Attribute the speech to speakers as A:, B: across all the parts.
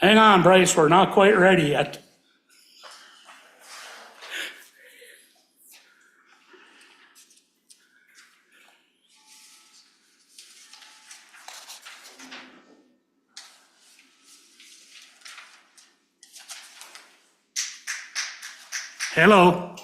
A: Hang on, Bryce, we're not quite ready yet. Hello.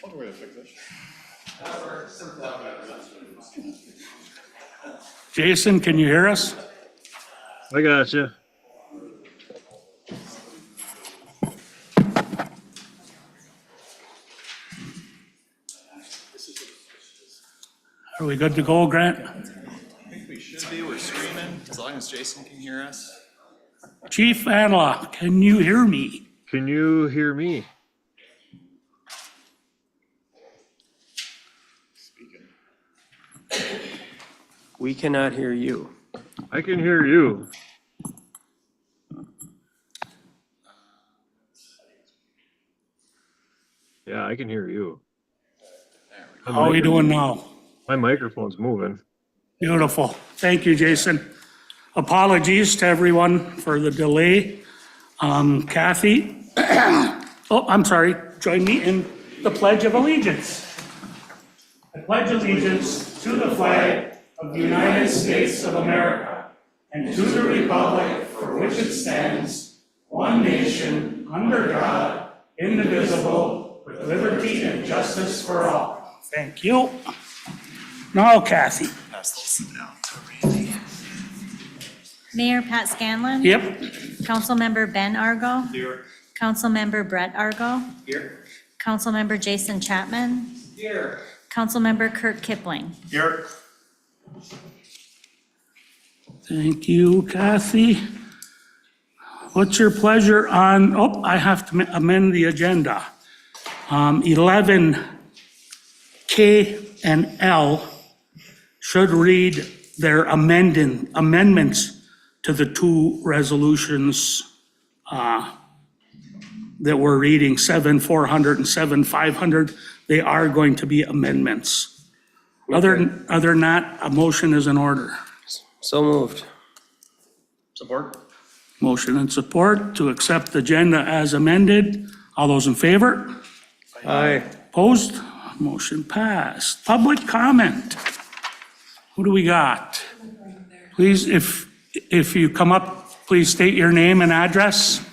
B: What way to fix this?
A: Jason, can you hear us?
C: I got you.
A: Are we good to go, Grant?
B: I think we should be. We're streaming, as long as Jason can hear us.
A: Chief Anla, can you hear me?
C: Can you hear me?
B: Speaking.
D: We cannot hear you.
C: I can hear you. Yeah, I can hear you.
B: There we go.
A: How are we doing now?
C: My microphone's moving.
A: Beautiful. Thank you, Jason. Apologies to everyone for the delay. Kathy, oh, I'm sorry, join me in the Pledge of Allegiance. I pledge allegiance to the flag of the United States of America and to the republic for which it stands, one nation, under God, indivisible, with liberty and justice for all. Thank you. Now, Kathy.
B: Pass this down to Randy.
E: Mayor Pat Scanlon.
A: Yep.
E: Councilmember Ben Argo.
B: Here.
E: Councilmember Brett Argo.
B: Here.
E: Councilmember Jason Chapman.
B: Here.
E: Councilmember Kurt Kipling.
B: Here.
A: Thank you, Kathy. What's your pleasure on, oh, I have to amend the agenda. 11K and L should read their amendments to the two resolutions that we're reading, 7,400 and 7,500. They are going to be amendments. Other than that, a motion is in order.
D: So moved.
B: Support.
A: Motion and support to accept the agenda as amended. All those in favor?
D: Aye.
A: Opposed? Motion passed. Public comment. Who do we got? Please, if you come up, please state your name and address.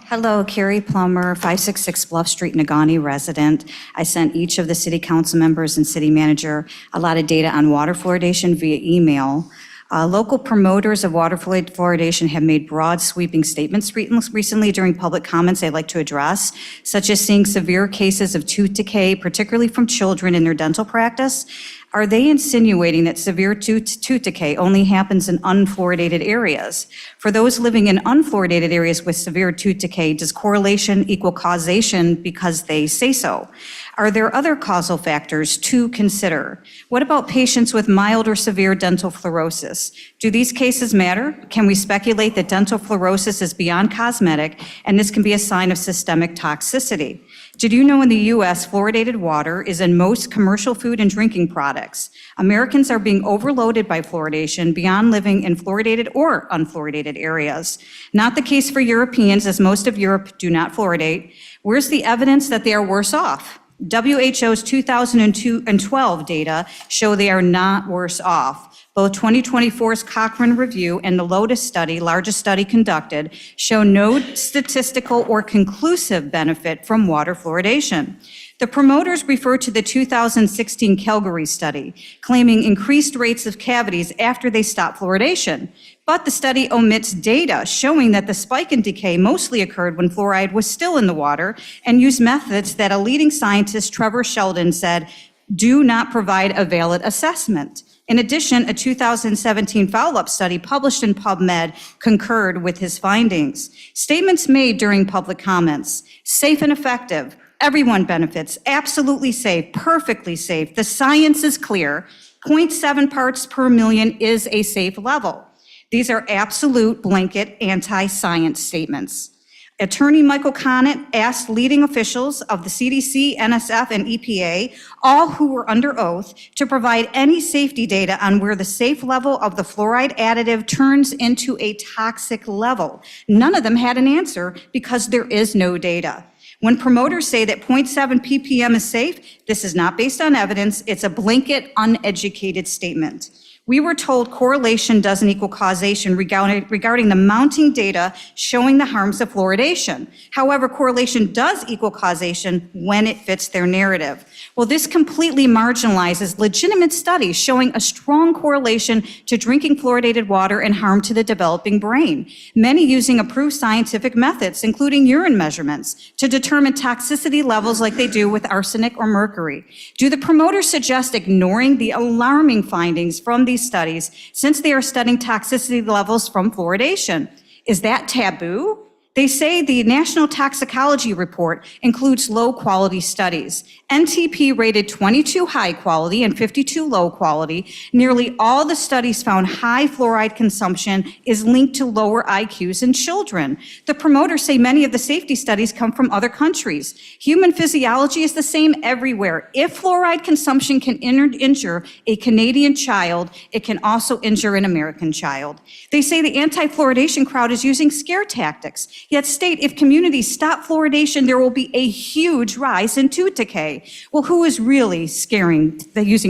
F: Hello, Carrie Plummer, 566 Bluff Street, Nagani resident. I sent each of the city council members and city manager a lot of data on water fluoridation via email. Local promoters of water fluoridation have made broad sweeping statements recently during public comments I'd like to address, such as seeing severe cases of tooth decay, particularly from children in their dental practice. Are they insinuating that severe tooth decay only happens in unfluoridated areas? For those living in unfluoridated areas with severe tooth decay, does correlation equal causation because they say so? Are there other causal factors to consider? What about patients with mild or severe dental fluorosis? Do these cases matter? Can we speculate that dental fluorosis is beyond cosmetic and this can be a sign of systemic toxicity? Did you know in the U.S., fluoridated water is in most commercial food and drinking products? Americans are being overloaded by fluoridation beyond living in fluoridated or unfluoridated areas. Not the case for Europeans, as most of Europe do not fluoridate. Where's the evidence that they are worse off? WHO's 2012 data show they are not worse off. Both 2024's Cochrane Review and the Lotus study, largest study conducted, show no statistical or conclusive benefit from water fluoridation. The promoters refer to the 2016 Calgary study, claiming increased rates of cavities after they stopped fluoridation. But the study omits data showing that the spike in decay mostly occurred when fluoride was still in the water and used methods that a leading scientist, Trevor Sheldon, said do not provide a valid assessment. In addition, a 2017 follow-up study published in PubMed concurred with his findings. Statements made during public comments, safe and effective, everyone benefits, absolutely safe, perfectly safe, the science is clear, 0.7 parts per million is a safe level. These are absolute blanket anti-science statements. Attorney Michael Conant asked leading officials of the CDC, NSF, and EPA, all who were under oath, to provide any safety data on where the safe level of the fluoride additive turns into a toxic level. None of them had an answer because there is no data. When promoters say that 0.7 ppm is safe, this is not based on evidence. It's a blanket, uneducated statement. We were told correlation doesn't equal causation regarding the mounting data showing the harms of fluoridation. However, correlation does equal causation when it fits their narrative. Well, this completely marginalizes legitimate studies showing a strong correlation to drinking fluoridated water and harm to the developing brain, many using approved scientific methods, including urine measurements, to determine toxicity levels like they do with arsenic or mercury. Do the promoters suggest ignoring the alarming findings from these studies since they are studying toxicity levels from fluoridation? Is that taboo? They say the National Toxicology Report includes low-quality studies. NTP rated 22 high quality and 52 low quality. Nearly all the studies found high fluoride consumption is linked to lower IQs in children. The promoters say many of the safety studies come from other countries. Human physiology is the same everywhere. If fluoride consumption can injure a Canadian child, it can also injure an American child. They say the anti-fluoridation crowd is using scare tactics, yet state if communities stop fluoridation, there will be a huge rise in tooth decay. Well, who is really using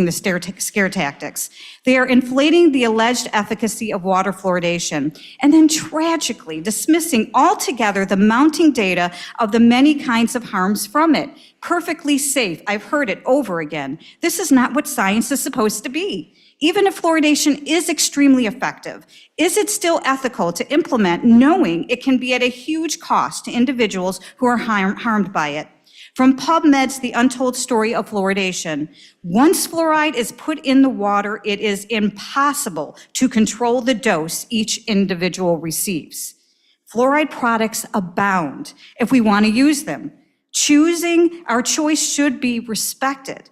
F: the scare tactics? They are inflating the alleged efficacy of water fluoridation and then tragically dismissing altogether the mounting data of the many kinds of harms from it. Perfectly safe. I've heard it over again. This is not what science is supposed to be. Even if fluoridation is extremely effective, is it still ethical to implement knowing it can be at a huge cost to individuals who are harmed by it? From PubMed's The Untold Story of Fluoridation, once fluoride is put in the water, it is impossible to control the dose each individual receives. Fluoride products abound if we want to use them. Our choice should be respected.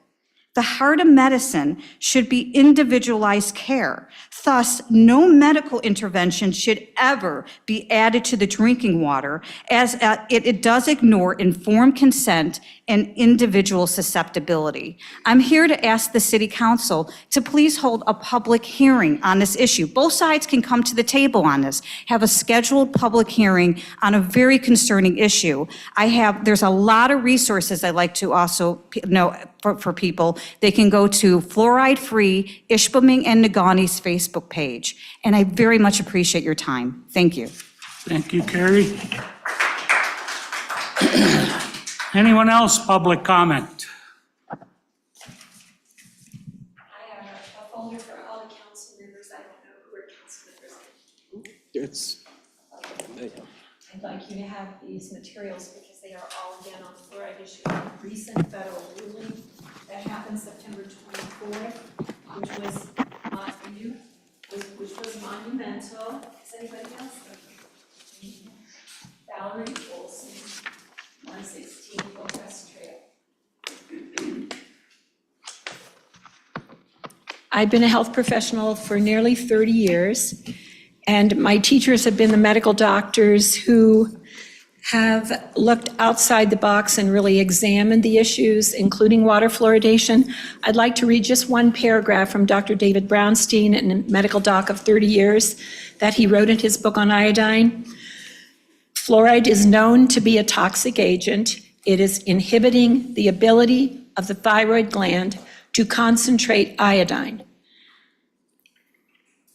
F: The heart of medicine should be individualized care. Thus, no medical intervention should ever be added to the drinking water, as it does ignore informed consent and individual susceptibility. I'm here to ask the City Council to please hold a public hearing on this issue. Both sides can come to the table on this. Have a scheduled public hearing on a very concerning issue. There's a lot of resources I'd like to also know for people. They can go to Fluoride Free Ishpeming and Negauni's Facebook page. And I very much appreciate your time. Thank you.
A: Thank you, Carrie. Anyone else, public comment?
G: I have a folder for all the council members. I don't know who are council members. I'd like you to have these materials because they are all again on fluoride issue. Recent federal ruling that happened September 24th, which was which was monumental. Is anybody else? Valerie Olson, 116 West Trail. I've been a health professional for nearly 30 years, and my teachers have been the medical doctors who have looked outside the box and really examined the issues, including water fluoridation. I'd like to read just one paragraph from Dr. David Brownstein, a medical doc of 30 years, that he wrote in his book on iodine. Fluoride is known to be a toxic agent. It is inhibiting the ability of the thyroid gland to concentrate iodine.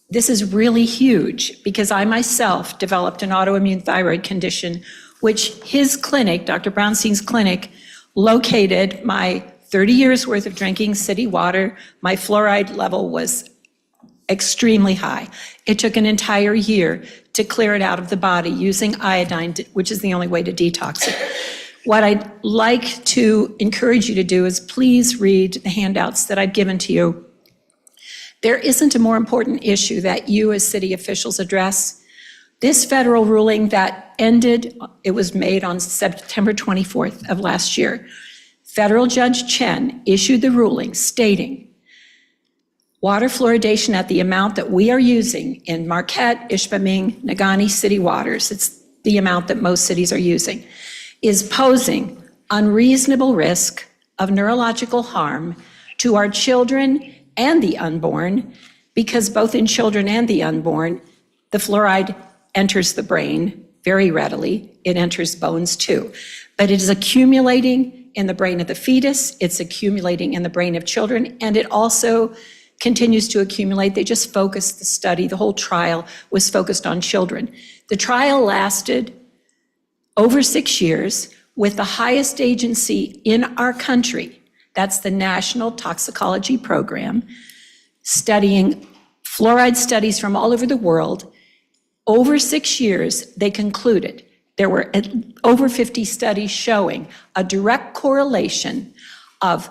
G: This is really huge because I myself developed an autoimmune thyroid condition, which his clinic, Dr. Brownstein's clinic, located my 30 years worth of drinking city water. My fluoride level was extremely high. It took an entire year to clear it out of the body using iodine, which is the only way to detox it. What I'd like to encourage you to do is please read the handouts that I've given to you. There isn't a more important issue that you as city officials address. This federal ruling that ended, it was made on September 24th of last year. Federal Judge Chen issued the ruling stating, water fluoridation at the amount that we are using in Marquette, Ishpeming, Negaunee city waters, it's the amount that most cities are using, is posing unreasonable risk of neurological harm to our children and the unborn, because both in children and the unborn, the fluoride enters the brain very readily. It enters bones too. But it is accumulating in the brain of the fetus, it's accumulating in the brain of children, and it also continues to accumulate. They just focused the study, the whole trial was focused on children. The trial lasted over 6 years with the highest agency in our country, that's the National Toxicology Program, studying fluoride studies from all over the world. Over 6 years, they concluded there were over 50 studies showing a direct correlation of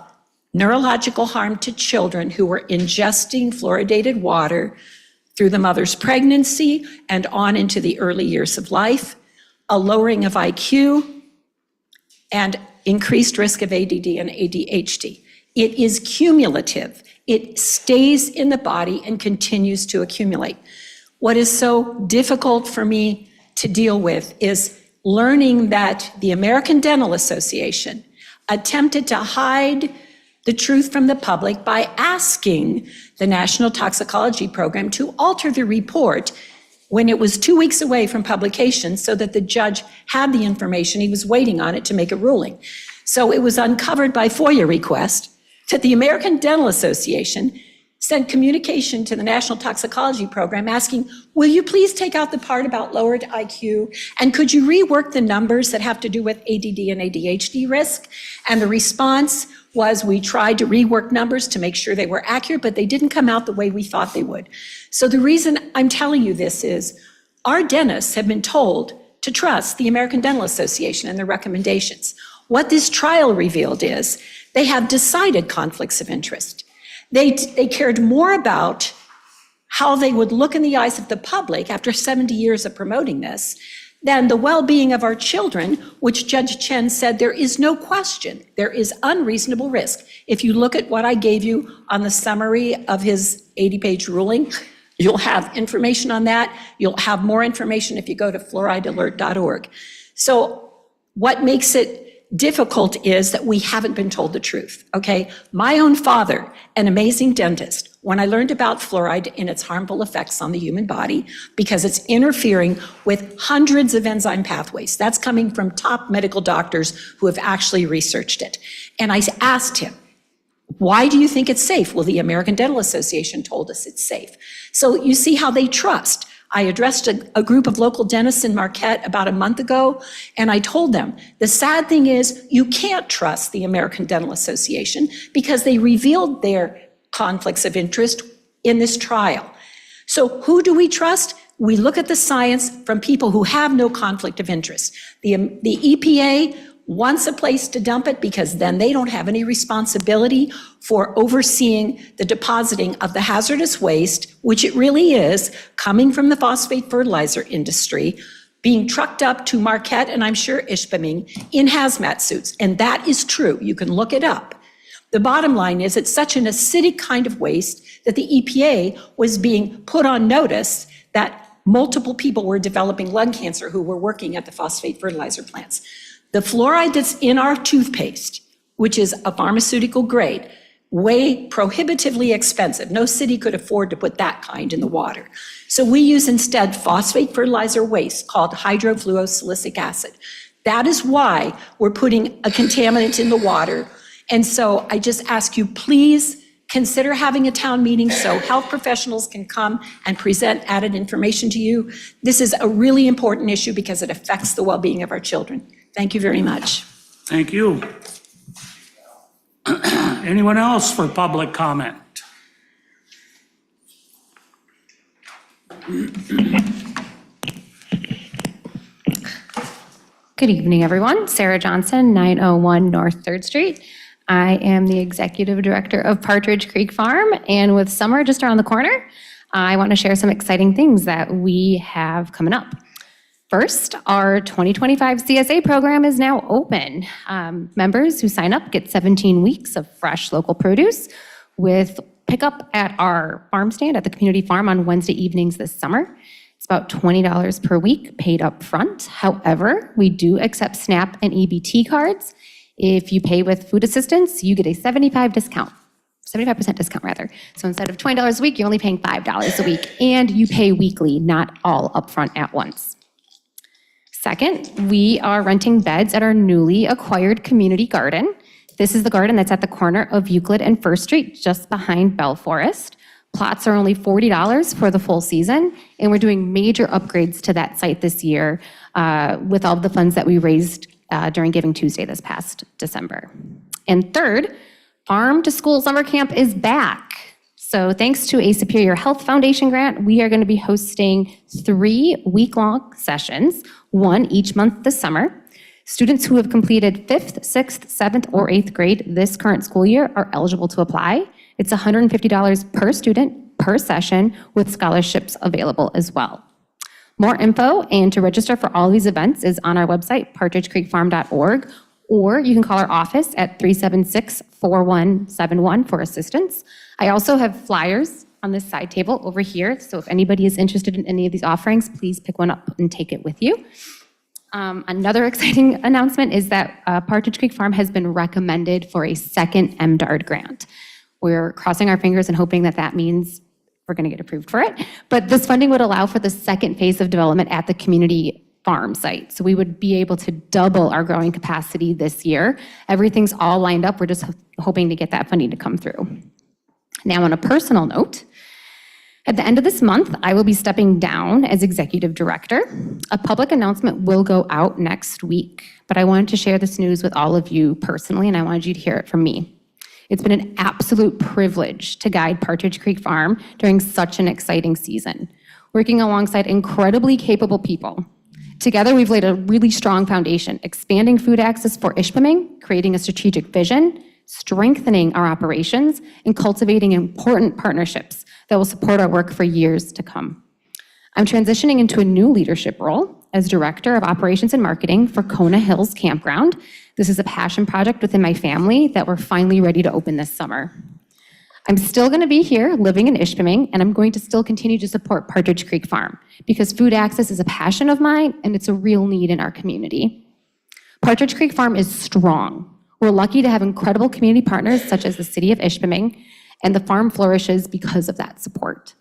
G: neurological harm to children who were ingesting fluoridated water through the mother's pregnancy and on into the early years of life, a lowering of IQ, and increased risk of ADD and ADHD. It is cumulative. It stays in the body and continues to accumulate. What is so difficult for me to deal with is learning that the American Dental Association attempted to hide the truth from the public by asking the National Toxicology Program to alter the report when it was 2 weeks away from publication so that the judge had the information. He was waiting on it to make a ruling. So it was uncovered by FOIA request that the American Dental Association sent communication to the National Toxicology Program asking, will you please take out the part about lowered IQ, and could you rework the numbers that have to do with ADD and ADHD risk? And the response was, we tried to rework numbers to make sure they were accurate, but they didn't come out the way we thought they would. So the reason I'm telling you this is, our dentists have been told to trust the American Dental Association and their recommendations. What this trial revealed is, they have decided conflicts of interest. They cared more about how they would look in the eyes of the public after 70 years of promoting this than the well-being of our children, which Judge Chen said there is no question, there is unreasonable risk. If you look at what I gave you on the summary of his 80-page ruling, you'll have information on that. You'll have more information if you go to fluoridealert.org. So what makes it difficult is that we haven't been told the truth, okay? My own father, an amazing dentist, when I learned about fluoride and its harmful effects on the human body, because it's interfering with hundreds of enzyme pathways, that's coming from top medical doctors who have actually researched it. And I asked him, why do you think it's safe? Well, the American Dental Association told us it's safe. So you see how they trust. I addressed a group of local dentists in Marquette about a month ago, and I told them, the sad thing is you can't trust the American Dental Association because they revealed their conflicts of interest in this trial. So who do we trust? We look at the science from people who have no conflict of interest. The EPA wants a place to dump it because then they don't have any responsibility for overseeing the depositing of the hazardous waste, which it really is, coming from the phosphate fertilizer industry, being trucked up to Marquette and I'm sure Ishpeming in hazmat suits. And that is true. You can look it up. The bottom line is it's such an acidic kind of waste that the EPA was being put on notice that multiple people were developing lung cancer who were working at the phosphate fertilizer plants. The fluoride that's in our toothpaste, which is a pharmaceutical grade, way prohibitively expensive. No city could afford to put that kind in the water. So we use instead phosphate fertilizer waste called hydrofluorosilicic acid. That is why we're putting a contaminant in the water. And so I just ask you, please consider having a town meeting so health professionals can come and present added information to you. This is a really important issue because it affects the well-being of our children. Thank you very much.
A: Thank you. Anyone else for public comment?
H: Good evening, everyone. Sarah Johnson, 901 North 3rd Street. I am the Executive Director of Partridge Creek Farm, and with summer just around the corner, I want to share some exciting things that we have coming up. First, our 2025 CSA program is now open. Members who sign up get 17 weeks of fresh local produce with pick up at our farm stand at the community farm on Wednesday evenings this summer. It's about $20 per week paid up front. However, we do accept SNAP and EBT cards. If you pay with food assistance, you get a 75% discount rather. So instead of $20 a week, you're only paying $5 a week, and you pay weekly, not all upfront at once. Second, we are renting beds at our newly acquired community garden. This is the garden that's at the corner of Euclid and First Street, just behind Bell Forest. Plots are only $40 for the full season, and we're doing major upgrades to that site this year with all of the funds that we raised during Giving Tuesday this past December. And third, Farm to School Summer Camp is back. So thanks to a Superior Health Foundation grant, we are going to be hosting 3 week-long sessions, one each month this summer. Students who have completed 5th, 6th, 7th, or 8th grade this current school year are eligible to apply. It's $150 per student per session with scholarships available as well. More info and to register for all these events is on our website, partridgecreekfarm.org, or you can call our office at 376-4171 for assistance. I also have flyers on this side table over here, so if anybody is interested in any of these offerings, please pick one up and take it with you. Another exciting announcement is that Partridge Creek Farm has been recommended for a second MDARD grant. We're crossing our fingers and hoping that that means we're going to get approved for it. But this funding would allow for the second phase of development at the community farm site. So we would be able to double our growing capacity this year. Everything's all lined up. We're just hoping to get that funding to come through. Now, on a personal note, at the end of this month, I will be stepping down as executive director. A public announcement will go out next week, but I wanted to share this news with all of you personally, and I wanted you to hear it from me. It's been an absolute privilege to guide Partridge Creek Farm during such an exciting season, working alongside incredibly capable people. Together, we've laid a really strong foundation, expanding food access for Ishpeming, creating a strategic vision, strengthening our operations, and cultivating important partnerships that will support our work for years to come. I'm transitioning into a new leadership role as Director of Operations and Marketing for Kona Hills Campground. This is a passion project within my family that we're finally ready to open this summer. I'm still going to be here living in Ishpeming, and I'm going to still continue to support Partridge Creek Farm because food access is a passion of mine and it's a real need in our community. Partridge Creek Farm is strong. We're lucky to have incredible community partners such as the City of Ishpeming, and the farm flourishes because of that support.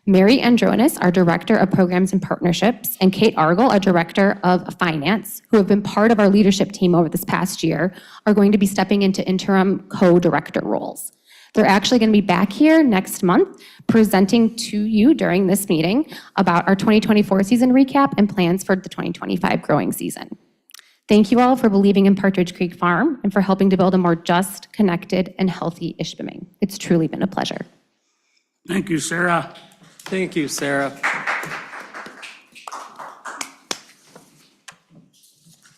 H: Mary Andronis, our Director of Programs and Partnerships, and Kate Argel, our Director of Finance, who have been part of our leadership team over this past year, are going to be stepping into interim co-director roles. They're actually going to be back here next month presenting to you during this meeting about our 2024 season recap and plans for the 2025 growing season. Thank you all for believing in Partridge Creek Farm and for helping to build a more just, connected, and healthy Ishpeming. It's truly been a pleasure.
A: Thank you, Sarah.
D: Thank you, Sarah.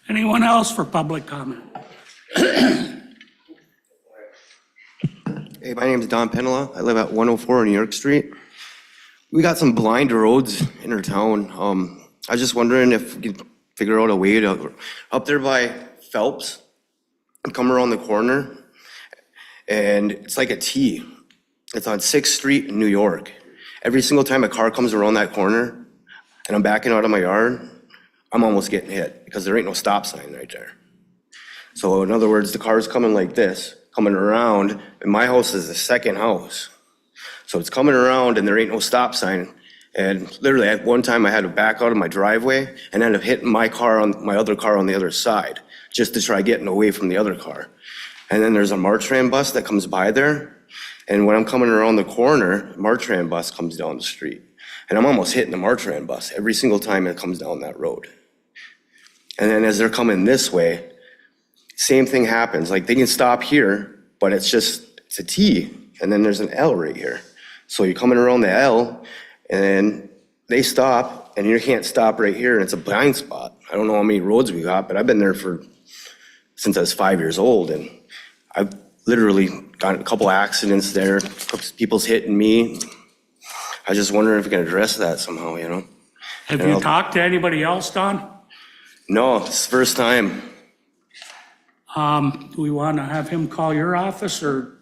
A: Anyone else for public comment?
I: Hey, my name is Don Penela. I live at 104 New York Street. We got some blind roads in our town. I was just wondering if we could figure out a way to, up there by Phelps, and come around the corner, and it's like a T. It's on 6th Street in New York. Every single time a car comes around that corner, and I'm backing out of my yard, I'm almost getting hit, because there ain't no stop sign right there. So in other words, the car's coming like this, coming around, and my house is the second house. So it's coming around and there ain't no stop sign. And literally at one time I had to back out of my driveway and end up hitting my other car on the other side, just to try getting away from the other car. And then there's a Martran bus that comes by there. And when I'm coming around the corner, Martran bus comes down the street. And I'm almost hitting the Martran bus every single time it comes down that road. And then as they're coming this way, same thing happens. Like they can stop here, but it's a T, and then there's an L right here. So you're coming around the L, and then they stop, and you can't stop right here, and it's a blind spot. I don't know how many roads we got, but I've been there since I was 5 years old, and I've literally gotten a couple accidents there, people's hitting me. I just wonder if we can address that somehow, you know?
A: Have you talked to anybody else, Don?
I: No, it's the first time.
A: Do we want to have him call your office, or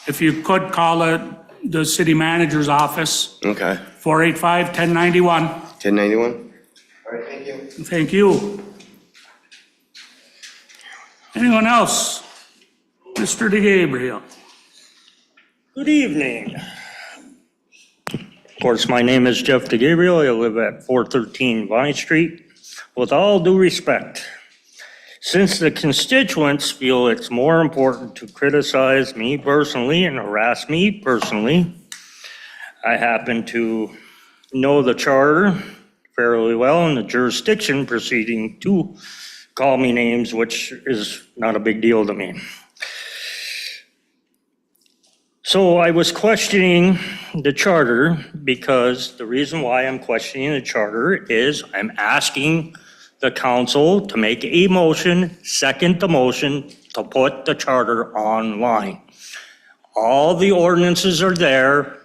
A: if you could call it the city manager's office,
I: Okay.
A: 485-1091.
I: 1091? All right, thank you.
A: Thank you. Anyone else? Mr. DeGabriel.
J: Good evening. Of course, my name is Jeff DeGabriel. I live at 413 Vine Street. With all due respect, since the constituents feel it's more important to criticize me personally and harass me personally, I happen to know the charter fairly well and the jurisdiction proceeding to call me names, which is not a big deal to me. So I was questioning the charter because the reason why I'm questioning the charter is I'm asking the council to make a motion, second the motion to put the charter online. All the ordinances are there.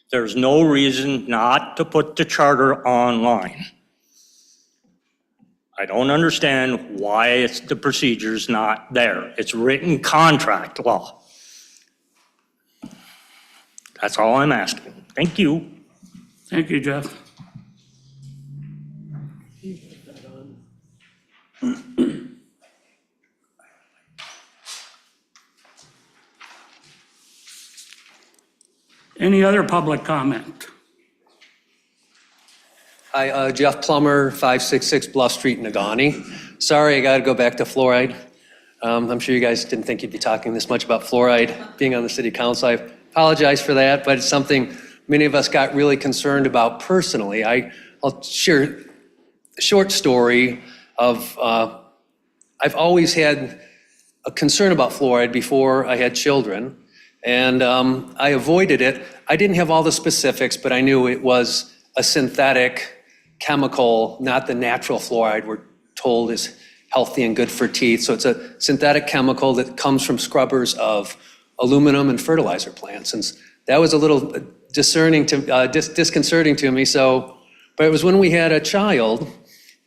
J: There's no reason not to put the charter online. I don't understand why the procedure's not there. It's written contract law. That's all I'm asking. Thank you.
A: Thank you, Jeff. Any other public comment?
K: Hi, Jeff Plummer, 566 Bluff Street, Negaunee. Sorry, I got to go back to fluoride. I'm sure you guys didn't think you'd be talking this much about fluoride being on the city council. I apologize for that, but it's something many of us got really concerned about personally. I'll share a short story of, I've always had a concern about fluoride before I had children, and I avoided it. I didn't have all the specifics, but I knew it was a synthetic chemical, not the natural fluoride we're told is healthy and good for teeth. So it's a synthetic chemical that comes from scrubbers of aluminum and fertilizer plants. And that was a little disconcerting to me. But it was when we had a child,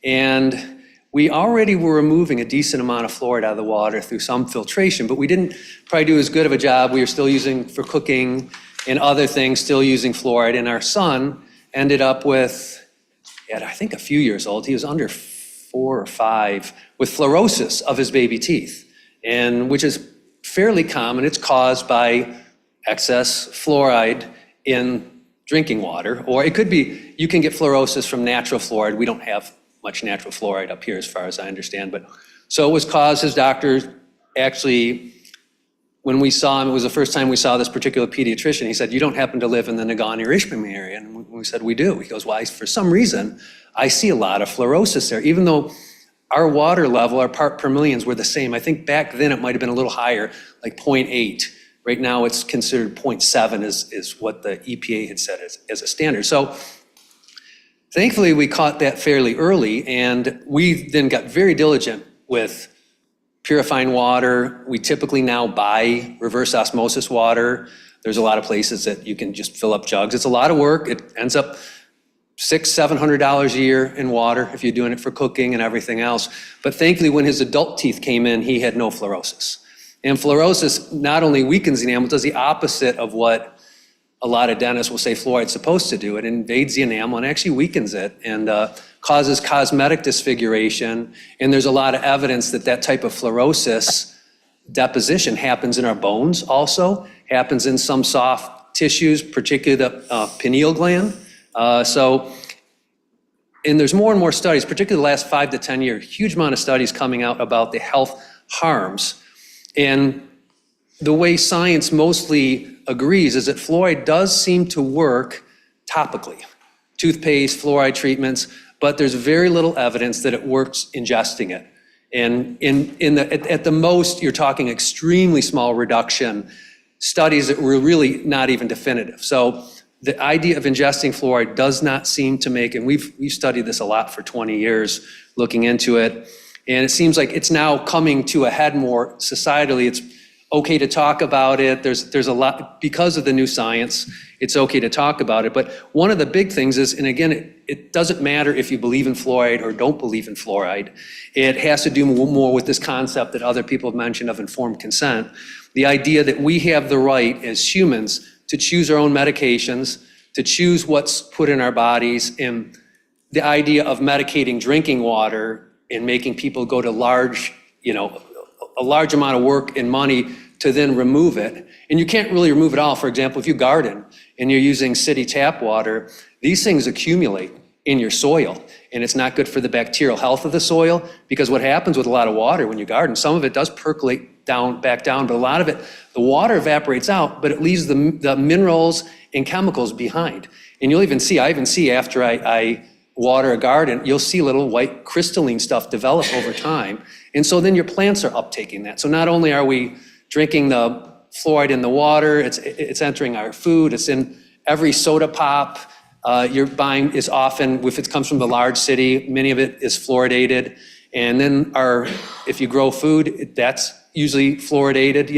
K: and we already were removing a decent amount of fluoride out of the water through some filtration, but we didn't probably do as good of a job. We were still using for cooking and other things, still using fluoride. And our son ended up with, I think a few years old, he was under 4 or 5, with fluorosis of his baby teeth, and which is fairly common. It's caused by excess fluoride in drinking water, or it could be, you can get fluorosis from natural fluoride. We don't have much natural fluoride up here as far as I understand, but so it was caused. His doctor actually, when we saw him, it was the first time we saw this particular pediatrician, he said, "You don't happen to live in the Negaunee or Ishpeming area?" And we said, "We do." He goes, "Why? For some reason, I see a lot of fluorosis there, even though our water level, our part per millions were the same." I think back then it might have been a little higher, like 0.8. Right now it's considered 0.7 is what the EPA had set as a standard. So thankfully we caught that fairly early, and we then got very diligent with purifying water. We typically now buy reverse osmosis water. There's a lot of places that you can just fill up jugs. It's a lot of work. It ends up $600-700 a year in water if you're doing it for cooking and everything else. But thankfully, when his adult teeth came in, he had no fluorosis. And fluorosis not only weakens the enamel, it does the opposite of what a lot of dentists will say fluoride's supposed to do. It invades the enamel and actually weakens it and causes cosmetic disfiguration. And there's a lot of evidence that that type of fluorosis deposition happens in our bones also, happens in some soft tissues, particularly the pineal gland. And there's more and more studies, particularly the last 5 to 10 years, huge amount of studies coming out about the health harms. And the way science mostly agrees is that fluoride does seem to work topically. Toothpaste, fluoride treatments, but there's very little evidence that it works ingesting it. And at the most, you're talking extremely small reduction, studies that were really not even definitive. So the idea of ingesting fluoride does not seem to make, and we've studied this a lot for 20 years, looking into it, and it seems like it's now coming to a head more societally. It's okay to talk about it. There's a lot, because of the new science, it's okay to talk about it. But one of the big things is, and again, it doesn't matter if you believe in fluoride or don't believe in fluoride. It has to do more with this concept that other people have mentioned of informed consent. The idea that we have the right as humans to choose our own medications, to choose what's put in our bodies, and the idea of medicating drinking water and making people go to a large amount of work and money to then remove it. And you can't really remove it all. For example, if you garden and you're using city tap water, these things accumulate in your soil, and it's not good for the bacterial health of the soil, because what happens with a lot of water when you garden, some of it does percolate back down, but a lot of it, the water evaporates out, but it leaves the minerals and chemicals behind. And I even see after I water a garden, you'll see little white crystalline stuff develop over time. And so then your plants are uptaking that. So not only are we drinking the fluoride in the water, it's entering our food, it's in every soda pop you're buying is often, if it comes from the large city, many of it is fluoridated. And then if you grow food, that's usually fluoridated,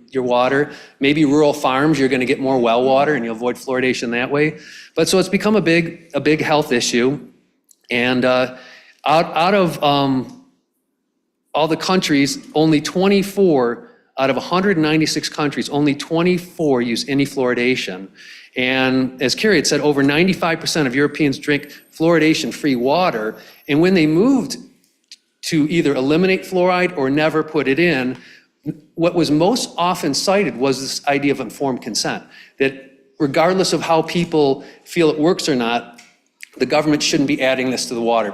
K: your water. Maybe rural farms, you're gonna get more well water and you avoid fluoridation that way. But so it's become a big health issue. And out of all the countries, only 24 out of 196 countries, only 24 use any fluoridation. And as Carrie had said, over 95% of Europeans drink fluoridation-free water. And when they moved to either eliminate fluoride or never put it in, what was most often cited was this idea of informed consent, that regardless of how people feel it works or not, the government shouldn't be adding this to the water.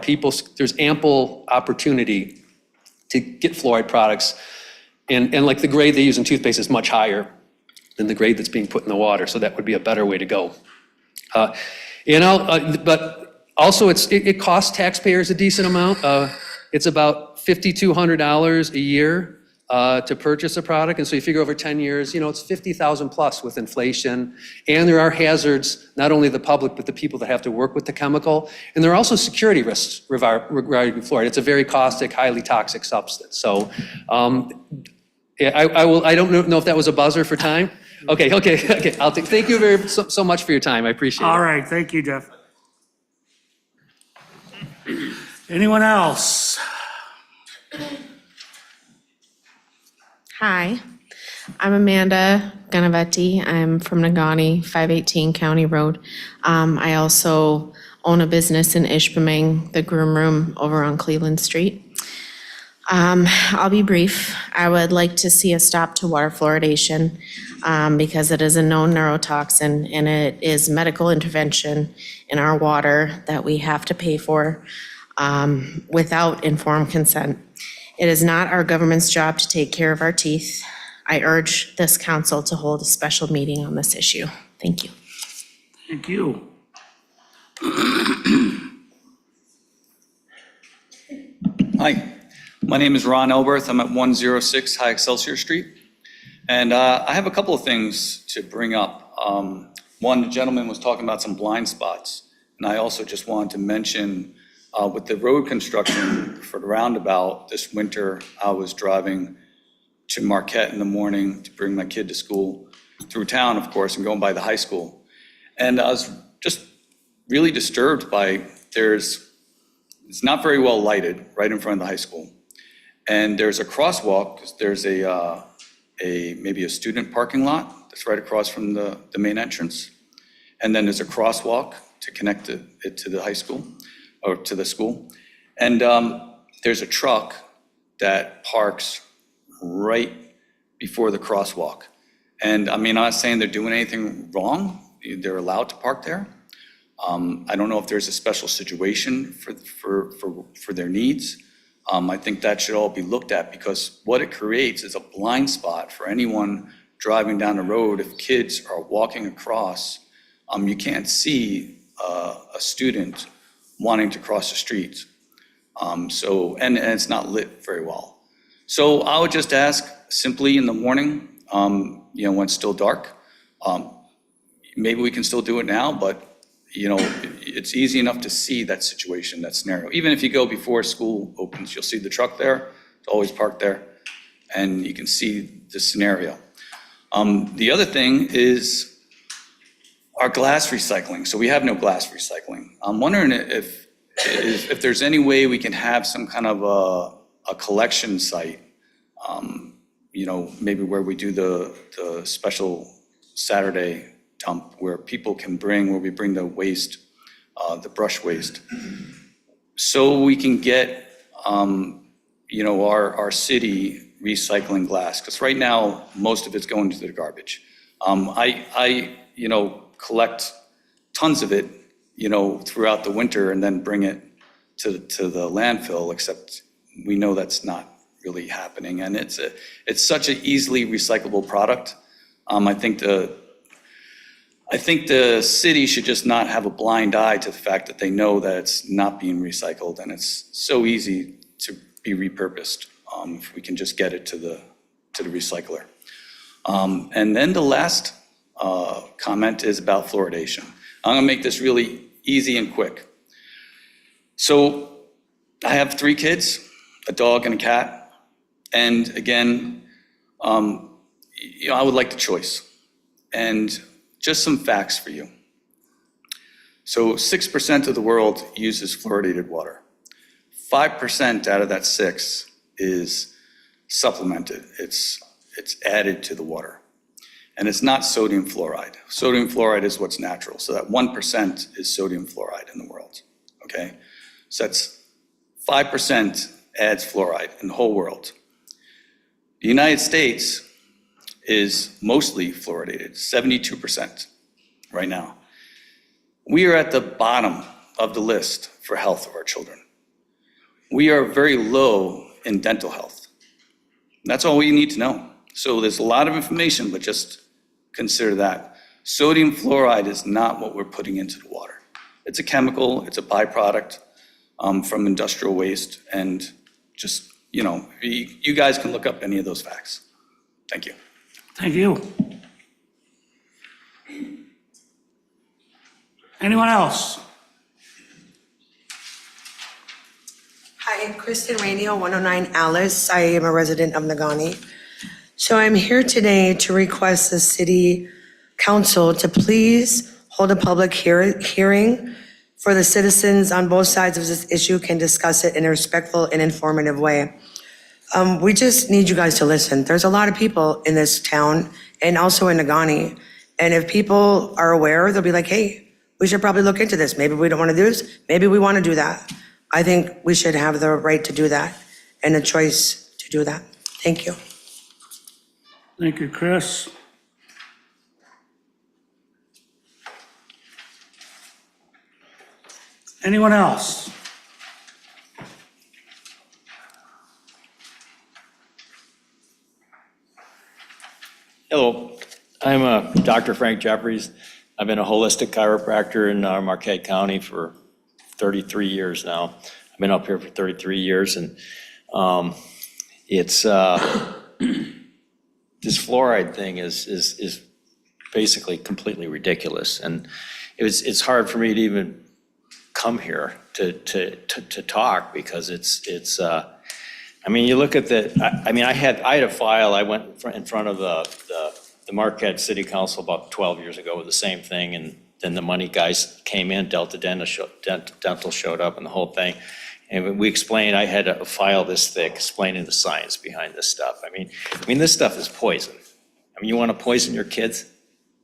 K: There's ample opportunity to get fluoride products. And like the grade they use in toothpaste is much higher than the grade that's being put in the water, so that would be a better way to go. But also it costs taxpayers a decent amount. It's about $5,200 a year to purchase a product, and so you figure over 10 years, it's 50,000 plus with inflation. And there are hazards, not only the public, but the people that have to work with the chemical. And there are also security risks regarding fluoride. It's a very caustic, highly toxic substance. So I don't know if that was a buzzer for time. Okay. Thank you so much for your time. I appreciate it.
A: All right, thank you, Jeff. Anyone else?
L: Hi, I'm Amanda Ganavetti. I'm from Nagani, 518 County Road. I also own a business in Ishpeming, the Groom Room over on Cleveland Street. I'll be brief. I would like to see a stop to water fluoridation because it is a known neurotoxin and it is medical intervention in our water that we have to pay for without informed consent. It is not our government's job to take care of our teeth. I urge this council to hold a special meeting on this issue. Thank you.
A: Thank you.
B: Hi, my name is Ron Elberth. I'm at 106 High Excelsior Street. And I have a couple of things to bring up. One, the gentleman was talking about some blind spots. And I also just wanted to mention with the road construction for the roundabout this winter, I was driving to Marquette in the morning to bring my kid to school through town, of course, and going by the high school. And I was just really disturbed by it's not very well lighted right in front of the high school. And there's a crosswalk, 'cause there's maybe a student parking lot that's right across from the main entrance. And then there's a crosswalk to connect it to the high school, or to the school. And there's a truck that parks right before the crosswalk. And I mean, I'm not saying they're doing anything wrong. They're allowed to park there. I don't know if there's a special situation for their needs. I think that should all be looked at, because what it creates is a blind spot for anyone driving down the road. If kids are walking across, you can't see a student wanting to cross the street. And it's not lit very well. So I would just ask simply in the morning, when it's still dark, maybe we can still do it now, but it's easy enough to see that situation, that scenario. Even if you go before school opens, you'll see the truck there. It's always parked there, and you can see the scenario. The other thing is our glass recycling. So we have no glass recycling. I'm wondering if there's any way we can have some kind of a collection site, maybe where we do the special Saturday dump where people can bring, where we bring the waste, the brush waste. So we can get, our city recycling glass, because right now, most of it's going to the garbage. I collect tons of it, throughout the winter and then bring it to the landfill, except we know that's not really happening. And it's such an easily recyclable product. I think the city should just not have a blind eye to the fact that they know that it's not being recycled, and it's so easy to be repurposed if we can just get it to the recycler. And then the last comment is about fluoridation. I'm gonna make this really easy and quick. So I have 3 kids, a dog and a cat. And again, I would like the choice. And just some facts for you. So 6% of the world uses fluoridated water. 5% out of that 6 is supplemented. It's added to the water. And it's not sodium fluoride. Sodium fluoride is what's natural. So that 1% is sodium fluoride in the world, okay? So that's 5% adds fluoride in the whole world. The United States is mostly fluoridated, 72% right now. We are at the bottom of the list for health of our children. We are very low in dental health. That's all you need to know. So there's a lot of information, but just consider that. Sodium fluoride is not what we're putting into the water. It's a chemical, it's a byproduct from industrial waste, and just, you guys can look up any of those facts. Thank you.
A: Thank you. Anyone else?
M: Hi, Kristen Radio, 109 Alice. I am a resident of Nagani. So I'm here today to request the city council to please hold a public hearing for the citizens on both sides of this issue can discuss it in a respectful and informative way. We just need you guys to listen. There's a lot of people in this town and also in Nagani. And if people are aware, they'll be like, hey, we should probably look into this. Maybe we don't want to do this. Maybe we want to do that. I think we should have the right to do that and a choice to do that. Thank you.
A: Thank you, Chris. Anyone else?
N: Hello, I'm Dr. Frank Jeffries. I've been a holistic chiropractor in Marquette County for 33 years now. I've been up here for 33 years, and it's this fluoride thing is basically completely ridiculous, and it's hard for me to even come here to talk because it's. I mean, you look at I had a file. I went in front of the Marquette City Council about 12 years ago with the same thing, and then the money guys came in, Delta Dental showed up and the whole thing. And we explained, I had a file this thick explaining the science behind this stuff. I mean, this stuff is poison. I mean, you want to poison your kids?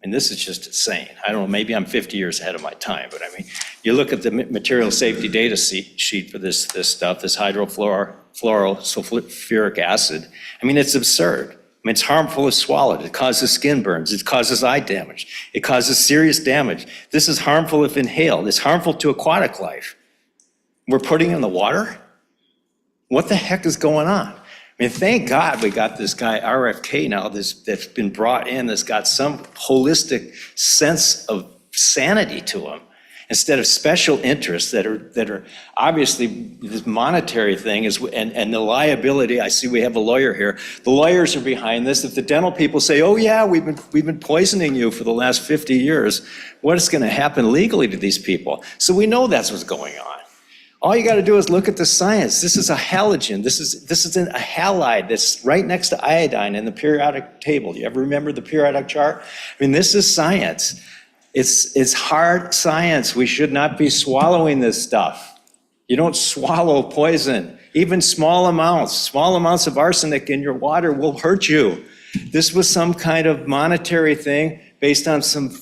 N: I mean, this is just insane. I don't know, maybe I'm 50 years ahead of my time, but I mean, you look at the material safety data sheet for this stuff, this hydrofluorosulfuric acid. I mean, it's absurd. I mean, it's harmful if swallowed. It causes skin burns. It causes eye damage. It causes serious damage. This is harmful if inhaled. It's harmful to aquatic life. We're putting in the water? What the heck is going on? I mean, thank God we got this guy RFK now that's been brought in, that's got some holistic sense of sanity to him, instead of special interests that are obviously this monetary thing is, and the liability. I see we have a lawyer here. The lawyers are behind this. If the dental people say, oh yeah, we've been poisoning you for the last 50 years, what is going to happen legally to these people? So we know that's what's going on. All you got to do is look at the science. This is a halogen. This is a halide that's right next to iodine in the periodic table. Do you ever remember the periodic chart? I mean, this is science. It's hard science. We should not be swallowing this stuff. You don't swallow poison. Even small amounts of arsenic in your water will hurt you. This was some kind of monetary thing based on some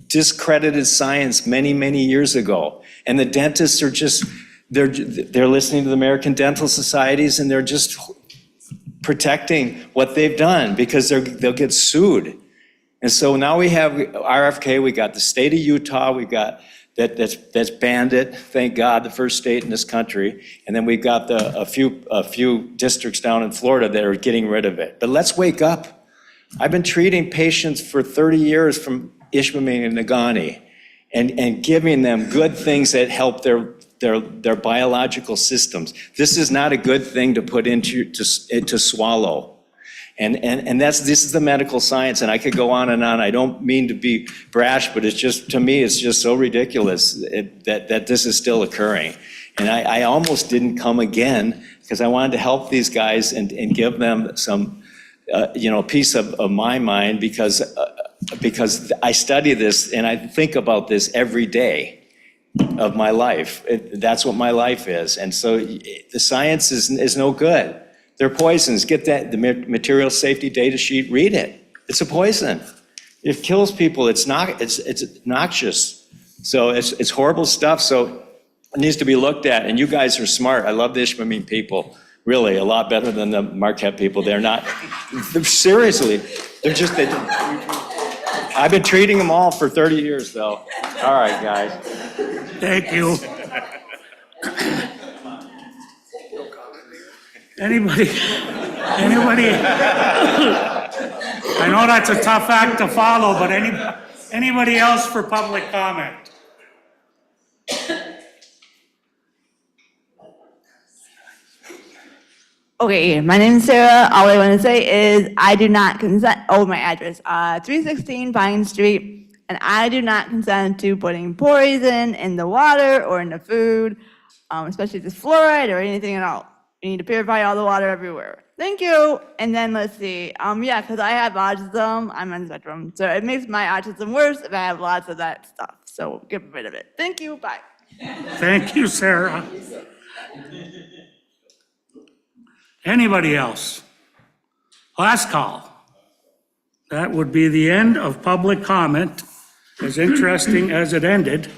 N: discredited science many, many years ago. And the dentists are just, they're listening to the American Dental Societies, and they're just protecting what they've done because they'll get sued. And so now we have RFK, we got the state of Utah, we got that's banned it, thank God, the first state in this country. And then we've got a few districts down in Florida that are getting rid of it. But let's wake up. I've been treating patients for 30 years from Ishpeming and Negaunee and giving them good things that help their biological systems. This is not a good thing to put to swallow. And this is the medical science, and I could go on and on. I don't mean to be brash, but it's just, to me, it's just so ridiculous that this is still occurring. And I almost didn't come again because I wanted to help these guys and give them some, peace of my mind because I study this and I think about this every day of my life. That's what my life is. And so the science is no good. They're poisons. Get the material safety data sheet, read it. It's a poison. It kills people. It's noxious. So it's horrible stuff. So it needs to be looked at. And you guys are smart. I love the Ishpeming people. Really, a lot better than the Marquette people. They're not, seriously, I've been treating them all for 30 years though. All right, guys.
A: Thank you. Anybody? I know that's a tough act to follow, but anybody else for public comment?
O: Okay, my name is Sarah. All I want to say is I do not consent, my address, 316 Vine Street, and I do not consent to putting poison in the water or in the food, especially if it's fluoride or anything at all. We need to purify all the water everywhere. Thank you. And then let's see. Because I have autism, I'm on the spectrum, so it makes my autism worse if I have lots of that stuff. So get rid of it. Thank you. Bye.
A: Thank you, Sarah. Anybody else? Last call. That would be the end of public comment, as interesting as it ended.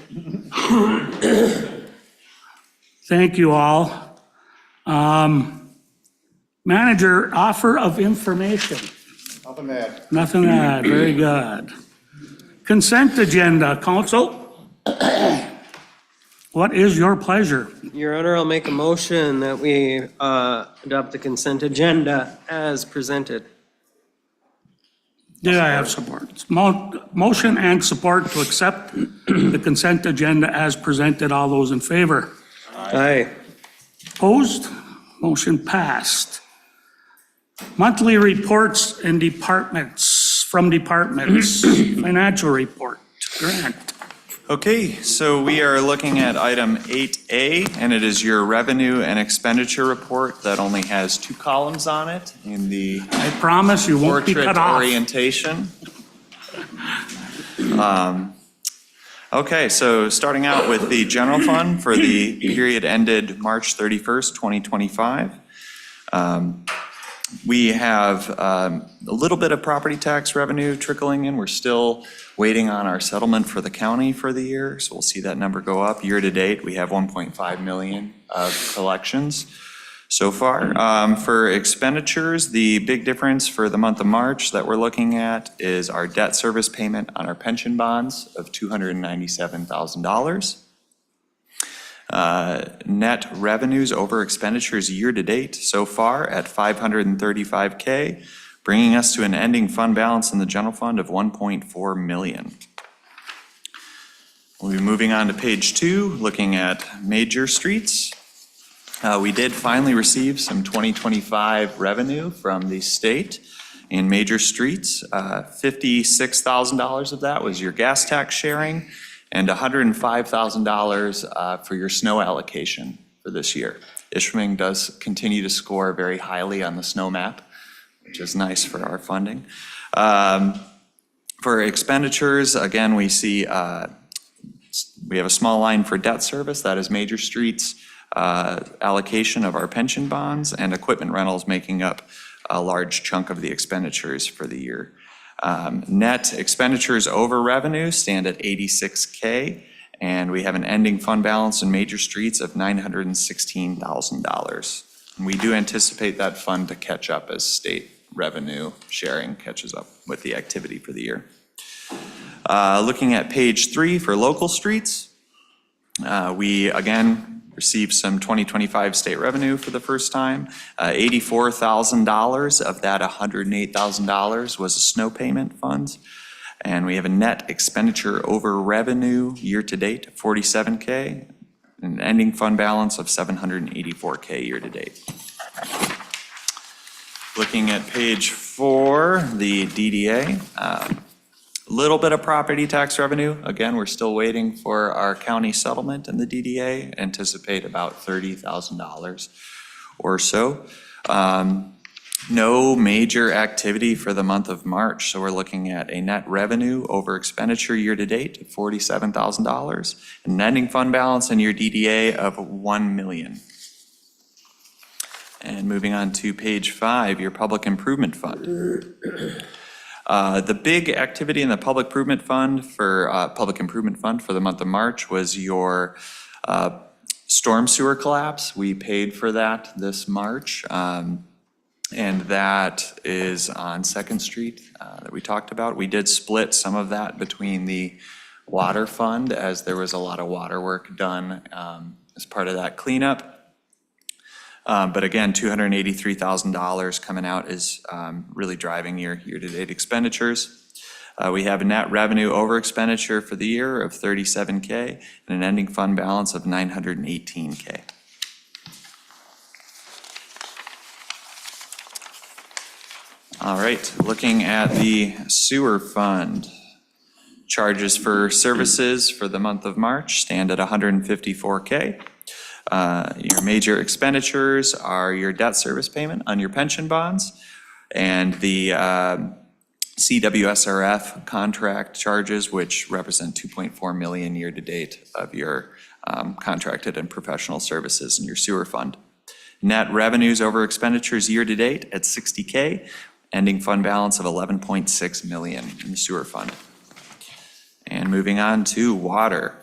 A: Thank you all. Manager, offer of information.
P: Nothing to add.
A: Nothing to add, very good. Consent agenda, council. What is your pleasure?
D: Your Honor, I'll make a motion that we adopt the consent agenda as presented.
A: Did I have support? Motion and support to accept the consent agenda as presented. All those in favor?
D: Aye.
A: Opposed? Motion passed. Monthly reports and from departments. Financial report. Grant.
Q: Okay, so we are looking at item 8A, and it is your revenue and expenditure report that only has 2 columns on it in the
A: I promise you won't be
Q: portrait
A: cut off.
Q: orientation. Okay, so starting out with the general fund for the period ended March 31st, 2025. We have a little bit of property tax revenue trickling in. We're still waiting on our settlement for the county for the year, so we'll see that number go up. Year to date, we have 1.5 million of collections so far. For expenditures, the big difference for the month of March that we're looking at is our debt service payment on our pension bonds of $297,000. Net revenues over expenditures year to date so far at $535K, bringing us to an ending fund balance in the general fund of 1.4 million. We'll be moving on to page 2, looking at major streets. We did finally receive some 2025 revenue from the state in major streets. $56,000 of that was your gas tax sharing, and $105,000 for your snow allocation for this year. Ishpeming does continue to score very highly on the snow map, which is nice for our funding. For expenditures, again, we see we have a small line for debt service, that is major streets, allocation of our pension bonds, and equipment rentals making up a large chunk of the expenditures for the year. Net expenditures over revenue stand at 86K, and we have an ending fund balance in major streets of $916,000. And we do anticipate that fund to catch up as state revenue sharing catches up with the activity for the year. Looking at page 3 for local streets, we again received some 2025 state revenue for the first time. $84,000 of that $108,000 was a snow payment fund. And we have a net expenditure over revenue year-to-date of $47K, and an ending fund balance of $784K year-to-date. Looking at page 4, the DDA, little bit of property tax revenue. Again, we're still waiting for our county settlement in the DDA. Anticipate about $30,000 or so. No major activity for the month of March, so we're looking at a net revenue over expenditure year-to-date of $47,000, and an ending fund balance in your DDA of $1 million. And moving on to page 5, your public improvement fund. The big activity in the public improvement fund for the month of March was your storm sewer collapse. We paid for that this March. And that is on 2nd Street that we talked about. We did split some of that between the water fund, as there was a lot of water work done as part of that cleanup. But again, $283,000 coming out is really driving your year-to-date expenditures. We have a net revenue over expenditure for the year of $37K and an ending fund balance of $918K. All right, looking at the sewer fund. Charges for services for the month of March stand at $154K. Your major expenditures are your debt service payment on your pension bonds and the CWSRF contract charges, which represent $2.4 million year-to-date of your contracted and professional services in your sewer fund. Net revenues over expenditures year-to-date at $60K. Ending fund balance of $11.6 million in the sewer fund. And moving on to water.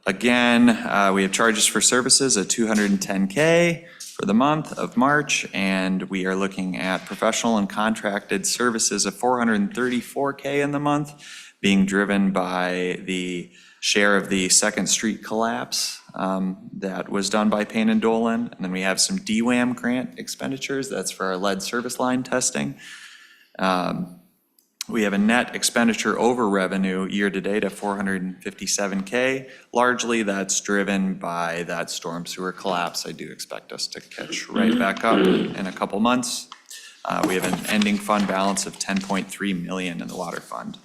Q: Again, we have charges for services at $210K for the month of March, and we are looking at professional and contracted services of $434K in the month, being driven by the share of the 2nd Street collapse that was done by Payne and Dolan. And then we have some DWAM grant expenditures. That's for our lead service line testing. We have a net expenditure over revenue year-to-date of $457K. Largely, that's driven by that storm sewer collapse. I do expect us to catch right back up in a couple months. We have an ending fund balance of $10.3 million in the water fund.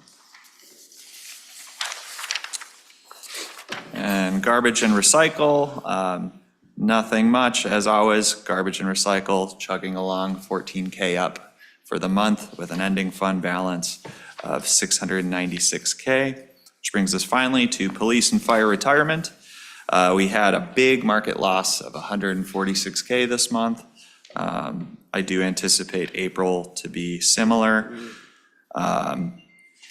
Q: And garbage and recycle, nothing much. As always, garbage and recycle chugging along, 14K up for the month with an ending fund balance of $696K, which brings us finally to police and fire retirement. We had a big market loss of $146K this month. I do anticipate April to be similar.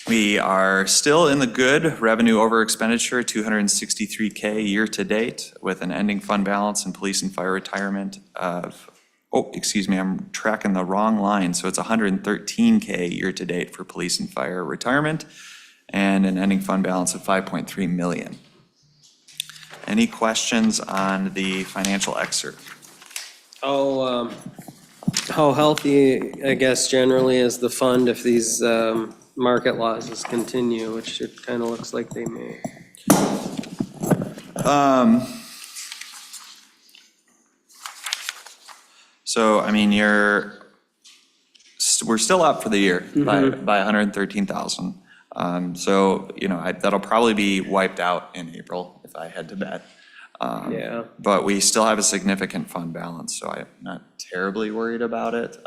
Q: We are still in the good revenue over expenditure, $263K year-to-date, with an ending fund balance in police and fire retirement of, I'm tracking the wrong line. So it's $113K year-to-date for police and fire retirement, and an ending fund balance of $5.3 million. Any questions on the financial excerpt?
D: How healthy, I guess, generally is the fund if these market losses continue, which it kind of looks like they may?
Q: So, I mean, we're still up for the year by 113,000. So, that'll probably be wiped out in April if I had to bet.
D: Yeah.
Q: But we still have a significant fund balance, so I'm not terribly worried about it.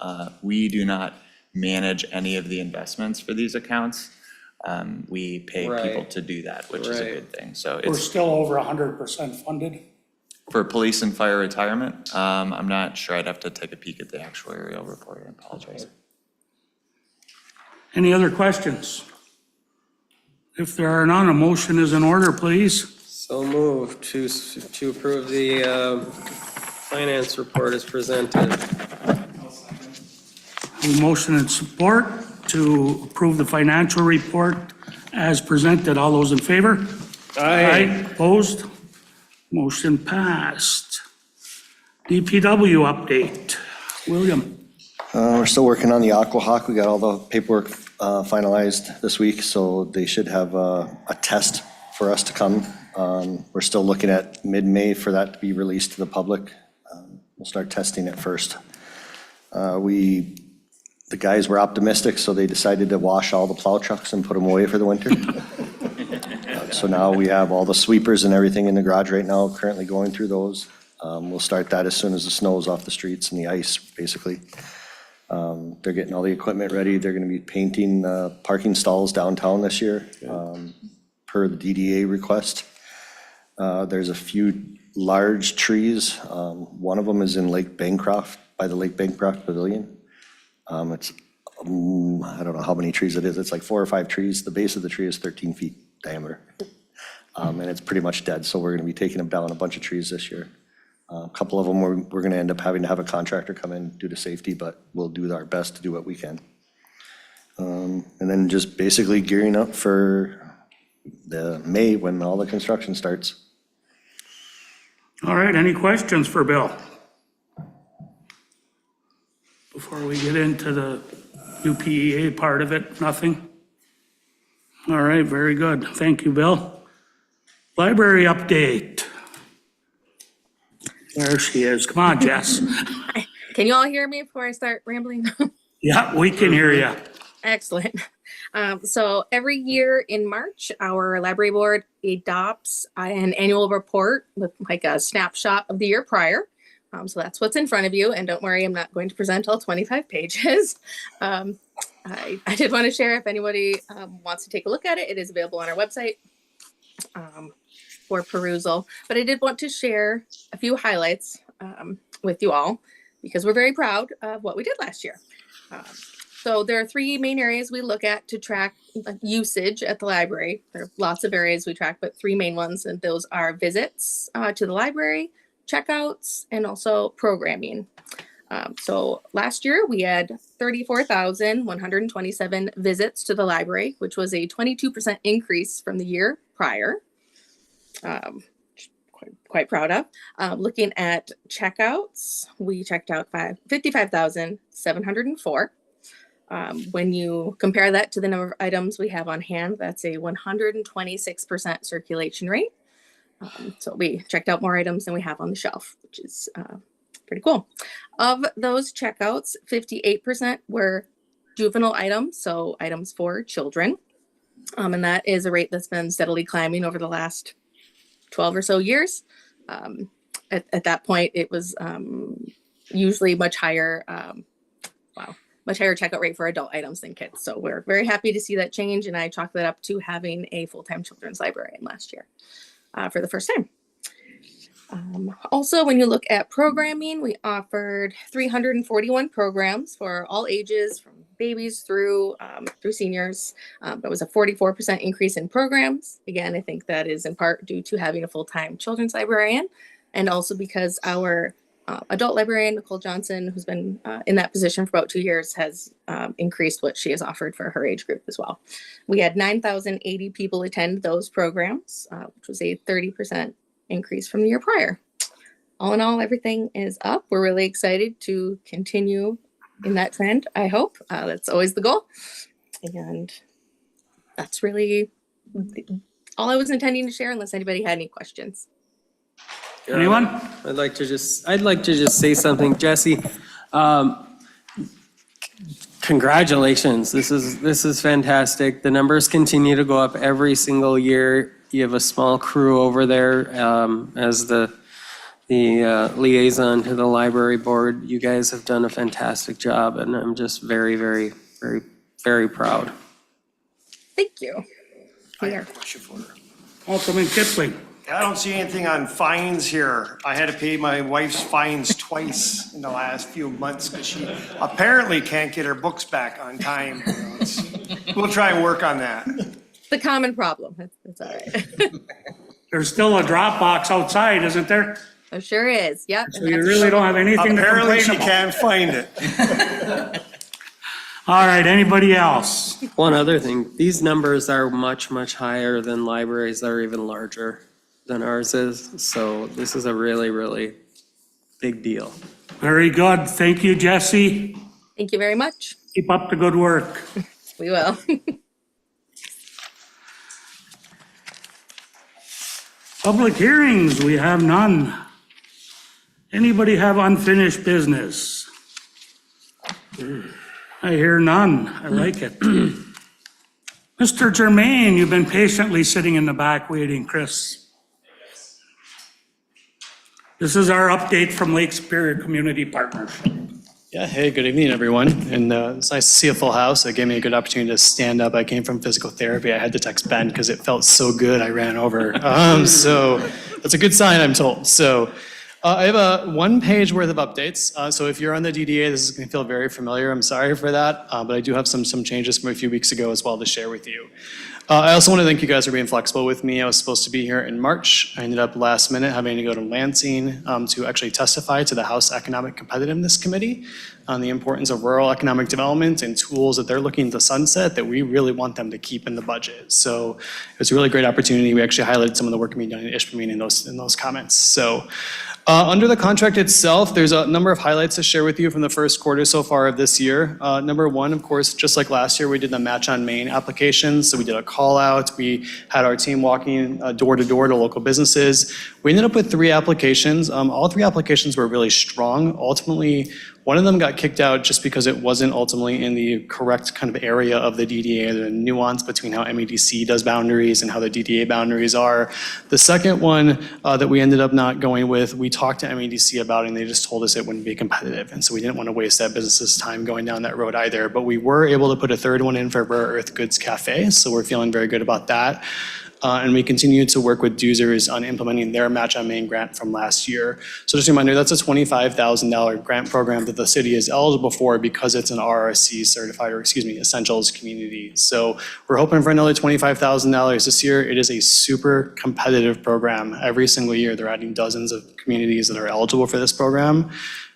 Q: We do not manage any of the investments for these accounts. We pay people to do that, which is a good thing. So
A: We're still over 100% funded.
Q: For police and fire retirement, I'm not sure. I'd have to take a peek at the actuarial report. I apologize.
A: Any other questions? If there are none, a motion is in order, please.
D: So moved to approve the finance report as presented.
A: A motion and support to approve the financial report as presented. All those in favor? Aye. Opposed? Motion passed. DPW update. William?
P: We're still working on the Aqua Hawk. We got all the paperwork finalized this week, so they should have a test for us to come. We're still looking at mid-May for that to be released to the public. We'll start testing it first. The guys were optimistic, so they decided to wash all the plow trucks and put them away for the winter. So now we have all the sweepers and everything in the garage right now, currently going through those. We'll start that as soon as the snow's off the streets and the ice, basically. They're getting all the equipment ready. They're gonna be painting parking stalls downtown this year, per the DDA request. There's a few large trees. One of them is in Lake Bancroft, by the Lake Bancroft Pavilion. It's, I don't know how many trees it is. It's like 4 or 5 trees. The base of the tree is 13 feet diameter. And it's pretty much dead, so we're gonna be taking them down a bunch of trees this year. A couple of them, we're gonna end up having to have a contractor come in due to safety, but we'll do our best to do what we can. And then just basically gearing up for the May when all the construction starts.
A: All right, any questions for Bill? Before we get into the UPEA part of it, nothing? All right, very good. Thank you, Bill. Library update. There she is. Come on, Jess.
R: Can you all hear me before I start rambling?
A: Yeah, we can hear you.
R: Excellent. So every year in March, our library board adopts an annual report with like a snapshot of the year prior. So that's what's in front of you. And don't worry, I'm not going to present all 25 pages. I did want to share if anybody wants to take a look at it. It is available on our website for perusal. But I did want to share a few highlights with you all because we're very proud of what we did last year. So there are 3 main areas we look at to track usage at the library. There are lots of areas we track, but 3 main ones, and those are visits to the library, checkouts, and also programming. So last year we had 34,127 visits to the library, which was a 22% increase from the year prior. Quite proud of. Looking at checkouts, we checked out 55,704. When you compare that to the number of items we have on hand, that's a 126% circulation rate. So we checked out more items than we have on the shelf, which is pretty cool. Of those checkouts, 58% were juvenile items, so items for children. And that is a rate that's been steadily climbing over the last 12 or so years. At that point, it was usually much higher, much higher checkout rate for adult items than kids. So we're very happy to see that change, and I chalk that up to having a full-time children's librarian last year for the first time. Also, when you look at programming, we offered 341 programs for all ages, from babies through seniors. That was a 44% increase in programs. Again, I think that is in part due to having a full-time children's librarian, and also because our adult librarian, Nicole Johnson, who's been in that position for about 2 years, has increased what she has offered for her age group as well. We had 9,080 people attend those programs, which was a 30% increase from the year prior. All in all, everything is up. We're really excited to continue in that trend, I hope. That's always the goal. And that's really all I was intending to share, unless anybody had any questions.
A: Anyone?
D: I'd like to just say something, Jesse. Congratulations. This is fantastic. The numbers continue to go up every single year. You have a small crew over there as the liaison to the library board. You guys have done a fantastic job, and I'm just very, very, very, very proud.
R: Thank you.
A: I have a question for her. Councilman Kipling.
S: I don't see anything on fines here. I had to pay my wife's fines twice in the last few months because she apparently can't get her books back on time. We'll try and work on that.
R: It's a common problem. It's all right.
A: There's still a drop box outside, isn't there?
R: It sure is. Yep.
A: So you really don't have anything to
S: Apparently
A: complain
S: she
A: about.
S: can't find it.
A: All right, anybody else?
D: One other thing, these numbers are much, much higher than libraries that are even larger than ours is. So this is a really, really big deal.
A: Very good. Thank you, Jesse.
R: Thank you very much.
A: Keep up the good work.
R: We will.
A: Public hearings, we have none. Anybody have unfinished business? I hear none. I like it. Mr. Germain, you've been patiently sitting in the back waiting, Chris. This is our update from Lake Superior Community Partnership.
T: Yeah, hey, good evening, everyone. And it's nice to see a full house. It gave me a good opportunity to stand up. I came from physical therapy. I had to text Ben because it felt so good I ran over. So that's a good sign, I'm told. So I have a 1 page worth of updates. So if you're on the DDA, this is going to feel very familiar. I'm sorry for that, but I do have some changes from a few weeks ago as well to share with you. I also want to thank you guys for being flexible with me. I was supposed to be here in March. I ended up last minute having to go to Lansing to actually testify to the House Economic Competitiveness Committee on the importance of rural economic development and tools that they're looking to sunset that we really want them to keep in the budget. So it was a really great opportunity. We actually highlighted some of the work being done in Ishpeming in those comments. So under the contract itself, there's a number of highlights to share with you from the first quarter so far of this year. Number one, of course, just like last year, we did the Match on Main application. So we did a call out. We had our team walking door to door to local businesses. We ended up with 3 applications. All 3 applications were really strong. Ultimately, one of them got kicked out just because it wasn't ultimately in the correct kind of area of the DDA, the nuance between how MEDC does boundaries and how the DDA boundaries are. The second one that we ended up not going with, we talked to MEDC about it and they just told us it wouldn't be competitive. And so we didn't want to waste that business's time going down that road either. But we were able to put a third one in for Rare Earth Goods Cafe. So we're feeling very good about that. And we continue to work with Doozers on implementing their Match on Main grant from last year. So just a reminder, that's a $25,000 grant program that the city is eligible for because it's an RRC certified, or excuse me, essentials community. So we're hoping for another $25,000 this year. It is a super competitive program. Every single year, they're adding dozens of communities that are eligible for this program.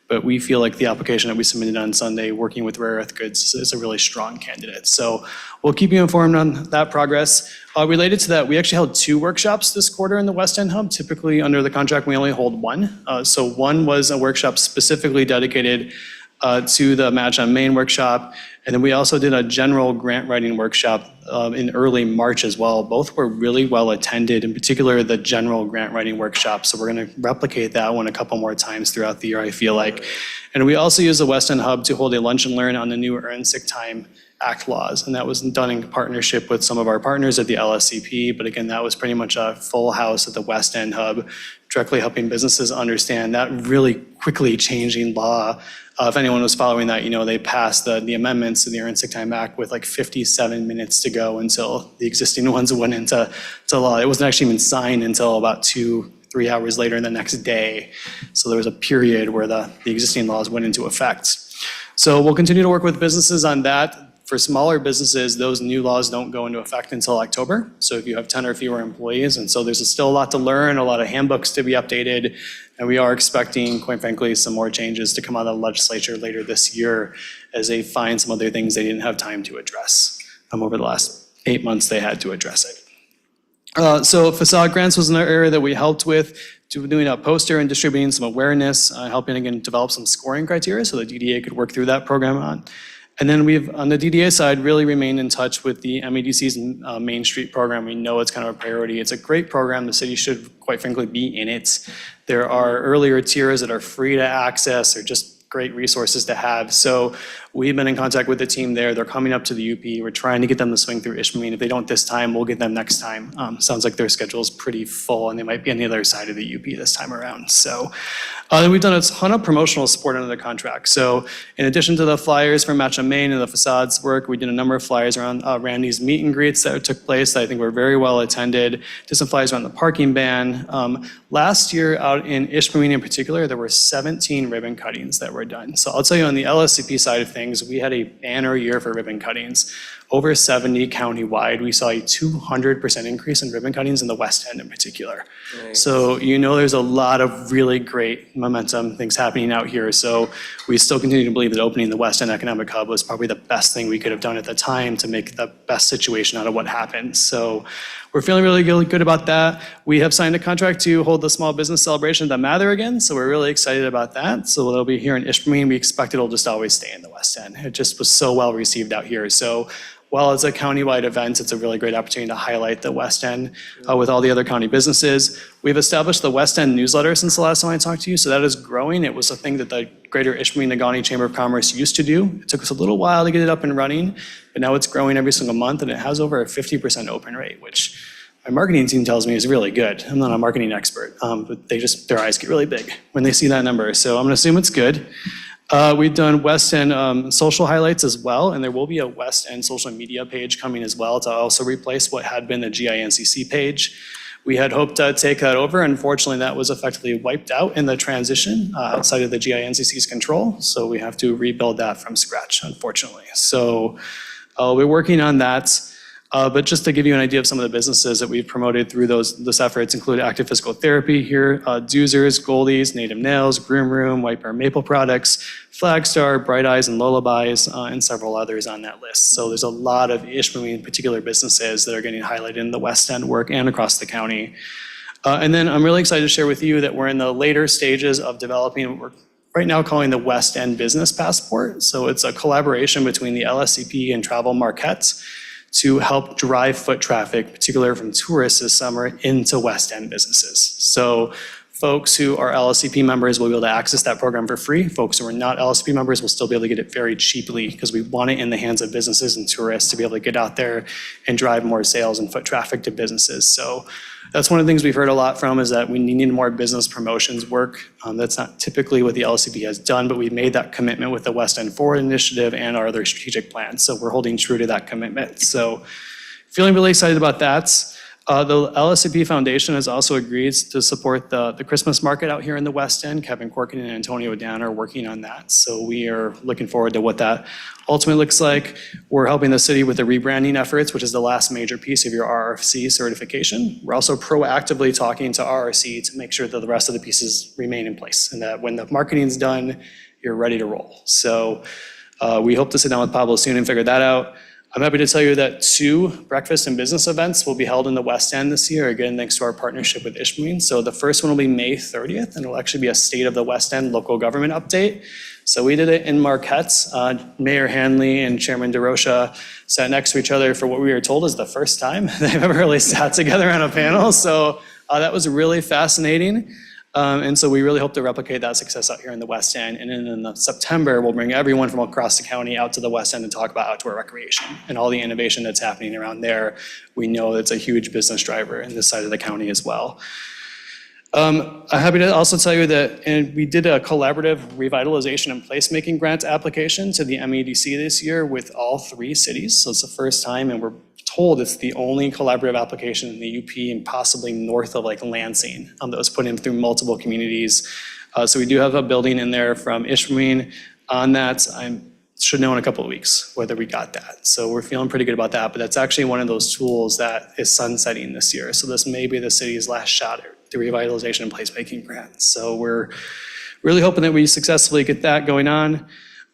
T: But we feel like the application that we submitted on Sunday, working with Rare Earth Goods, is a really strong candidate. So we'll keep you informed on that progress. Related to that, we actually held 2 workshops this quarter in the West End Hub. Typically, under the contract, we only hold 1. So one was a workshop specifically dedicated to the Match on Main workshop. And then we also did a general grant writing workshop in early March as well. Both were really well attended, in particular the general grant writing workshop. So we're going to replicate that one a couple more times throughout the year, I feel like. And we also use the West End Hub to hold a lunch and learn on the new Earned Sick Time Act laws. And that was done in partnership with some of our partners at the LSCP. But again, that was pretty much a full house at the West End Hub, directly helping businesses understand that really quickly changing law. If anyone was following that, you know, they passed the amendments to the Earned Sick Time Act with like 57 minutes to go until the existing ones went into law. It wasn't actually even signed until about 2-3 hours later the next day. So there was a period where the existing laws went into effect. So we'll continue to work with businesses on that. For smaller businesses, those new laws don't go into effect until October. So if you have 10 or fewer employees, and so there's still a lot to learn, a lot of handbooks to be updated, and we are expecting, quite frankly, some more changes to come out of the legislature later this year as they find some other things they didn't have time to address. Over the last 8 months, they had to address it. So facade grants was another area that we helped with, doing a poster and distributing some awareness, helping again develop some scoring criteria so the DDA could work through that program on. And then we've, on the DDA side, really remained in touch with the MEDC's Main Street program. We know it's kind of a priority. It's a great program. The city should, quite frankly, be in it. There are earlier tiers that are free to access or just great resources to have. So We've been in contact with the team there. They're coming up to the UP. We're trying to get them to swing through Ishpeming. If they don't this time, we'll get them next time. Sounds like their schedule is pretty full, and they might be on the other side of the UP this time around. So then we've done a ton of promotional support under the contract. So in addition to the flyers from Match on Main and the facades work, we did a number of flyers around Randy's meet and greets that took place that I think were very well attended. Did some flyers around the parking ban. Last year out in Ishpeming in particular, there were 17 ribbon cuttings that were done. So I'll tell you on the LSCP side of things, we had a banner year for ribbon cuttings. Over 70 countywide, we saw a 200% increase in ribbon cuttings in the West End in particular. So you know there's a lot of really great momentum, things happening out here. So we still continue to believe that opening the West End Economic Hub was probably the best thing we could have done at the time to make the best situation out of what happened. So we're feeling really good about that. We have signed a contract to hold the small business celebration at the Mather again, so we're really excited about that. So it'll be here in Ishpeming. We expect it'll just always stay in the West End. It just was so well received out here. So while it's a countywide event, it's a really great opportunity to highlight the West End with all the other county businesses. We've established the West End newsletter since the last time I talked to you, so that is growing. It was a thing that the Greater Ishpeming-Negaunee Chamber of Commerce used to do. It took us a little while to get it up and running, but now it's growing every single month, and it has over a 50% open rate, which my marketing team tells me is really good. I'm not a marketing expert, but their eyes get really big when they see that number, so I'm gonna assume it's good. We've done West End social highlights as well, and there will be a West End social media page coming as well to also replace what had been the GINCC page. We had hoped to take that over. Unfortunately, that was effectively wiped out in the transition outside of the GINCC's control, so we have to rebuild that from scratch, unfortunately. So we're working on that. But just to give you an idea of some of the businesses that we've promoted through those efforts include Active Physical Therapy here, Doozers, Goldies, Native Nails, Groom Room, White Bear Maple Products, Flagstar, Bright Eyes and Lullabies, and several others on that list. So there's a lot of Ishpeming in particular businesses that are getting highlighted in the West End work and across the county. And then I'm really excited to share with you that we're in the later stages of developing what we're right now calling the West End Business Passport. So it's a collaboration between the LSCP and Travel Marquettes to help drive foot traffic, particularly from tourists this summer, into West End businesses. So folks who are LSCP members will be able to access that program for free. Folks who are not LSCP members will still be able to get it very cheaply because we want it in the hands of businesses and tourists to be able to get out there and drive more sales and foot traffic to businesses. So that's one of the things we've heard a lot from is that we need more business promotions work. That's not typically what the LSCP has done, but we've made that commitment with the West End Forward Initiative and our other strategic plans. So we're holding true to that commitment. So feeling really excited about that. The LSCP Foundation has also agreed to support the Christmas market out here in the West End. Kevin Corkin and Antonio Dan are working on that. So we are looking forward to what that ultimately looks like. We're helping the city with the rebranding efforts, which is the last major piece of your RRC certification. We're also proactively talking to RRC to make sure that the rest of the pieces remain in place and that when the marketing's done, you're ready to roll. So we hope to sit down with Pablo soon and figure that out. I'm happy to tell you that 2 breakfast and business events will be held in the West End this year, again, thanks to our partnership with Ishpeming. So the first one will be May 30th, and it'll actually be a State of the West End local government update. So we did it in Marquette's. Mayor Hanley and Chairman DeRocha sat next to each other for what we were told is the first time they've ever really sat together on a panel. So that was really fascinating. And so we really hope to replicate that success out here in the West End. And then in September, we'll bring everyone from across the county out to the West End and talk about outdoor recreation and all the innovation that's happening around there. We know it's a huge business driver in this side of the county as well. I'm happy to also tell you that we did a collaborative revitalization and placemaking grant application to the MEDC this year with all 3 cities. So it's the first time, and we're told it's the only collaborative application in the UP and possibly north of like Lansing that was put in through multiple communities. So we do have a building in there from Ishpeming on that. I should know in a couple of weeks whether we got that. So we're feeling pretty good about that, but that's actually one of those tools that is sunsetting this year. So this may be the city's last shot at the revitalization and placemaking grant. So we're really hoping that we successfully get that going on.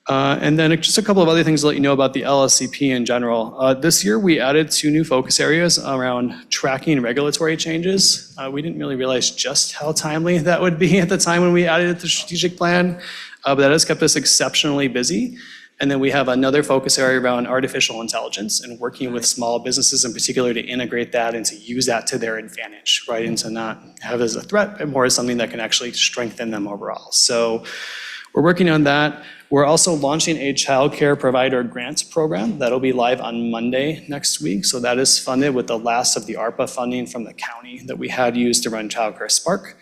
T: And then just a couple of other things to let you know about the LSCP in general. This year, we added 2 new focus areas around tracking regulatory changes. We didn't really realize just how timely that would be at the time when we added it to the strategic plan, but that has kept us exceptionally busy. And then we have another focus area around artificial intelligence and working with small businesses in particular to integrate that and to use that to their advantage, right? And to not have it as a threat, but more as something that can actually strengthen them overall. So we're working on that. We're also launching a childcare provider grants program that'll be live on Monday next week. So that is funded with the last of the ARPA funding from the county that we had used to run Childcare Spark.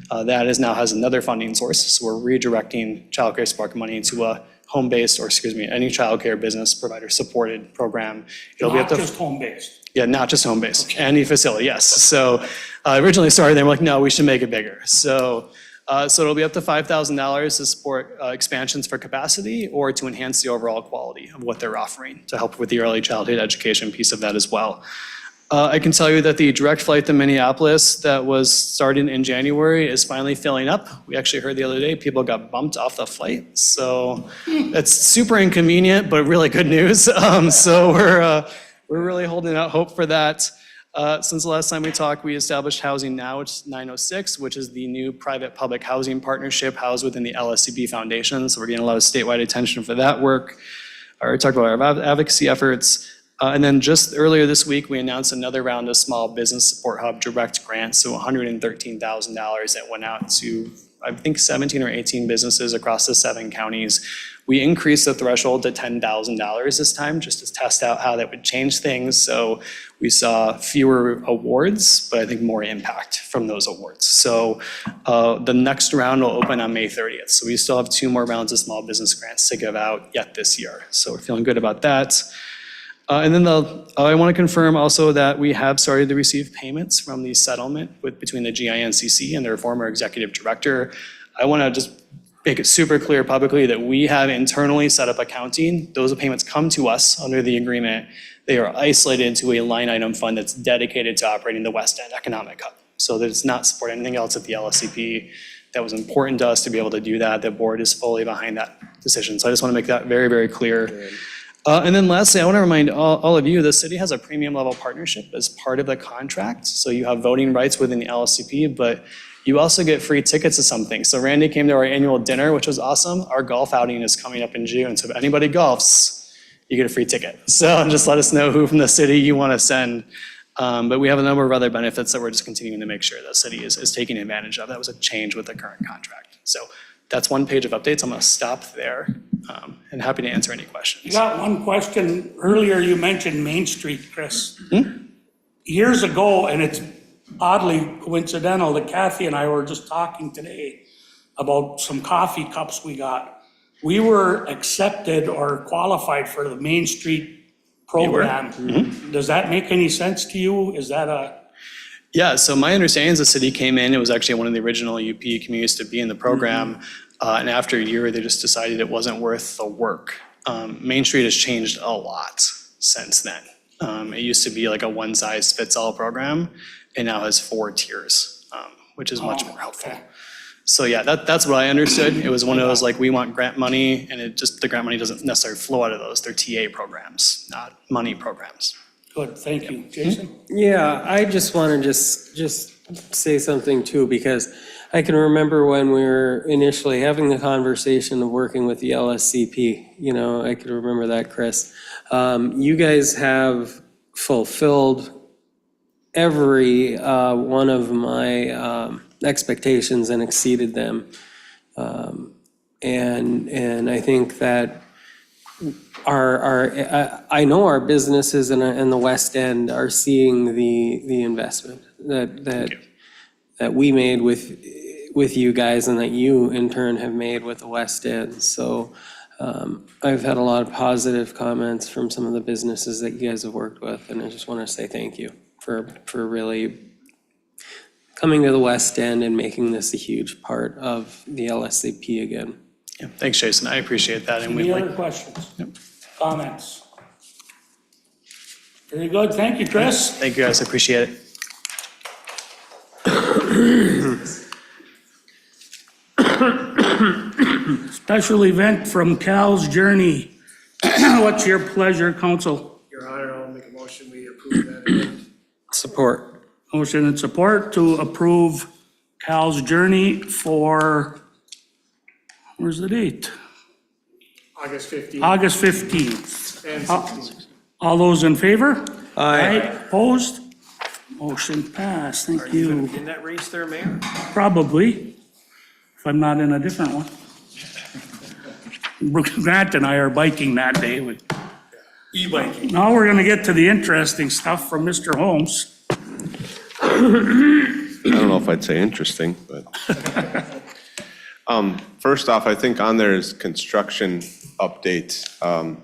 T: That is now has another funding source. So we're redirecting Childcare Spark money into a home-based, or excuse me, any childcare business provider supported program. It'll be up
A: Not
T: to
A: just home-based.
T: Yeah, not just home-based, any facility, yes. So originally started, they were like, no, we should make it bigger. So it'll be up to $5,000 to support expansions for capacity or to enhance the overall quality of what they're offering to help with the early childhood education piece of that as well. I can tell you that the direct flight to Minneapolis that was starting in January is finally filling up. We actually heard the other day people got bumped off the flight. So it's super inconvenient, but really good news. So we're really holding out hope for that. Since the last time we talked, we established Housing Now, which is 906, which is the new private-public housing partnership housed within the LSCP Foundation. So we're getting a lot of statewide attention for that work. I already talked about our advocacy efforts. And then just earlier this week, we announced another round of Small Business Support Hub direct grants, so $113,000 that went out to, I think, 17 or 18 businesses across the 7 counties. We increased the threshold to $10,000 this time, just to test out how that would change things. So we saw fewer awards, but I think more impact from those awards. So the next round will open on May 30th. So we still have 2 more rounds of small business grants to give out yet this year. So we're feeling good about that. And then I want to confirm also that we have started to receive payments from the settlement between the GINCC and their former executive director. I want to just make it super clear publicly that we have internally set up accounting. Those payments come to us under the agreement. They are isolated into a line item fund that's dedicated to operating the West End Economic Hub. So that it's not supporting anything else at the LSCP. That was important to us to be able to do that. The board is fully behind that decision. So I just want to make that very, very clear. And then lastly, I want to remind all of you, the city has a premium level partnership as part of the contract. So you have voting rights within the LSCP, but you also get free tickets to something. So Randy came to our annual dinner, which was awesome. Our golf outing is coming up in June. So if anybody golfs, you get a free ticket. So just let us know who from the city you want to send. But we have a number of other benefits that we're just continuing to make sure the city is taking advantage of. That was a change with the current contract. So that's one page of updates. I'm going to stop there and happy to answer any questions.
A: You got one question. Earlier you mentioned Main Street, Chris. Years ago, and it's oddly coincidental that Kathy and I were just talking today about some coffee cups we got. We were accepted or qualified for the Main Street program. Does that make any sense to you? Is that a...
T: Yeah, so my understanding is the city came in, it was actually one of the original UP communities to be in the program. And after a year, they just decided it wasn't worth the work. Main Street has changed a lot since then. It used to be like a one-size-fits-all program, and now has 4 tiers, which is much more helpful. So yeah, that's what I understood. It was one of those like, we want grant money, and the grant money doesn't necessarily flow out of those. They're TA programs, not money programs.
A: Good, thank you. Jason?
D: Yeah, I just want to just say something too, because I can remember when we were initially having the conversation of working with the LSCP, I can remember that, Chris. You guys have fulfilled every one of my expectations and exceeded them. And I think that I know our businesses in the West End are seeing the investment that we made with you guys and that you in turn have made with the West End. So I've had a lot of positive comments from some of the businesses that you guys have worked with, and I just want to say thank you for really coming to the West End and making this a huge part of the LSCP again.
T: Yeah, thanks, Jason. I appreciate that. And
A: Any other questions? Comments? Very good. Thank you, Chris.
T: Thank you, guys. I appreciate it.
A: Special event from Cal's Journey. What's your pleasure, council?
S: Your Honor, I'll make a motion, we approve that event.
D: Support.
A: Motion and support to approve Cal's Journey for, where's the date?
S: August 15th.
A: August 15th.
S: And 16th.
A: All those in favor?
D: Aye.
A: Opposed? Motion passed. Thank you.
S: In that race there, Mayor?
A: Probably, if I'm not in a different one. Grant and I are biking that day.
S: E-biking.
A: Now we're gonna get to the interesting stuff from Mr. Holmes.
U: I don't know if I'd say interesting, but. First off, I think on there is construction updates. I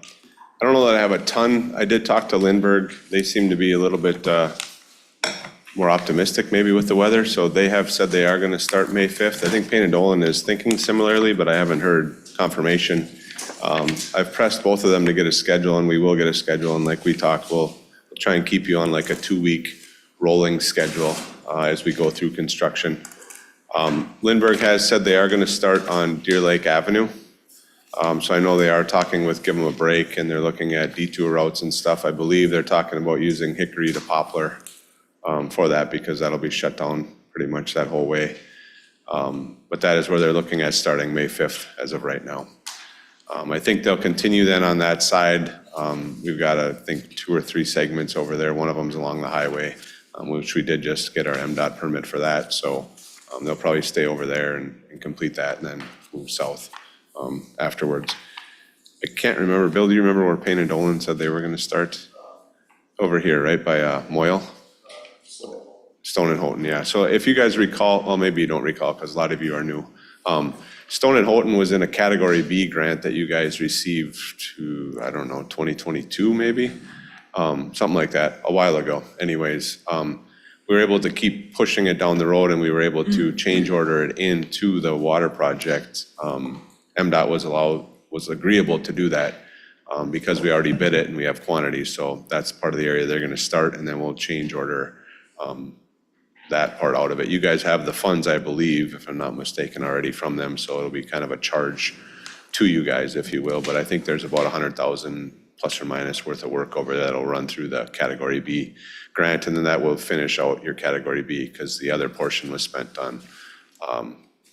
U: don't know that I have a ton. I did talk to Lindbergh. They seem to be a little bit more optimistic maybe with the weather, so they have said they are gonna start May 5th. I think Payne and Dolan is thinking similarly, but I haven't heard confirmation. I've pressed both of them to get a schedule, and we will get a schedule, and like we talked, we'll try and keep you on like a 2-week rolling schedule as we go through construction. Lindbergh has said they are gonna start on Deer Lake Avenue. So I know they are talking with Give Them a Break, and they're looking at detour routes and stuff. I believe they're talking about using Hickory to Poplar for that, because that'll be shut down pretty much that whole way. But that is where they're looking at starting May 5th as of right now. I think they'll continue then on that side. We've got, I think, 2 or 3 segments over there. One of them's along the highway, which we did just get our MDOT permit for that. So they'll probably stay over there and complete that and then move south afterwards. I can't remember. Bill, do you remember where Payne and Dolan said they were going to start? Over here, right by Moyle? Stone and Houghton, yeah. So if you guys recall, well, maybe you don't recall because a lot of you are new. Stone and Houghton was in a Category B grant that you guys received to, I don't know, 2022 maybe? Something like that, a while ago. Anyways, we were able to keep pushing it down the road, and we were able to change order it into the water project. MDOT was agreeable to do that because we already bid it and we have quantities. So that's part of the area they're gonna start, and then we'll change order that part out of it. You guys have the funds, I believe, if I'm not mistaken, already from them, so it'll be kind of a charge to you guys, if you will. But I think there's about 100,000 plus or minus worth of work over there that'll run through the Category B grant, and then that will finish out your Category B, because the other portion was spent on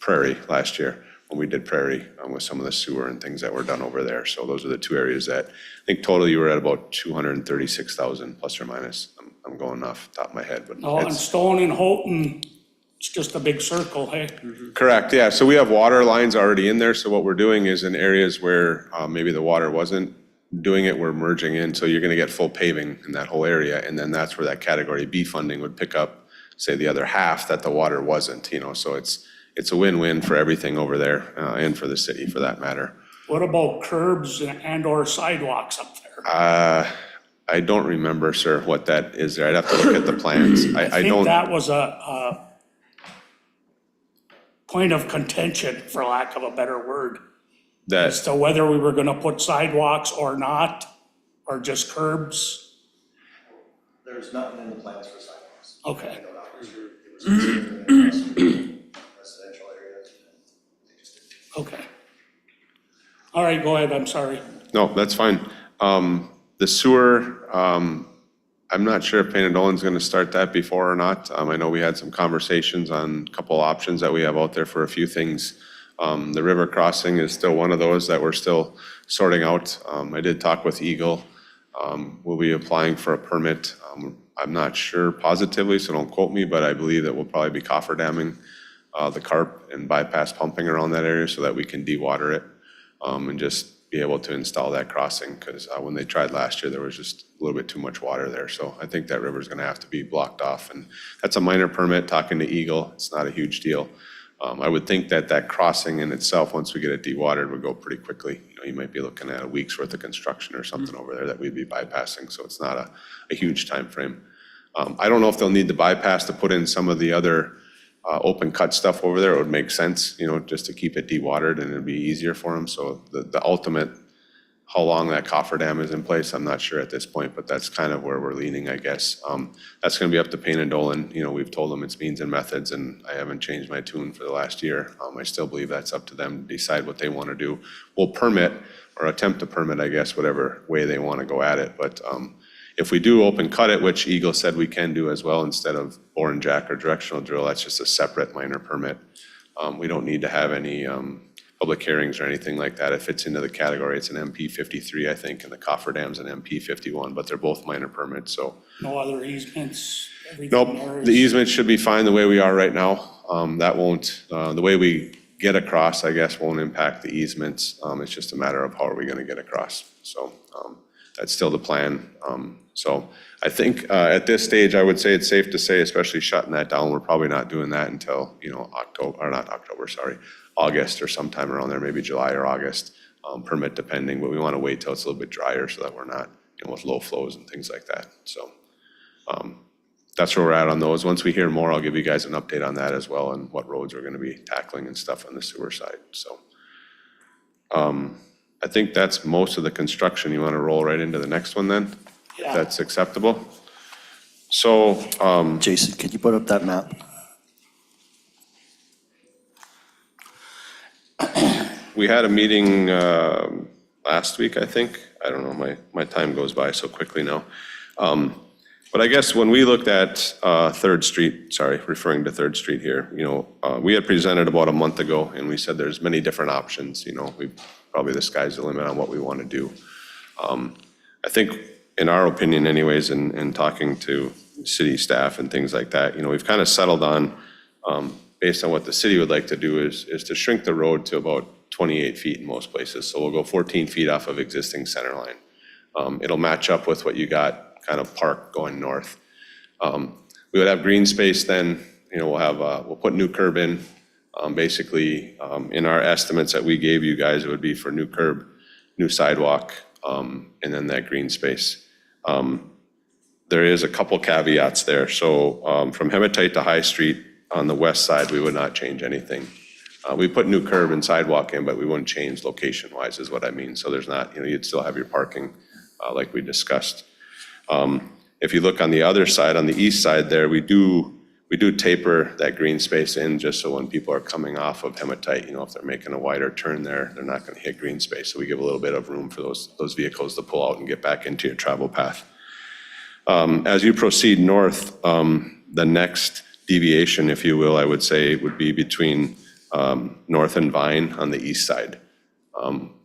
U: Prairie last year, when we did Prairie with some of the sewer and things that were done over there. So those are the 2 areas that, I think total you were at about 236,000 plus or minus. I'm going off the top of my head, but
A: Oh, and
U: it's
A: Stone and Houghton, it's just a big circle, hey?
U: correct. Yeah, so we have water lines already in there. So what we're doing is in areas where maybe the water wasn't doing it, we're merging in. So you're gonna get full paving in that whole area. And then that's where that Category B funding would pick up, say, the other half that the water wasn't, so it's a win-win for everything over there and for the city for that matter.
A: What about curbs and or sidewalks up there?
U: I don't remember, sir, what that is there. I'd have to look at the plans. I
A: think
U: don't.
A: that was a point of contention, for lack of a better word, as
U: That,
A: to whether we were gonna put sidewalks or not, or just curbs.
P: There's nothing in the plans for sidewalks.
A: Okay.
P: Residential areas.
A: Okay. All right, go ahead, I'm sorry.
U: no, that's fine. The sewer, I'm not sure if Payne and Dolan's gonna start that before or not. I know we had some conversations on a couple options that we have out there for a few things. The river crossing is still one of those that we're still sorting out. I did talk with Eagle. We'll be applying for a permit. I'm not sure positively, so don't quote me, but I believe that we'll probably be cofferdamming the carp and bypass pumping around that area so that we can dewater it and just be able to install that crossing, because when they tried last year, there was just a little bit too much water there. So I think that river's gonna have to be blocked off, and that's a minor permit. Talking to Eagle, it's not a huge deal. I would think that that crossing in itself, once we get it dewatered, would go pretty quickly. You might be looking at a week's worth of construction or something over there that we'd be bypassing, so it's not a huge time frame. I don't know if they'll need the bypass to put in some of the other open cut stuff over there. It would make sense, just to keep it dewatered, and it'd be easier for them. So the ultimate, how long that cofferdam is in place, I'm not sure at this point, but that's kind of where we're leaning, I guess. That's gonna be up to Payne and Dolan. We've told them it's means and methods, and I haven't changed my tune for the last year. I still believe that's up to them to decide what they want to do. We'll permit, or attempt to permit, I guess, whatever way they want to go at it. But if we do open cut it, which Eagle said we can do as well, instead of bore and jack or directional drill, that's just a separate minor permit. We don't need to have any public hearings or anything like that. It fits into the category. It's an MP 53, I think, and the cofferdam's an MP 51, but they're both minor permits, so.
A: No other easements? Everything
U: Nope,
A: there
U: the
A: is-
U: easement should be fine the way we are right now. That won't, the way we get across, I guess, won't impact the easements. It's just a matter of how are we gonna get across. So that's still the plan. So I think at this stage, I would say it's safe to say, especially shutting that down, we're probably not doing that until, August or sometime around there, maybe July or August, permit depending, but we want to wait till it's a little bit drier so that we're not, with low flows and things like that. So that's where we're at on those. Once we hear more, I'll give you guys an update on that as well and what roads we're going to be tackling and stuff on the sewer side. So I think that's most of the construction. You want to roll right into the next one then? If that's acceptable. So
P: Jason, could you put up that map?
U: we had a meeting last week, I think. I don't know, my time goes by so quickly now. But I guess when we looked at 3rd Street, referring to 3rd Street here, we had presented about a month ago and we said there's many different options, probably the sky's the limit on what we want to do. I think in our opinion anyways, in talking to city staff and things like that, we've kind of settled on, based on what the city would like to do is to shrink the road to about 28 feet in most places. So we'll go 14 feet off of existing center line. It'll match up with what you got kind of park going north. We would have green space then, we'll put new curb in. Basically, in our estimates that we gave you guys, it would be for new curb, new sidewalk, and then that green space. There is a couple caveats there. So from Hematite to High Street on the west side, we would not change anything. We put new curb and sidewalk in, but we wouldn't change location-wise is what I mean. So there's not, you'd still have your parking like we discussed. If you look on the other side, on the east side there, we do taper that green space in just so when people are coming off of Hematite, if they're making a wider turn there, they're not going to hit green space. So we give a little bit of room for those vehicles to pull out and get back into your travel path. As you proceed north, the next deviation, if you will, I would say would be between North and Vine on the east side.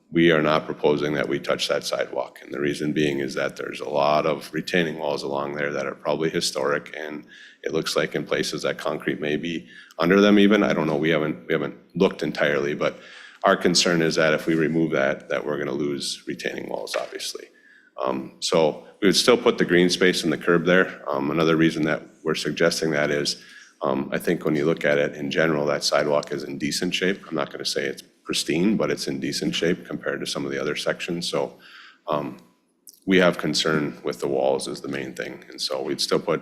U: We are not proposing that we touch that sidewalk. And the reason being is that there's a lot of retaining walls along there that are probably historic. And it looks like in places that concrete may be under them even. I don't know, we haven't looked entirely, but our concern is that if we remove that we're gonna lose retaining walls, obviously. So we would still put the green space in the curb there. Another reason that we're suggesting that is, I think when you look at it in general, that sidewalk is in decent shape. I'm not gonna say it's pristine, but it's in decent shape compared to some of the other sections. So we have concern with the walls is the main thing. And so we'd still put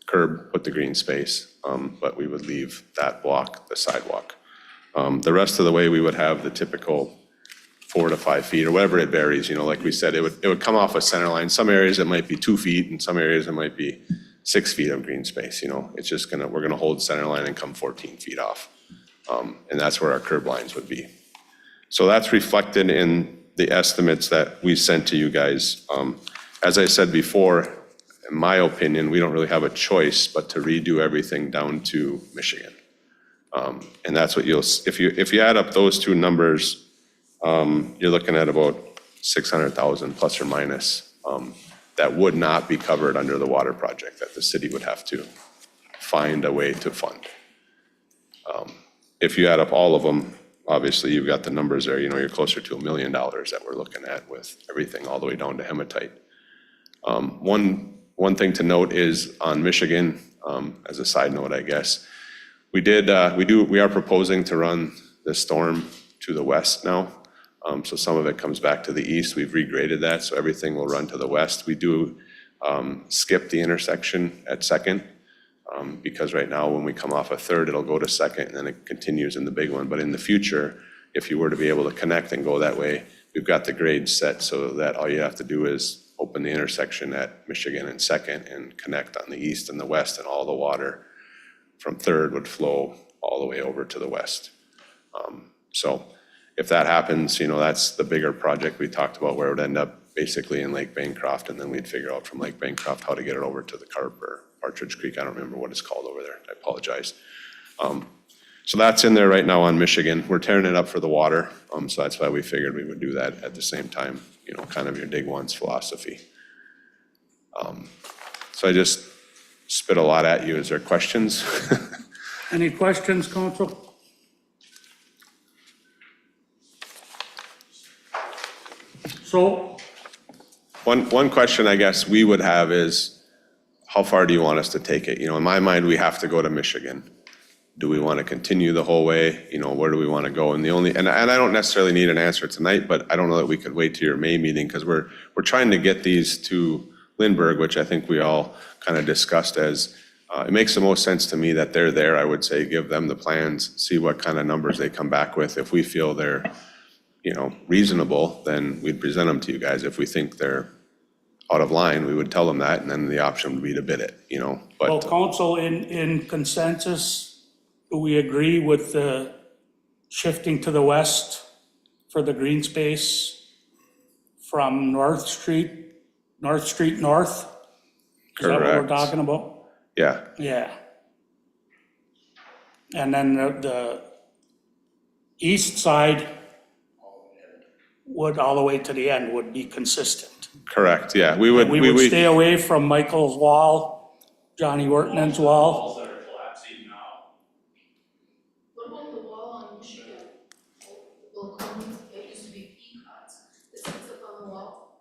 U: curb, put the green space, but we would leave that block, the sidewalk. The rest of the way, we would have the typical 4 to 5 feet or whatever it varies. Like we said, it would come off a center line. Some areas it might be 2 feet, and some areas it might be 6 feet of green space. It's just we're gonna hold center line and come 14 feet off. And that's where our curb lines would be. So that's reflected in the estimates that we sent to you guys. As I said before, in my opinion, we don't really have a choice but to redo everything down to Michigan. And that's what if you add up those two numbers, you're looking at about 600,000 plus or minus that would not be covered under the water project that the city would have to find a way to fund. If you add up all of them, obviously you've got the numbers there, you're closer to $1 million that we're looking at with everything all the way down to Hematite. One thing to note is on Michigan, as a side note, I guess, we are proposing to run the storm to the west now. So some of it comes back to the east. We've regraded that, so everything will run to the west. We do skip the intersection at Second, because right now when we come off a Third, it'll go to Second and then it continues in the big one. But in the future, if you were to be able to connect and go that way, we've got the grades set so that all you have to do is open the intersection at Michigan and Second and connect on the east and the west, and all the water from Third would flow all the way over to the west. So if that happens, that's the bigger project we talked about, where it would end up basically in Lake Bancroft, and then we'd figure out from Lake Bancroft how to get it over to the Carp or Partridge Creek. I don't remember what it's called over there. I apologize. So that's in there right now on Michigan. We're tearing it up for the water. So that's why we figured we would do that at the same time, kind of your dig once philosophy. So I just spit a lot at you. Is there questions?
A: Any questions, Council? So,
U: One question I guess we would have is, how far do you want us to take it? You know, in my mind, we have to go to Michigan. Do we want to continue the whole way? You know, where do we want to go? And I don't necessarily need an answer tonight, but I don't know that we could wait to your May meeting, because we're trying to get these to Lindbergh, which I think we all kind of discussed as, it makes the most sense to me that they're there. I would say give them the plans, see what kind of numbers they come back with. If we feel they're, you know, reasonable, then we'd present them to you guys. If we think they're out of line, we would tell them that, and then the option would be to bid it, you know,
A: well,
U: but
A: council, in consensus, do we agree with the shifting to the west for the green space from North Street North? Is that what we're
U: Correct.
A: talking about?
U: yeah.
A: Yeah. And then the east side would, all the way to the end, would be consistent.
U: Correct, yeah. We
A: We would stay away from Michael's wall, Johnny Wortman's wall.
C: That are collapsing now. What about the wall on Michigan? It used to be peacocks. This sits up on the wall.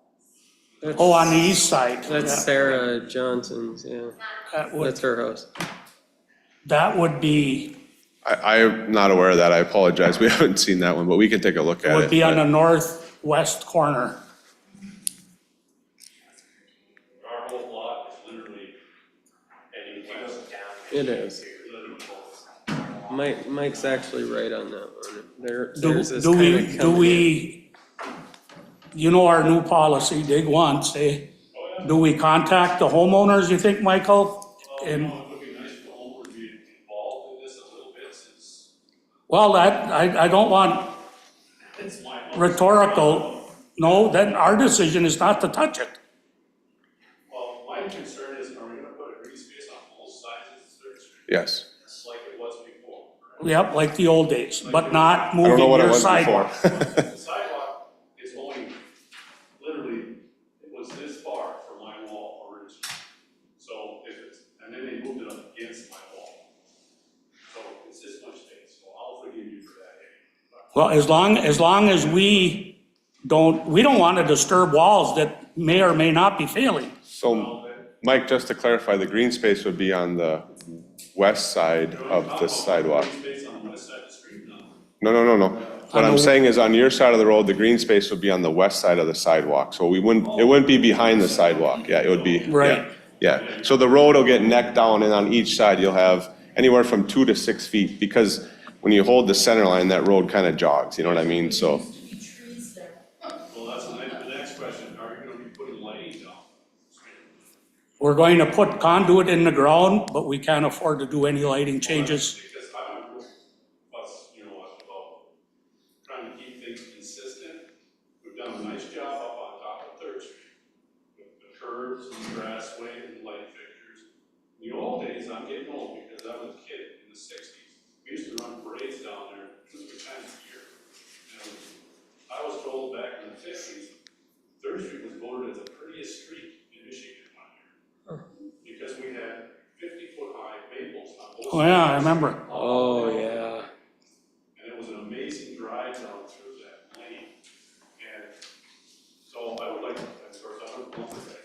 A: Oh, on the east side.
D: That's
A: yeah.
D: Sarah Johnson's, yeah. That's her house.
A: That would be,
U: I'm not aware of that. I apologize. We haven't seen that one, but we can take a look at it.
A: would be on
U: but-
A: the northwest corner.
C: Our whole block is literally heading west.
D: It is. Mike's actually right on that one.
A: Do
D: There's this
A: do we,
D: kinda
A: do
D: coming in.
A: we, you know our new policy, dig once, eh? Do we contact the homeowners, you think, Michael? And,
C: It would be nice for the homeowner to be involved in this a little bit since
A: well, I don't want
C: it's my home.
A: rhetorical, no, then our decision is not to touch it.
C: Well, my concern is, are we gonna put a green space on both sides of Third Street?
U: Yes.
C: Just like it was before.
A: Yep, like the old days, but not
U: I don't know
A: moving
U: what it
A: your
U: was
A: sidewalk.
U: before.
C: The sidewalk is only, literally, it was this far from my wall originally. So if it's, and then they moved it up against my wall. So it's this much space, so I'll forgive you for that.
A: Well, as long as we don't want to disturb walls that may or may not be failing.
U: So, Mike, just to clarify, the green space would be on the west side of the sidewalk.
C: Green space on the west side of the street now.
U: No. What I'm saying is, on your side of the road, the green space would be on the west side of the sidewalk. So it wouldn't be behind the sidewalk. Yeah, it would be.
A: Right.
U: Yeah. So the road will get necked down, and on each side, you'll have anywhere from 2 to 6 feet, because when you hold the center line, that road kind of jogs, you know what I mean? So,
C: Well, that's the next question, are you gonna be putting lighting down?
A: We're going to put conduit in the ground, but we can't afford to do any lighting changes.
C: Because I don't know, us, you know, about trying to keep things consistent. We've done a nice job up on top of Third Street, with the curbs and the grassway and the light fixtures. In the old days, I'm getting old because I was a kid in the 60s. We used to run parades down there 2 times a year. And I was told back in the 50s, Third Street was voted as the prettiest street in Michigan one year. Because we had 50-foot high maples on both sides.
A: Oh, yeah, I remember.
D: Oh, yeah.
C: And it was an amazing drive down through that lane. And so I would like, of course, I would love that.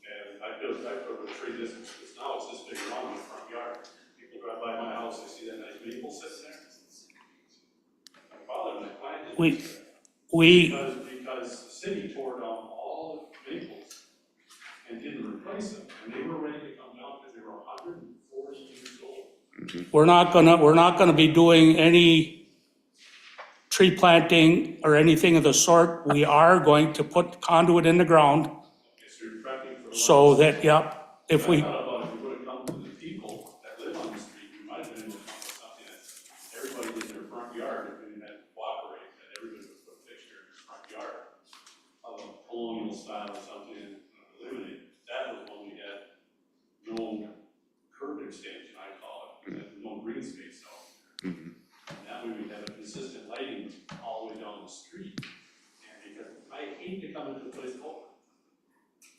C: And I built a tree this, now it's this big around my front yard. People drive by my house, they see that nice maple sitting there. My father and I planted it. Because the city tore down all the maples and didn't replace them. And they were ready to come down because they were 140 years old.
A: We're not gonna be doing any tree planting or anything of the sort. We are going to put conduit in the ground
C: So you're prepping for.
A: so that, yep, if we,
C: I thought about if we would have come to the people that live on the street, we might have been able to come up with something that everybody in their front yard, if we had to cooperate, that everybody would put a fixture in their front yard of a colonial style or something and eliminate. That was when we had no curb extension, I call it, no green space out there. And that way we'd have a consistent lighting all the way down the street. And because I hate to come into a place, oh,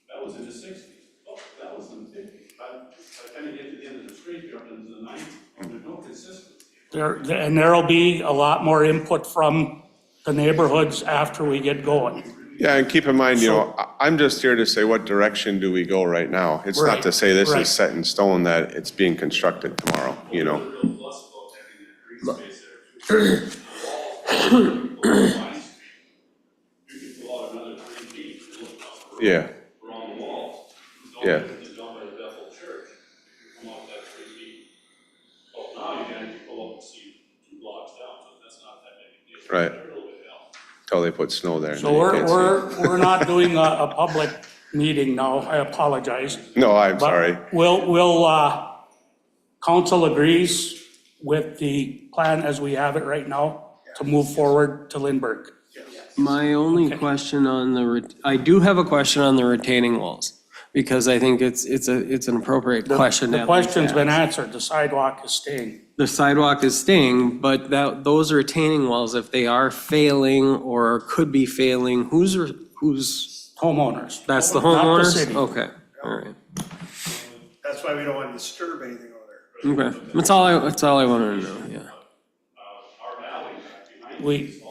C: that was in the 60s. Oh, that was in the 50s. By the time you get to the end of the street, you're up into the 90s. There's no consistency.
A: and there'll be a lot more input from the neighborhoods after we get going.
U: Yeah, and keep in mind, I'm just here to say, what direction do we go right now? It's not to say this
A: Right.
U: is set in stone, that it's being constructed tomorrow, Yeah. Yeah. Right. Till they put snow there. and
A: So
U: then you can't see.
A: we're not doing a public meeting now. I apologize.
U: No, I'm
A: But
U: sorry.
A: Council agrees with the plan as we have it right now to move forward to Lindbergh.
D: My only question on I do have a question on the retaining walls, because I think it's an appropriate question.
A: The question's been answered. The sidewalk is staying.
D: The sidewalk is staying, but those retaining walls, if they are failing or could be failing, who's
A: Homeowners.
D: That's the
A: Not the
D: homeowners?
A: city.
D: Okay, all right.
S: That's why we don't want to disturb anything over there.
D: Okay, that's all I wanted to know, yeah.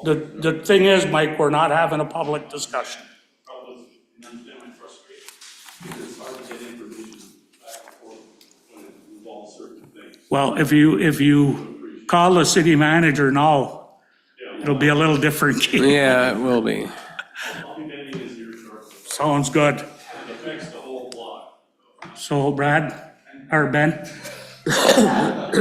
A: The thing is, Mike, we're not having a public discussion. Well, if you call the city manager now, it'll be a little different.
D: Yeah, it will be.
A: Sounds good. So Brad, or Ben?
E: I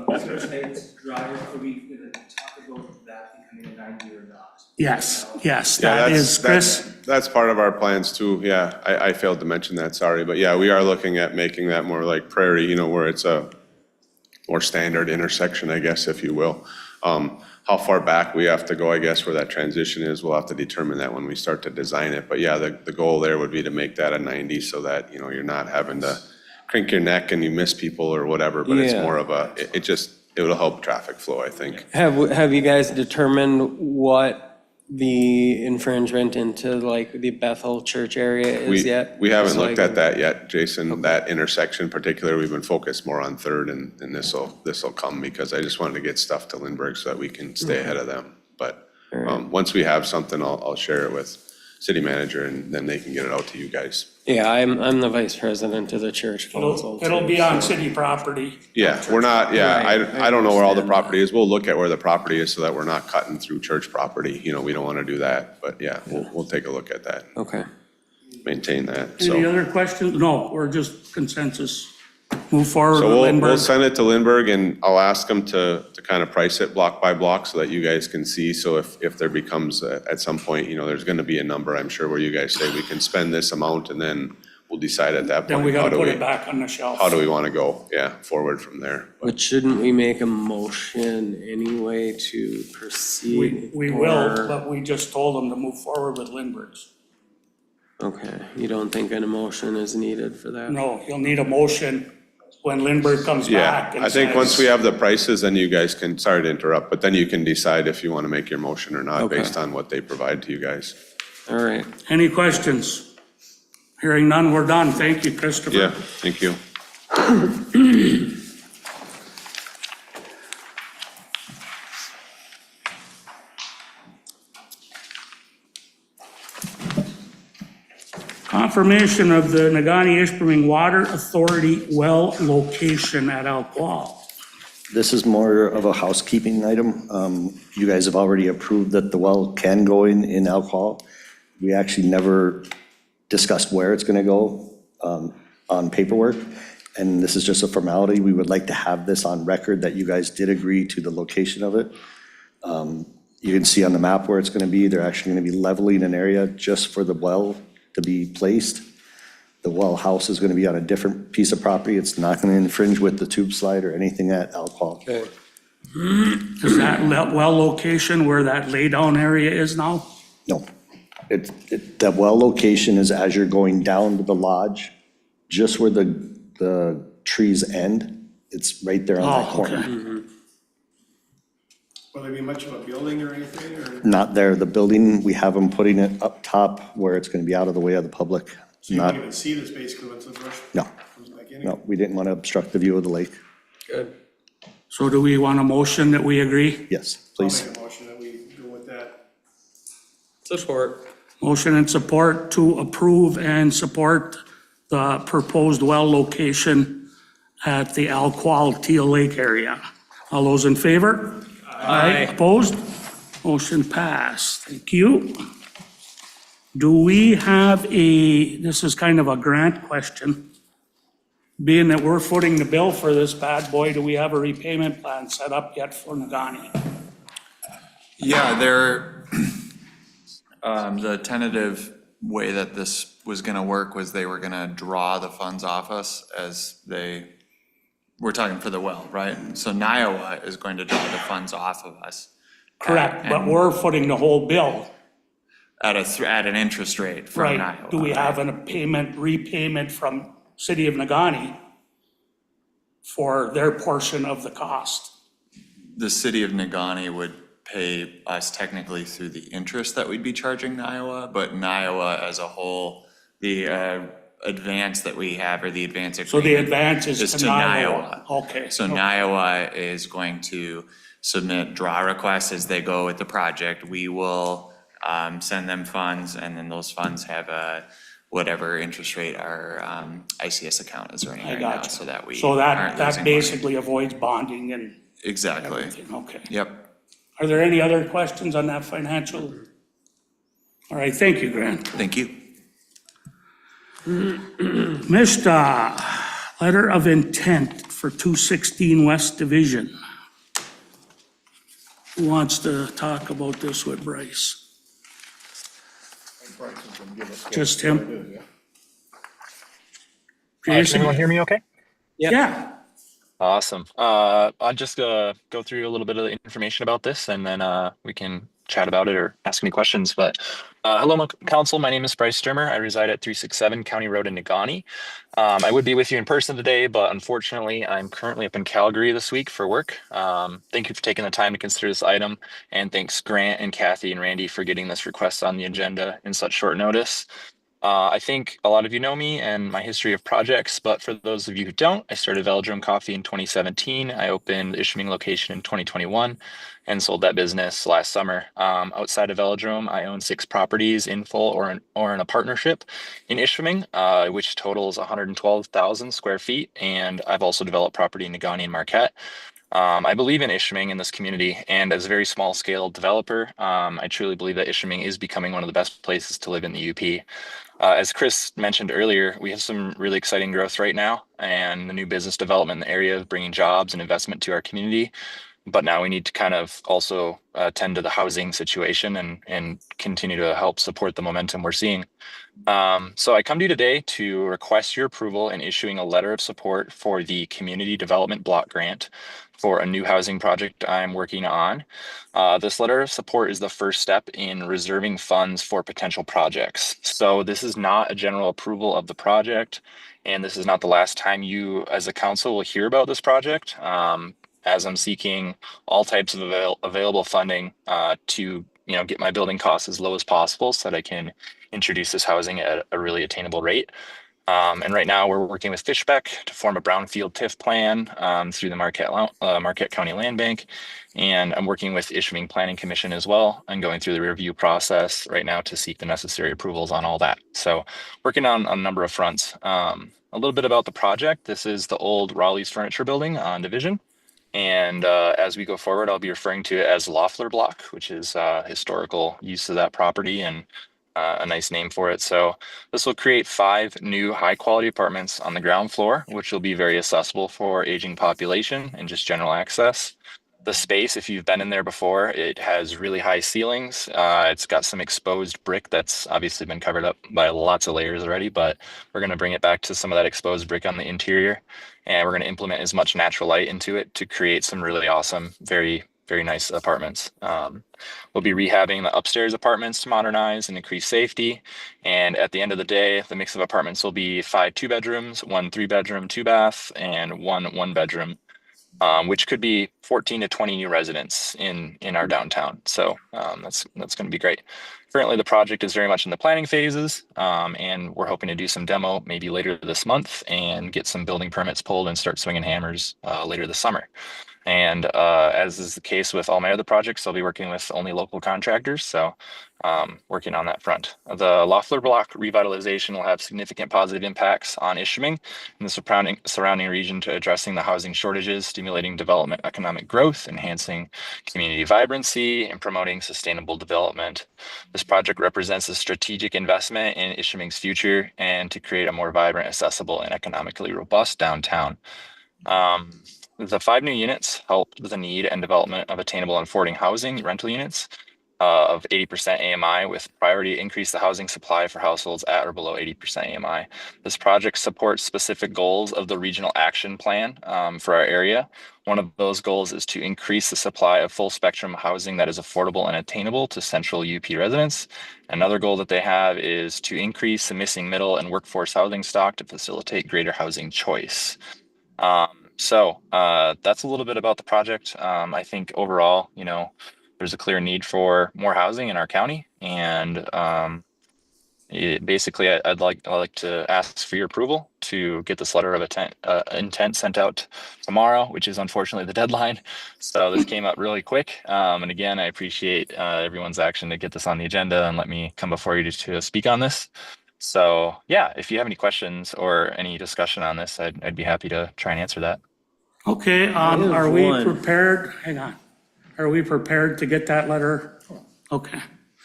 E: was gonna say, it's drive, are we gonna talk about that becoming a 90 or not?
A: Yes,
U: Yeah,
A: that is, Chris.
U: That's part of our plans too, yeah. I failed to mention that, sorry. But yeah, we are looking at making that more like Prairie, where it's a more standard intersection, I guess, if you will. How far back we have to go, I guess, where that transition is, we'll have to determine that when we start to design it. But yeah, the goal there would be to make that a 90 so that, you're not having to crink your neck and you miss people or whatever, but it's
D: Yeah.
U: more of it'll help traffic flow, I think.
D: Have you guys determined what the infringement into like the Bethel Church area is yet?
U: We haven't
D: It's
U: looked
D: like-
U: at that yet, Jason, that intersection particular, we've been focused more on Third and this'll come because I just wanted to get stuff to Lindbergh so that we can stay ahead of them. But once we have something, I'll share it with city manager and then they can get it out to you guys.
D: Yeah, I'm the vice president of the church council.
A: It'll be on city property.
U: Yeah, we're not,
D: Right,
U: I don't know where all the property is. We'll look at where the property is so that we're not cutting through church property. We don't want to do that, but yeah, we'll take a look at that,
D: Okay.
U: maintain that,
A: Any
U: so.
A: other questions? No, we're just consensus. Move forward
U: So
A: with
U: we'll
A: Lindbergh.
U: send it to Lindbergh and I'll ask them to kind of price it block by block so that you guys can see. So if there becomes at some point, there's going to be a number, I'm sure, where you guys say we can spend this amount and then we'll decide at that point.
A: Then we
U: how
A: gotta
U: do
A: put it back on the shelf.
U: How do we want to go? Yeah, forward from there.
D: But shouldn't we make a motion anyway to proceed?
A: We will,
D: or-
A: but we just told them to move forward with Lindbergh's.
D: Okay, you don't think an emotion is needed for that?
A: No, you'll need a motion when Lindbergh comes
U: Yeah,
A: back and
U: I think once
A: says-
U: we have the prices, then you guys can, sorry to interrupt, but then you can decide if you want to make your motion or not
D: Okay.
U: based on what they provide to you guys.
D: All right.
A: Any questions? Hearing none, we're done. Thank you, Christopher.
U: Yeah, thank you.
A: Confirmation of the Nagani-Ishpeming Water Authority well location at Alcoa.
P: This is more of a housekeeping item. You guys have already approved that the well can go in alcohol. We actually never discussed where it's going to go on paperwork, and this is just a formality. We would like to have this on record that you guys did agree to the location of it. You can see on the map where it's going to be. They're actually going to be leveling an area just for the well to be placed. The well house is going to be on a different piece of property. It's not going to infringe with the tube slide or anything at alcohol.
D: Okay.
A: Is that well location where that laydown area is now?
P: No. That well location is as you're going down to the lodge, just where the trees end. It's right there on that
A: Oh,
P: corner.
A: okay.
S: Will there be much of a building or anything, or?
P: Not there. The building, we have them putting it up top where it's going to be out of the way of the public.
S: So you
P: Not,
S: won't even see this basically once the brush
P: no,
S: comes back in?
P: no, we didn't want to obstruct the view of the lake.
D: Good.
A: So do we want a motion that we agree?
P: Yes,
S: I'll
P: please.
S: make a motion that we go with that.
K: Support.
A: Motion and support to approve and support the proposed well location at the Alqual-Teal Lake area. All those in favor? Aye. Opposed? Motion passed. Thank you. Do we have this is kind of a grant question. Being that we're footing the bill for this bad boy, do we have a repayment plan set up yet for Nagani?
Q: Yeah, the tentative way that this was gonna work was they were gonna draw the funds off us as we're talking for the well, right? So Niowa is going to draw the funds off of us.
A: Correct, but we're footing the whole bill.
Q: At an interest rate from
A: Right.
Q: Niowa.
A: Do we have a repayment from City of Nagani for their portion of the cost?
Q: The city of Nagani would pay us technically through the interest that we'd be charging Niowa, but Niowa as a whole, the advance that we have, or the advance agreement.
A: So the advance is to
Q: Niowa.
A: Okay.
Q: So Niowa is going to submit draw requests as they go with the project. We will send them funds, and then those funds have whatever interest rate our ICS account is running right now, so that we
A: So
Q: aren't
A: that
Q: losing money.
A: basically avoids bonding and
Q: Exactly.
A: everything. Okay.
Q: Yep.
A: Are there any other questions on that financial? All right, thank you, Grant.
Q: Thank you.
A: Mr. Letter of Intent for 216 West Division. Who wants to talk about this with Bryce? Just him?
F: Can
A: Jason?
F: everyone hear me okay?
A: Yeah.
F: Awesome. I'll just go through a little bit of the information about this, and then we can chat about it or ask any questions. But hello, Council. My name is Bryce Sturmer. I reside at 367 County Road in Nagani. I would be with you in person today, but unfortunately, I'm currently up in Calgary this week for work. Thank you for taking the time to consider this item, and thanks Grant and Kathy and Randy for getting this request on the agenda in such short notice. I think a lot of you know me and my history of projects, but for those of you who don't, I started Velodrome Coffee in 2017. I opened the Ishpeming location in 2021 and sold that business last summer. Outside of Velodrome, I own 6 properties in full or in a partnership in Ishpeming, which totals 112,000 square feet. And I've also developed property in Nagani and Marquette. I believe in Ishpeming in this community, and as a very small scale developer, I truly believe that Ishpeming is becoming one of the best places to live in the UP. As Chris mentioned earlier, we have some really exciting growth right now, and the new business development in the area is bringing jobs and investment to our community. But now we need to kind of also tend to the housing situation and continue to help support the momentum we're seeing. So I come to you today to request your approval in issuing a letter of support for the Community Development Block Grant for a new housing project I'm working on. This letter of support is the first step in reserving funds for potential projects. So this is not a general approval of the project, and this is not the last time you as a council will hear about this project, as I'm seeking all types of available funding to get my building costs as low as possible so that I can introduce this housing at a really attainable rate. And right now we're working with Fishbeck to form a brownfield TIF plan through the Marquette County Land Bank. And I'm working with Ishpeming Planning Commission as well. I'm going through the review process right now to seek the necessary approvals on all that. So working on a number of fronts. A little bit about the project. This is the old Raleigh's Furniture Building on Division. And as we go forward, I'll be referring to it as Loeffler Block, which is historical use of that property and a nice name for it. So this will create 5 new high quality apartments on the ground floor, which will be very accessible for aging population and just general access. The space, if you've been in there before, it has really high ceilings. It's got some exposed brick that's obviously been covered up by lots of layers already, but we're going to bring it back to some of that exposed brick on the interior. And we're going to implement as much natural light into it to create some really awesome, very, very nice apartments. We'll be rehabbing the upstairs apartments to modernize and increase safety. And at the end of the day, the mix of apartments will be 5 2-bedrooms, 1 3-bedroom, 2-bath, and 1 1-bedroom. Which could be 14 to 20 new residents in our downtown. So that's going to be great. Currently, the project is very much in the planning phases, and we're hoping to do some demo maybe later this month and get some building permits pulled and start swinging hammers later this summer. And as is the case with all my other projects, I'll be working with only local contractors, so working on that front. The Loeffler Block revitalization will have significant positive impacts on Ishpeming and the surrounding region to addressing the housing shortages, stimulating development economic growth, enhancing community vibrancy, and promoting sustainable development. This project represents a strategic investment in Ishpeming's future and to create a more vibrant, accessible, and economically robust downtown. The 5 new units help the need and development of attainable and affording housing rental units of 80% AMI, with priority to increase the housing supply for households at or below 80% AMI. This project supports specific goals of the regional action plan for our area. One of those goals is to increase the supply of full spectrum housing that is affordable and attainable to central UP residents. Another goal that they have is to increase the missing middle and workforce housing stock to facilitate greater housing choice. So that's a little bit about the project. I think overall, there's a clear need for more housing in our county, and basically, I'd like to ask for your approval to get this letter of intent sent out tomorrow, which is unfortunately the deadline. So this came up really quick, and again, I appreciate everyone's action to get this on the agenda and let me come before you to speak on this. So yeah, if you have any questions or any discussion on this, I'd be happy to try and answer that.
A: Okay, are we prepared? Hang on. Are we prepared to get that letter? Okay.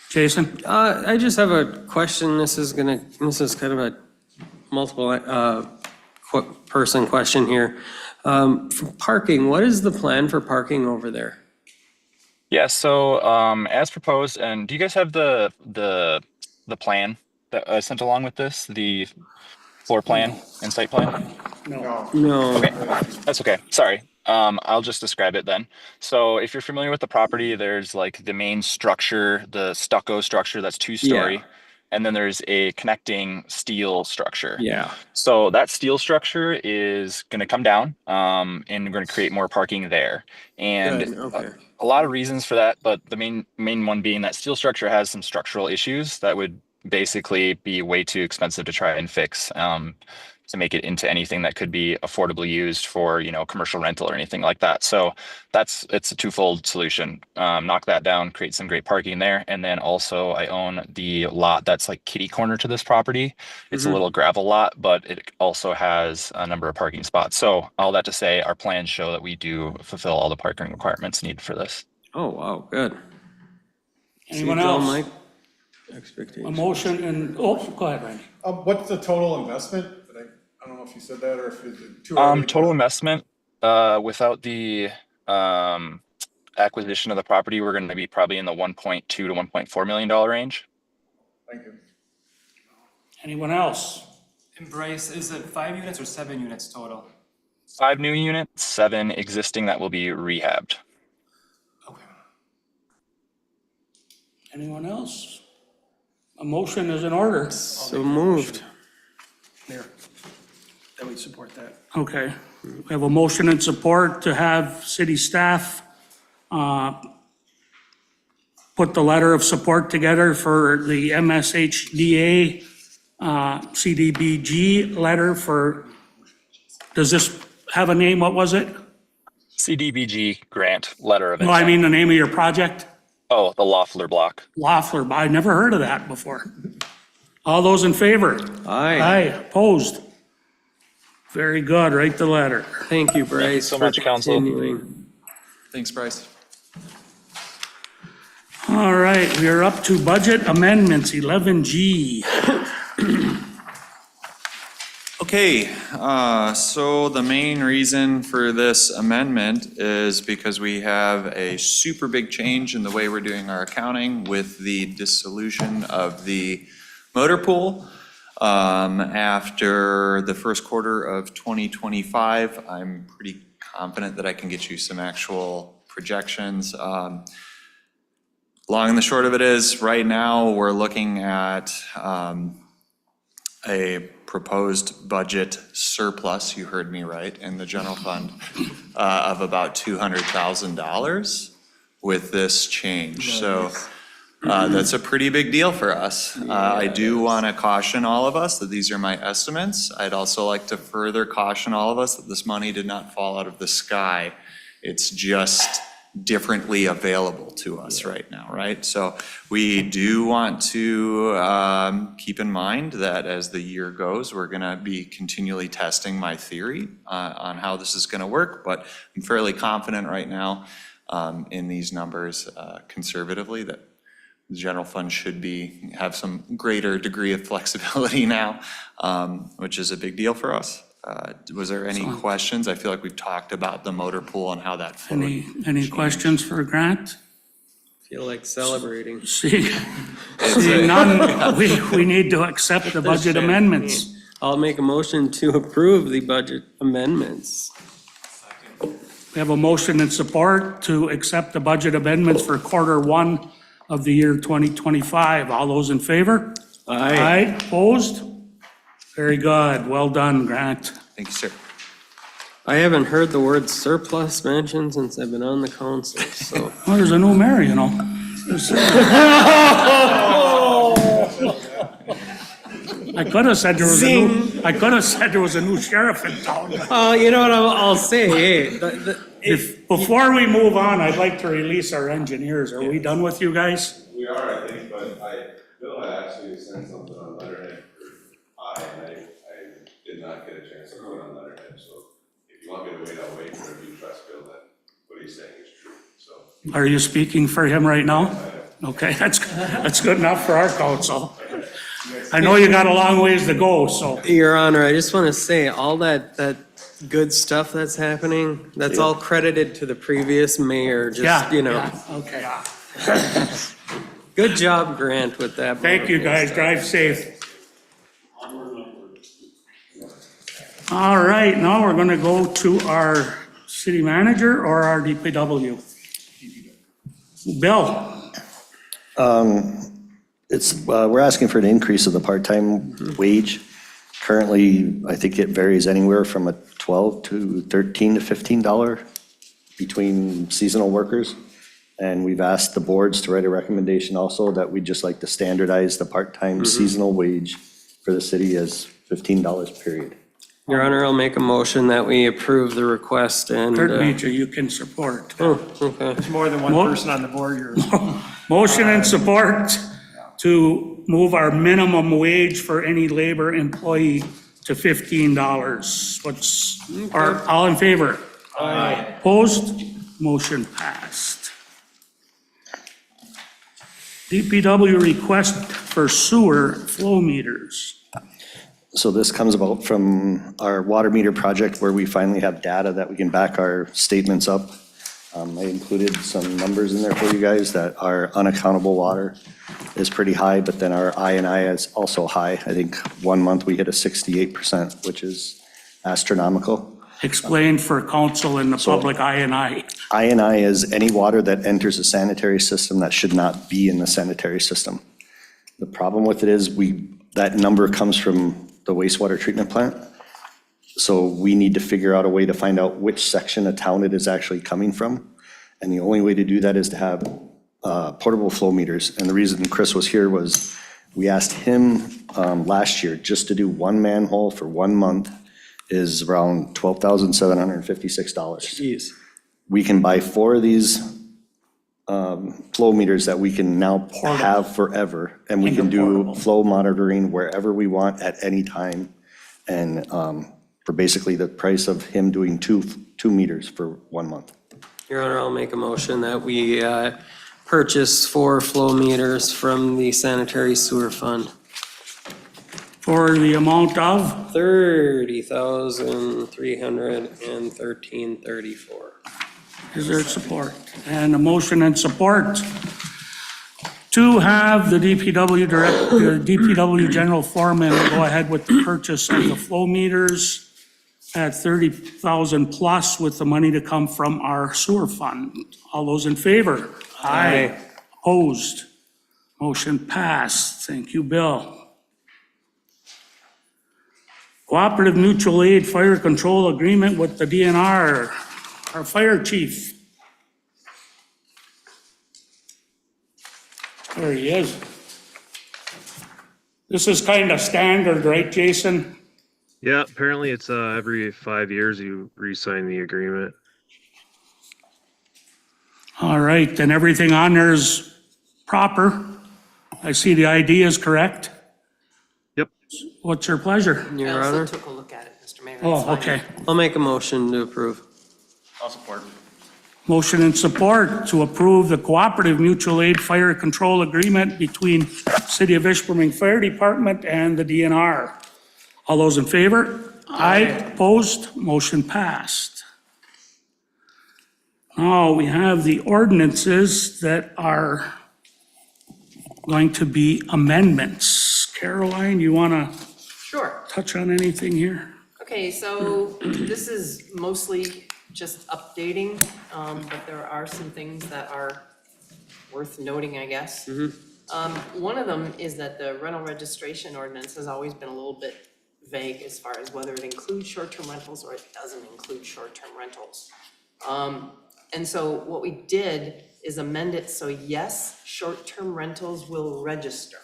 A: Jason?
D: I just have a question. This is kind of a multiple person question here. For parking, what is the plan for parking over there?
F: Yeah, so as proposed, and do you guys have the plan that I sent along with this, the floor plan and site plan?
D: No.
F: Okay, that's okay. Sorry. I'll just describe it then. So if you're familiar with the property, there's like the main structure, the stucco structure that's 2-story.
D: Yeah.
F: And then there's a connecting steel structure.
D: Yeah.
F: So that steel structure is going to come down, and we're going to create more parking there. And
D: Good, okay.
F: a lot of reasons for that, but the main one being that steel structure has some structural issues that would basically be way too expensive to try and fix, to make it into anything that could be affordably used for, commercial rental or anything like that. So it's a twofold solution. Knock that down, create some great parking there. And then also I own the lot that's like kitty corner to this property. It's a little gravel lot, but it also has a number of parking spots. So all that to say, our plans show that we do fulfill all the parking requirements needed for this.
D: Oh, wow, good.
A: Anyone
D: Exceeds all
A: else?
D: my
A: A
D: expectations.
A: motion and, go ahead, Randy.
G: What's the total investment? I don't know if you said that or if it's too early.
F: Total investment, without the acquisition of the property, we're going to be probably in the $1.2 to $1.4 million range.
G: Thank you.
A: Anyone else?
E: And Bryce, is it 5 units or 7 units total?
F: 5 new units, 7 existing that will be rehabbed.
E: Okay.
A: Anyone else? A motion is in order.
D: So moved.
S: There. That would support that.
A: Okay. We have a motion and support to have city staff put the letter of support together for the MSHDA CDBG letter for, does this have a name? What was it?
F: CDBG grant letter of
A: No, I
F: intent.
A: mean the name of your project?
F: Oh, the Loeffler Block.
A: Loeffler, I never heard of that before. All those in favor?
D: Aye.
A: Aye, opposed? Very good, write the letter.
D: Thank you, Bryce.
F: so
D: for
F: much, council.
D: continuing.
Q: Thanks, Bryce.
A: All right, we are up to budget amendments, 11G.
Q: Okay, so the main reason for this amendment is because we have a super big change in the way we're doing our accounting with the dissolution of the motor pool. After the first quarter of 2025, I'm pretty confident that I can get you some actual projections. Long and the short of it is, right now, we're looking at a proposed budget surplus, you heard me right, in the general fund of about $200,000 with this change. So That's a pretty big deal for us. I do want to caution all of us that these are my estimates. I'd also like to further caution all of us that this money did not fall out of the sky. It's just differently available to us right now, right? So we do want to keep in mind that as the year goes, we're going to be continually testing my theory on how this is going to work, but I'm fairly confident right now in these numbers conservatively that the general fund should have some greater degree of flexibility now, which is a big deal for us. Was there any questions? I feel like we've talked about the motor pool and how that flowed.
A: Any questions for Grant?
D: Feel like celebrating.
A: Seeing none, we need to accept the budget amendments.
D: I'll make a motion to approve the budget amendments.
A: We have a motion and support to accept the budget amendments for Q1 of the year 2025. All those in favor? Aye. Opposed? Very good. Well done, Grant.
Q: Thank you, sir.
D: I haven't heard the word surplus mentioned since I've been on the council, so.
A: Well, there's a new mayor, you know. I could have said there was a new sheriff in town.
D: Oh, you know what I'll say, hey.
A: Before we move on, I'd like to release our engineers. Are we done with you guys?
U: We are, I think, but Bill had asked me to send something on letterhead for and I did not get a chance to put it on letterhead, so if you want me to wait, I'll wait, but if you trust Bill that what he's saying is true, so.
A: Are you speaking for him right now? Okay, that's good enough for our council. I know you got a long ways to go, so.
D: Your Honor, I just want to say, all that good stuff that's happening, that's all credited to the previous mayor, just, you know.
A: Yeah, okay.
D: Good job, Grant, with that.
A: Thank you, guys. Drive safe. All right, now we're gonna go to our city manager or our DPW. Bill.
P: We're asking for an increase of the part-time wage. Currently, I think it varies anywhere from a $12 to $13 to $15 between seasonal workers. And we've asked the boards to write a recommendation also that we'd just like to standardize the part-time seasonal wage for the city as $15 period.
D: Your Honor, I'll make a motion that we approve the request and.
A: Kurt Major, you can support.
D: Oh, okay.
S: There's more than one person on the board here.
A: Motion and support to move our minimum wage for any labor employee to $15. Are all in favor?
D: Aye.
A: Opposed? Motion passed. DPW request for sewer flow meters.
P: So this comes about from our water meter project where we finally have data that we can back our statements up. I included some numbers in there for you guys that our unaccountable water is pretty high, but then our I&I is also high. I think 1 month we hit a 68%, which is astronomical.
A: Explain for council and the public I&I.
P: I&I is any water that enters a sanitary system that should not be in the sanitary system. The problem with it is that number comes from the wastewater treatment plant. So we need to figure out a way to find out which section of town it is actually coming from. And the only way to do that is to have portable flow meters. And the reason Chris was here was we asked him last year just to do one manhole for 1 month is around $12,756.
D: Jeez.
P: We can buy 4 of these flow meters that we can now have forever, and we can do flow monitoring wherever we want at any time. And for basically the price of him doing two meters for 1 month.
D: Your Honor, I'll make a motion that we purchase 4 flow meters from the sanitary sewer fund.
A: For the amount of?
D: $30,313.34.
A: Is there support? And a motion and support to have the DPW general foreman go ahead with the purchase of the flow meters at $30,000 plus with the money to come from our sewer fund. All those in favor?
D: Aye.
A: Opposed? Motion passed. Thank you, Bill. Cooperative mutual aid fire control agreement with the DNR. Our fire chief. There he is. This is kind of standard, right, Jason?
H: Yeah, apparently it's every 5 years you re-sign the agreement.
A: All right, then everything on there is proper. I see the ID is correct.
H: Yep.
A: What's your pleasure?
D: Your
K: I also
D: Honor?
K: took a look at it, Mr. Mayor. It's
A: Oh,
K: fine.
A: okay.
D: I'll make a motion to approve.
Q: I'll support.
A: Motion and support to approve the cooperative mutual aid fire control agreement between City of Ishpeming Fire Department and the DNR. All those in favor? Aye. Opposed? Motion passed. Now we have the ordinances that are going to be amendments. Caroline, you want to
K: Sure.
A: touch on anything here?
K: Okay, so this is mostly just updating, but there are some things that are worth noting, I guess. One of them is that the rental registration ordinance has always been a little bit vague as far as whether it includes short-term rentals or it doesn't include short-term rentals. And so what we did is amend it so yes, short-term rentals will register.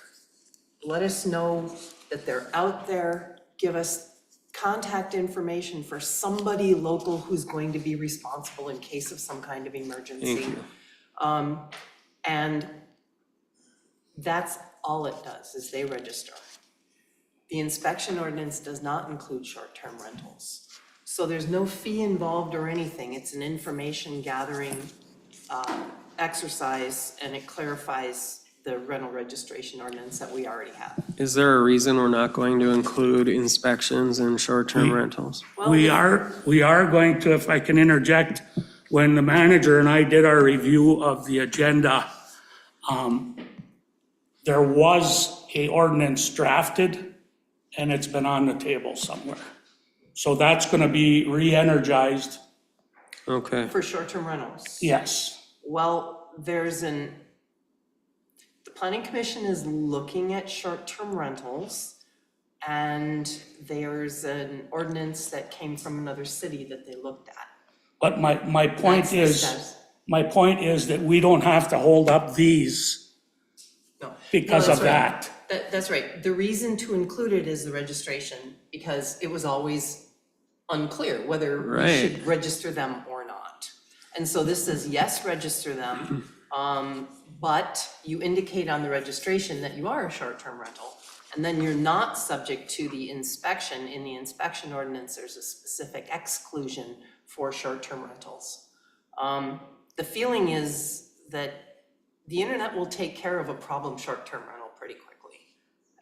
K: Let us know that they're out there, give us contact information for somebody local who's going to be responsible in case of some kind of emergency.
D: Thank you.
K: And that's all it does, is they register. The inspection ordinance does not include short-term rentals. So there's no fee involved or anything. It's an information gathering exercise, and it clarifies the rental registration ordinance that we already have.
D: Is there a reason we're not going to include inspections and short-term rentals?
A: We are going to, if I can interject, when the manager and I did our review of the agenda, there was a ordinance drafted and it's been on the table somewhere. So that's gonna be re-energized.
D: Okay.
K: For short-term rentals?
A: Yes.
K: Well, the planning commission is looking at short-term rentals, and there's an ordinance that came from another city that they looked at.
A: But my point is that we don't have to hold up these because of that.
K: That's right. The reason to include it is the registration, because it was always unclear whether we should register them or not. And so this says, yes, register them, but you indicate on the registration that you are a short-term rental, and then you're not subject to the inspection. In the inspection ordinance, there's a specific exclusion for short-term rentals. The feeling is that the internet will take care of a problem short-term rental pretty quickly.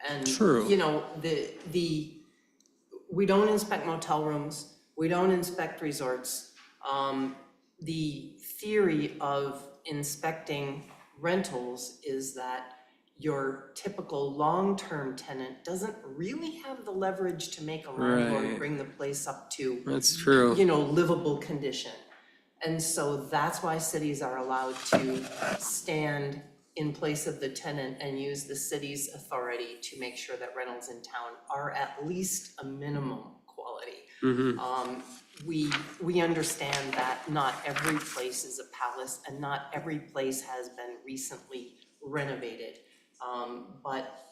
K: And,
D: True.
K: you know, we don't inspect motel rooms, we don't inspect resorts. The theory of inspecting rentals is that your typical long-term tenant doesn't really have the leverage to make a landlord
D: Right.
K: bring the place up to,
D: That's true.
K: you know, livable condition. And so that's why cities are allowed to stand in place of the tenant and use the city's authority to make sure that rentals in town are at least a minimum quality. We understand that not every place is a palace and not every place has been recently renovated. But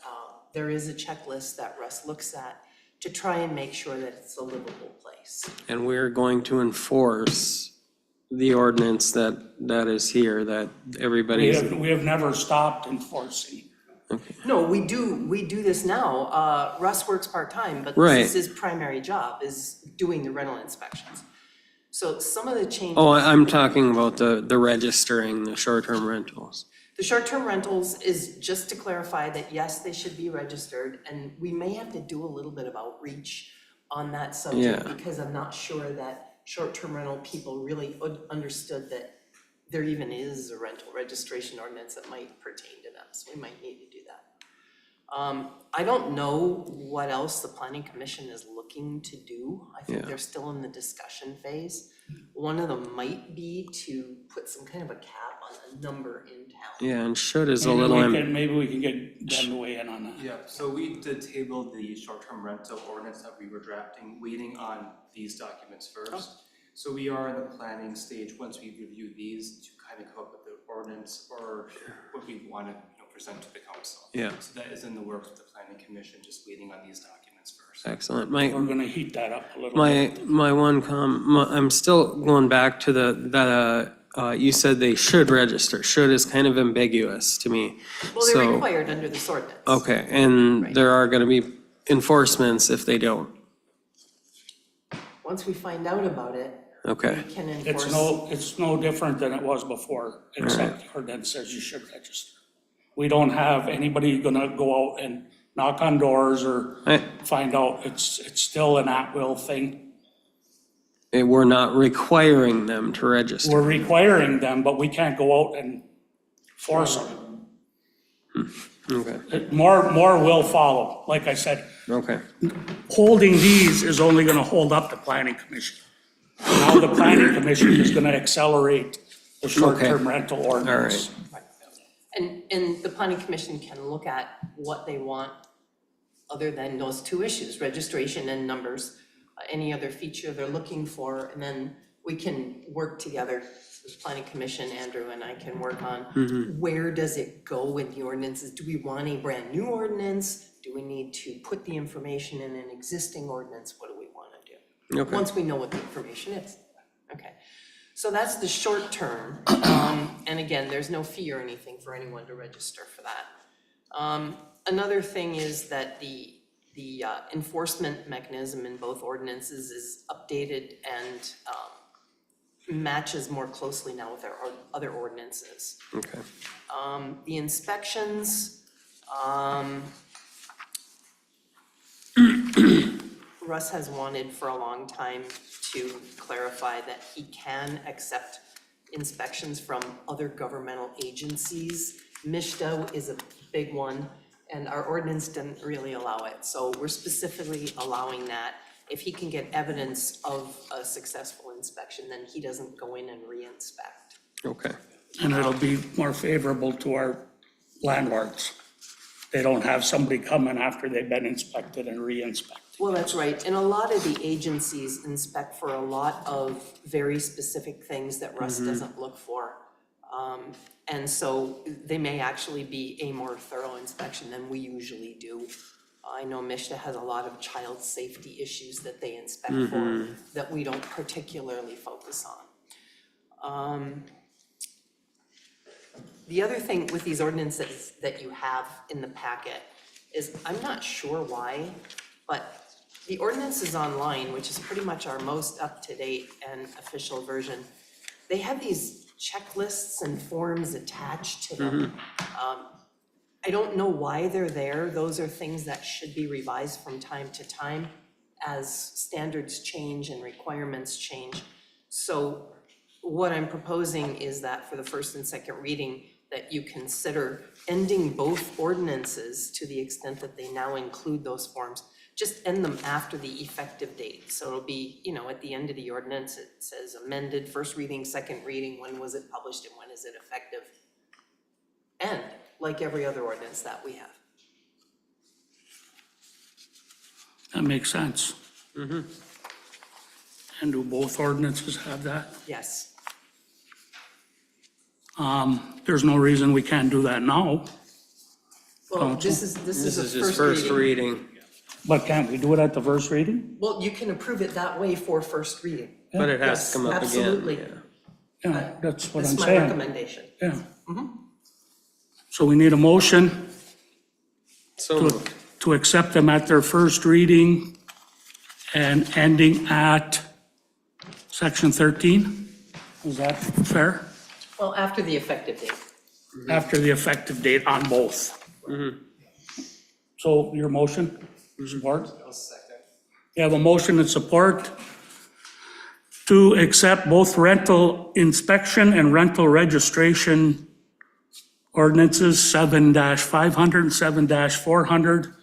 K: there is a checklist that Russ looks at to try and make sure that it's a livable place.
D: And we're going to enforce the ordinance that is here, that everybody's.
A: We have never stopped enforcing.
K: No, we do this now. Russ works part-time, but
D: Right.
K: this is his primary job, is doing the rental inspections. So some of the changes.
D: Oh, I'm talking about the registering, the short-term rentals.
K: The short-term rentals is just to clarify that, yes, they should be registered, and we may have to do a little bit of outreach on that subject,
D: Yeah.
K: because I'm not sure that short-term rental people really understood that there even is a rental registration ordinance that might pertain to them, so we might need to do that. I don't know what else the planning commission is looking to do. I think they're still in the discussion phase. One of them might be to put some kind of a cap on the number in town.
D: Yeah, and should is a little.
A: Maybe we can get them to weigh in on that.
E: Yeah, so we did table the short-term rental ordinance that we were drafting, waiting on these documents first. So we are in the planning stage, once we review these, to kind of come up with the ordinance or what we want to, present to the council.
D: Yeah.
E: So that is in the works with the planning commission, just waiting on these documents first.
D: Excellent.
A: We're gonna heat that up a little bit.
D: My one I'm still going back to you said they should register. Should is kind of ambiguous to me.
I: Well, they're
D: So-
I: required under this ordinance.
D: Okay, and there are gonna be enforcements if they don't.
I: Once we find out about it,
D: Okay.
I: we can enforce.
A: It's no different than it was before, except the ordinance says you should register. We don't have anybody gonna go out and knock on doors or find out. It's still an at-will thing.
D: We're not requiring them to register.
A: We're requiring them, but we can't go out and force them.
D: Okay.
A: More will follow, like I said.
D: Okay.
A: Holding these is only gonna hold up the planning commission. Now the planning commission is gonna accelerate the short-term rental ordinance.
I: And the planning commission can look at what they want other than those two issues, registration and numbers, any other feature they're looking for, and then we can work together, the planning commission, Andrew and I can work on where does it go in the ordinances? Do we want a brand new ordinance? Do we need to put the information in an existing ordinance? What do we want to do?
D: Okay.
I: Once we know what the information is. Okay. So that's the short term. And again, there's no fee or anything for anyone to register for that. Another thing is that the enforcement mechanism in both ordinances is updated and matches more closely now with our other ordinances.
D: Okay.
I: The inspections, Russ has wanted for a long time to clarify that he can accept inspections from other governmental agencies. MISHDA is a big one, and our ordinance didn't really allow it. So we're specifically allowing that. If he can get evidence of a successful inspection, then he doesn't go in and re-inspect.
D: Okay.
A: And it'll be more favorable to our landlords. They don't have somebody coming after they've been inspected and re-inspected.
I: Well, that's right. And a lot of the agencies inspect for a lot of very specific things that Russ doesn't look for. And so they may actually be a more thorough inspection than we usually do. I know MISHDA has a lot of child safety issues that they inspect for that we don't particularly focus on. The other thing with these ordinances that you have in the packet is, I'm not sure why, but the ordinances online, which is pretty much our most up-to-date and official version, they have these checklists and forms attached to them. I don't know why they're there. Those are things that should be revised from time to time as standards change and requirements change. So what I'm proposing is that for the first and second reading, that you consider ending both ordinances to the extent that they now include those forms. Just end them after the effective date. So it'll be, you know, at the end of the ordinance, it says amended, first reading, second reading, when was it published and when is it effective? And like every other ordinance that we have.
A: That makes sense. And do both ordinances have that?
I: Yes.
A: There's no reason we can't do that now.
I: Well, this is
D: just first reading.
A: But can't we do it at the first reading?
I: Well, you can approve it that way for first reading.
D: But it has
I: Yes,
D: to come up again.
I: absolutely.
A: Yeah, that's what I'm
I: That's my
A: saying.
I: recommendation.
A: Yeah. So we need a motion
D: So
A: to accept them at their first reading and ending at section 13? Is that fair?
I: Well, after the effective date.
A: After the effective date on both. So your motion, support?
E: I'll second.
A: You have a motion and support to accept both rental inspection and rental registration ordinances 7-500 and 7-400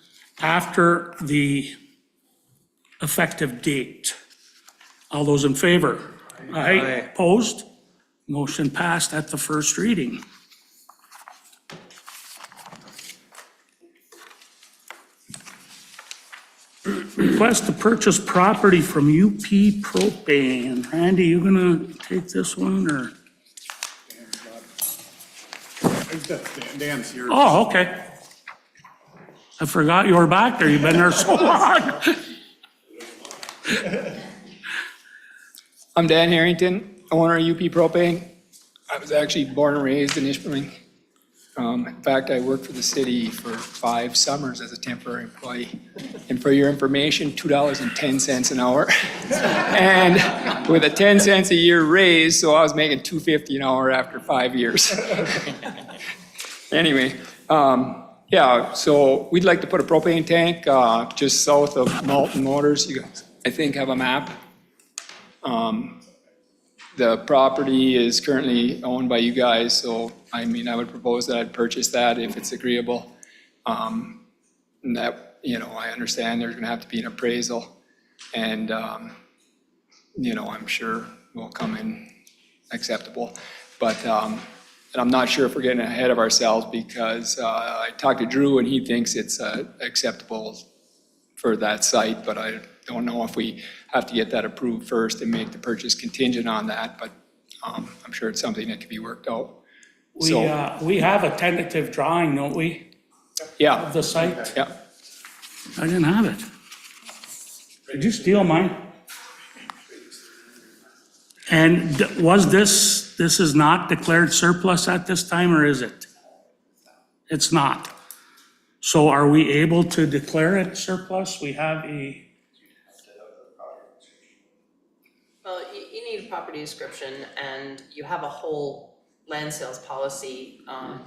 A: after the effective date. All those in favor? Aye. Opposed? Motion passed at the first reading. Request to purchase property from UP Propane. Randy, you gonna take this one, or?
G: Dan's here.
A: Oh, okay. I forgot you were back there. You've been there so long.
J: I'm Dan Harrington, owner of UP Propane. I was actually born and raised in Ishpeming. In fact, I worked for the city for 5 summers as a temporary employee. And for your information, $2.10 an hour. And with a 10 cents a year raise, so I was making $2.50 an hour after 5 years. Anyway, yeah, so we'd like to put a propane tank just south of Malton Motors. You guys, I think, have a map. The property is currently owned by you guys, so I mean, I would propose that I'd purchase that if it's agreeable. And that, you know, I understand there's gonna have to be an appraisal, and, you know, I'm sure will come in acceptable. But, and I'm not sure if we're getting ahead of ourselves, because I talked to Drew and he thinks it's acceptable for that site, but I don't know if we have to get that approved first and make the purchase contingent on that, but I'm sure it's something that can be worked out.
A: We have a tentative drawing, don't we?
J: Yeah.
A: Of the site?
J: Yeah.
A: I didn't have it. Did you steal mine? And was this is not declared surplus at this time, or is it? It's not. So are we able to declare it surplus? We have a,
I: Well, you need a property description, and you have a whole land sales policy, and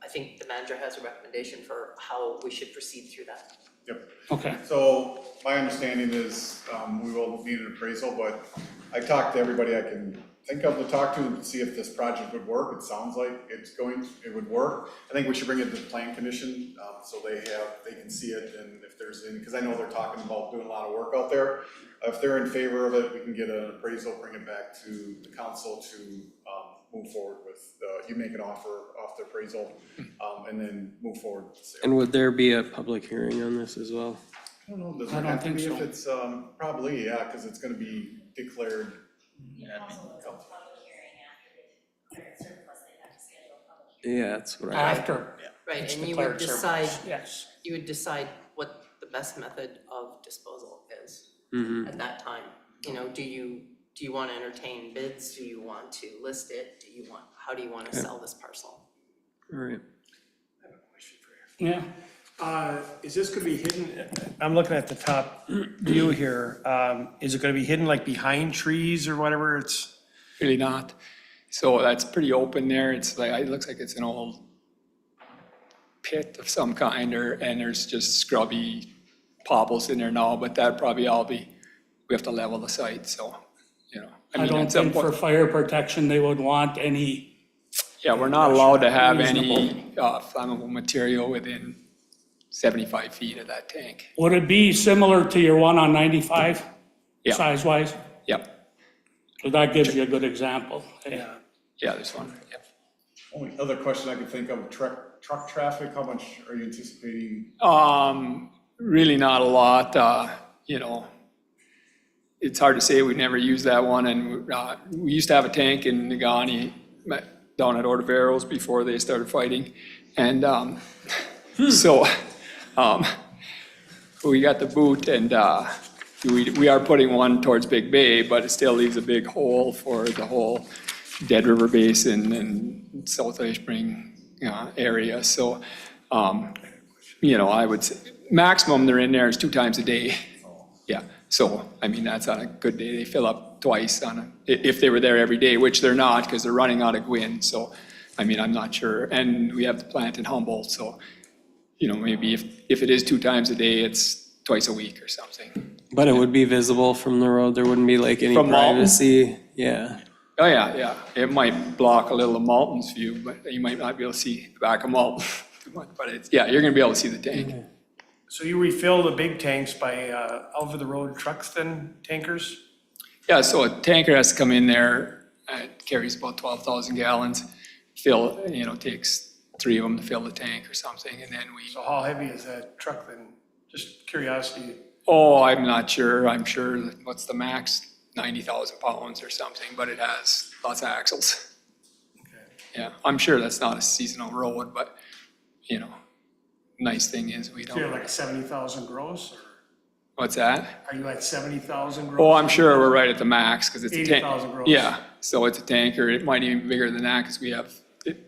I: I think the manager has a recommendation for how we should proceed through that.
G: Yep.
A: Okay.
G: So my understanding is we will need an appraisal, but I talked to everybody I can think of to talk to and see if this project would work. It sounds like it would work. I think we should bring it to the plan commission so they can see it, and if there's any, because I know they're talking about doing a lot of work out there. If they're in favor of it, we can get an appraisal, bring it back to the council to move forward with, you make an offer off the appraisal, and then move forward with the sale.
D: And would there be a public hearing on this as well?
G: I don't know, does
A: I
G: it
A: don't
G: have to
A: think
G: be
A: so.
G: if it's, probably, yeah, because it's gonna be declared.
D: Yeah, that's what I.
A: after.
I: Right,
A: It's
I: and you
A: declared
I: would decide,
A: surplus, yes.
I: you would decide what the best method of disposal is
D: Mm-hmm.
I: at that time. You know, do you want to entertain bids? Do you want to list it? How do you want to sell this parcel?
D: All right.
A: Yeah.
S: Is this gonna be hidden? I'm looking at the top view here. Is it gonna be hidden like behind trees or whatever? It's
J: Really not. So that's pretty open there. It's like, it looks like it's an old pit of some kind, and there's just scrubby pobbles in there now, but that probably we have to level the site, so, you know.
A: I
J: mean,
A: don't
J: at some
A: think for
J: point-
A: fire protection, they would want any,
J: Yeah, we're not allowed to have
A: Reasonable.
J: any flammable material within 75 feet of that tank.
A: would it be similar to your one on 95?
J: Yeah.
A: Size-wise?
J: Yep,
A: So that gives you a good example. Yeah.
J: yeah, this one, yep.
G: Only other question I could think of, truck traffic, how much are you anticipating?
J: Really not a lot, you know. It's hard to say, we've never used that one, and we used to have a tank in Nagani down at Ordeveros before they started fighting. And so we got the boot, and we are putting one towards Big Bay, but it still leaves a big hole for the whole Dead River Basin and South Ishpeming area. So, you know, I would say maximum they're in there is 2 times a day. Yeah, so, I mean, that's on a good day. They fill up twice if they were there every day, which they're not, because they're running out of Gwin. So, I mean, I'm not sure. And we have the plant in Humboldt, so, you know, maybe if it is 2 times a day, it's twice a week or something.
D: But it would be visible from the road. There wouldn't be like any
J: From Malton?
D: privacy. Yeah.
J: Oh, yeah, yeah. It might block a little of Malton's view, but you might not be able to see the back of Malton too much. But it's, yeah, you're gonna be able to see the tank.
S: So you refill the big tanks by over-the-road trucks then, tankers?
J: Yeah, so a tanker has to come in there, it carries about 12,000 gallons, takes 3 of them to fill the tank or something, and then we.
S: So how heavy is that truck then? Just curiosity.
J: Oh, I'm not sure. I'm sure, what's the max? 90,000 pounds or something, but it has lots of axles. Yeah, I'm sure that's not a seasonal road, but, you know, nice thing is we
S: So you're
J: don't.
S: like 70,000 gross, or
J: What's that?
S: are you at 70,000 gross?
J: Oh, I'm sure we're right at the max, because it's a tank.
S: 80,000 gross.
J: Yeah, so it's a tanker, it might even be bigger than that, because we have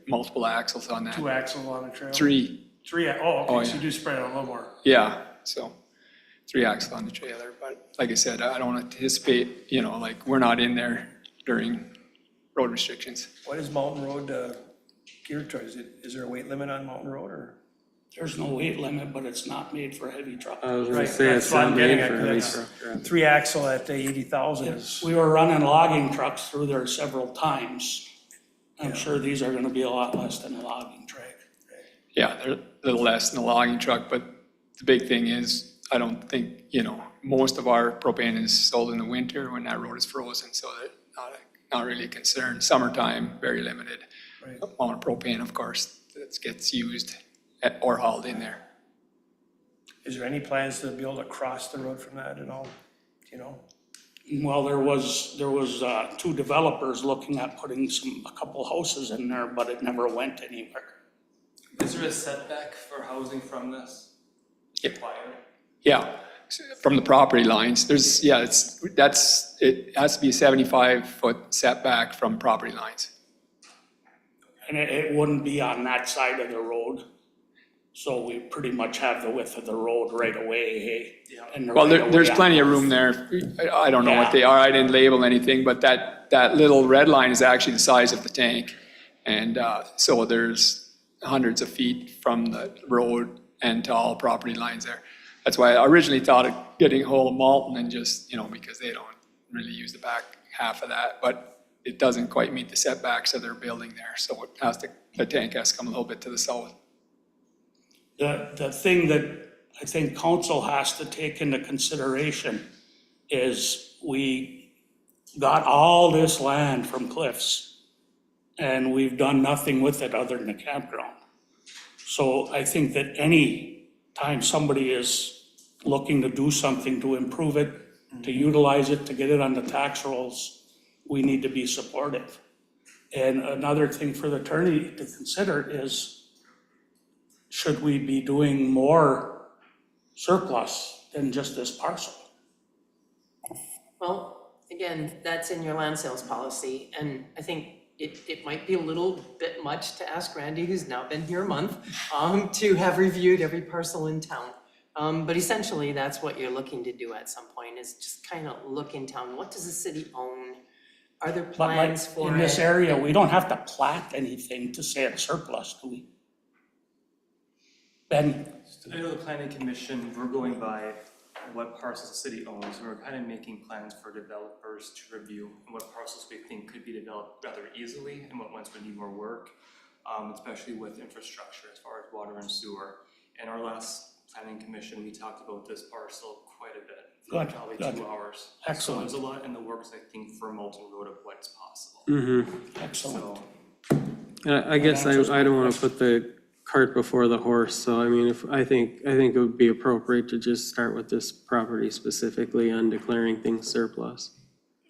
J: multiple axles on that.
S: 2 axles on the trailer?
J: Three,
S: 3, oh,
J: Oh,
S: okay, so
J: yeah.
S: you do spread it a little more.
J: yeah, so 3 axles on the trailer, but like I said, I don't anticipate, you know, like, we're not in there during road restrictions.
S: What is Mountain Road geared towards? Is there a weight limit on Mountain Road, or?
A: There's no weight limit, but it's not made for heavy truck.
D: I was gonna
S: Right,
D: say
S: that's
D: it's
S: what
D: not
S: I'm getting
D: made
S: at,
D: for
S: 'cause
D: heavy
S: that's
D: truck. yeah.
S: 3 axle at the 80,000 is,
A: We were running logging trucks through there several times. I'm sure these are gonna be a lot less than a logging truck.
J: Yeah, they're a little less than a logging truck, but the big thing is, I don't think, you know, most of our propane is sold in the winter when that road is frozen, so they're not really a concern. Summertime, very limited
S: Right.
J: amount of propane, of course, that gets used or hauled in there.
S: is there any plans to be able to cross the road from that at all? Do you know?
A: Well, there was 2 developers looking at putting a couple houses in there, but it never went anywhere.
E: Is there a setback for housing from this? Required?
J: Yeah, from the property lines, there's, yeah, it has to be a 75-foot setback from property lines.
A: And it wouldn't be on that side of the road. So we pretty much have the width of the road right away, hey? And the
J: Well,
A: right of
J: there's
A: way on
J: plenty of
A: both.
J: room there. I don't know what
A: Yeah.
J: they are. I didn't label anything, but that little red line is actually the size of the tank. And so there's hundreds of feet from the road and to all property lines there. That's why I originally thought of getting a hold of Malton and just, you know, because they don't really use the back half of that, but it doesn't quite meet the setbacks of their building there. So it has to, the tank has to come a little bit to the south.
A: The thing that I think council has to take into consideration is we got all this land from Cliffs and we've done nothing with it other than a campground. So I think that any time somebody is looking to do something to improve it, to utilize it, to get it on the tax rolls, we need to be supportive. And another thing for the attorney to consider is, should we be doing more surplus than just this parcel?
I: Well, again, that's in your land sales policy, and I think it might be a little bit much to ask Randy, who's now been here a month, to have reviewed every parcel in town. But essentially, that's what you're looking to do at some point, is just kind of look in town, what does the city own? Are there
A: But like,
I: plans for it?
A: in this area, we don't have to plat anything to say it's surplus, do we? Ben,
E: I know the planning commission, we're going by what parcels the city owns, and we're kind of making plans for developers to review what parcels we think could be developed rather easily and what ones would need more work, especially with infrastructure as far as water and sewer. In our last planning commission, we talked about this parcel quite a bit, for
A: Good,
E: probably
A: good.
E: 2 hours.
A: Excellent.
E: So there's a lot in the works, I think, for Moulton Road of what's possible.
A: excellent.
D: I guess I don't want to put the cart before the horse, so I mean, I think it would be appropriate to just start with this property specifically on declaring things surplus.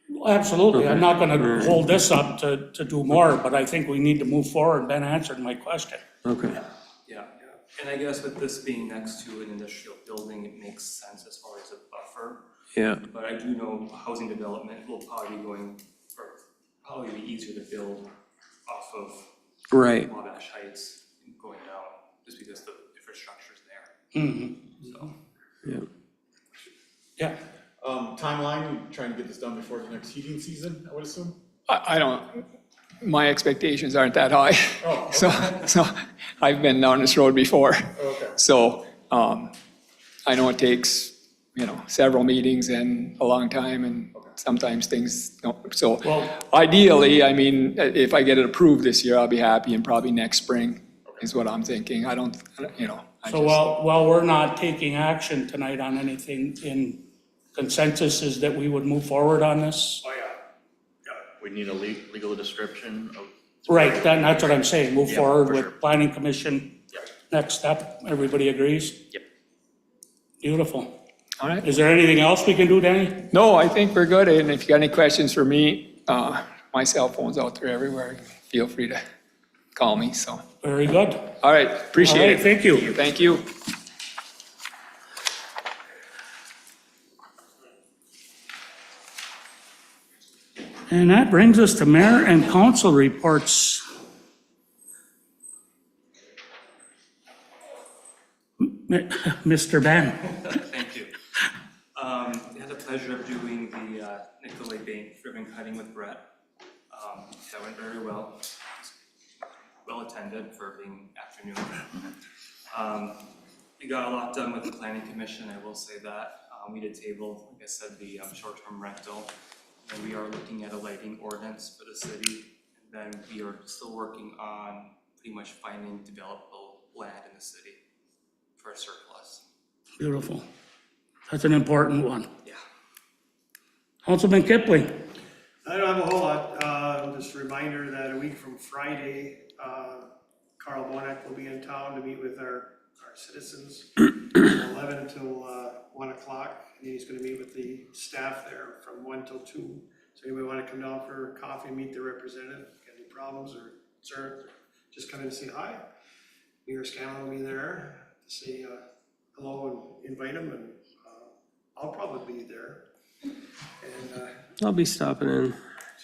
A: Well, absolutely, I'm not gonna
D: Okay.
A: hold this up to do more, but I think we need to move forward. Ben answered my question.
D: Okay.
E: Yeah, and I guess with this being next to an industrial building, it makes sense as far as a buffer.
D: Yeah.
E: But I do know housing development will probably be going, or probably be easier to build off of
D: Right.
E: Wabash Heights and going down, just because the infrastructure's there.
A: Mm-hmm.
E: So,
D: Yeah.
A: Yeah.
G: Timeline, you trying to get this done before the next heating season, I would assume?
J: I don't, my expectations aren't that high.
G: Oh,
J: So I've been down this road before.
G: Okay.
J: So I know it takes, you know, several meetings and a long time, and sometimes things don't. So ideally, I mean, if I get it approved this year, I'll be happy, and probably next spring is what I'm thinking. I don't, you know.
A: So while we're not taking action tonight on anything, in consensus is that we would move forward on this?
L: Oh, yeah. We need a legal description of.
A: Right, that's what I'm saying, move
L: Yeah,
A: forward
L: for
A: with
L: sure.
A: planning commission.
L: Yep.
A: Next step, everybody agrees?
L: Yep.
A: Beautiful.
J: All right.
A: Is there anything else we can do, Danny?
J: No, I think we're good, and if you got any questions for me, my cell phone's out there everywhere. Feel free to call me, so.
A: Very good.
J: All right, appreciate
A: All
J: it.
A: right, thank you.
J: Thank you.
A: And that brings us to mayor and council reports. Mr. Ben.
E: Thank you. I had the pleasure of doing the Nicolay Bank ribbon cutting with Brett. That went very well. Well attended for being afternoon. We got a lot done with the planning commission, I will say that. We did table, like I said, the short-term rental. And we are looking at a lighting ordinance for the city. And then we are still working on pretty much finding developable land in the city for a surplus.
A: Beautiful. That's an important one.
E: Yeah.
A: Councilman Kipling.
S: I don't have a whole lot, just a reminder that a week from Friday, Carl Bonek will be in town to meet with our citizens, 11 till 1 o'clock. And he's gonna meet with the staff there from 1 till 2. So anybody wanna come down for coffee, meet the representative, got any problems or concerns, just come in and say hi. Mayor Scanlon will be there to say hello and invite him, and I'll probably be there. And
D: I'll be stopping in.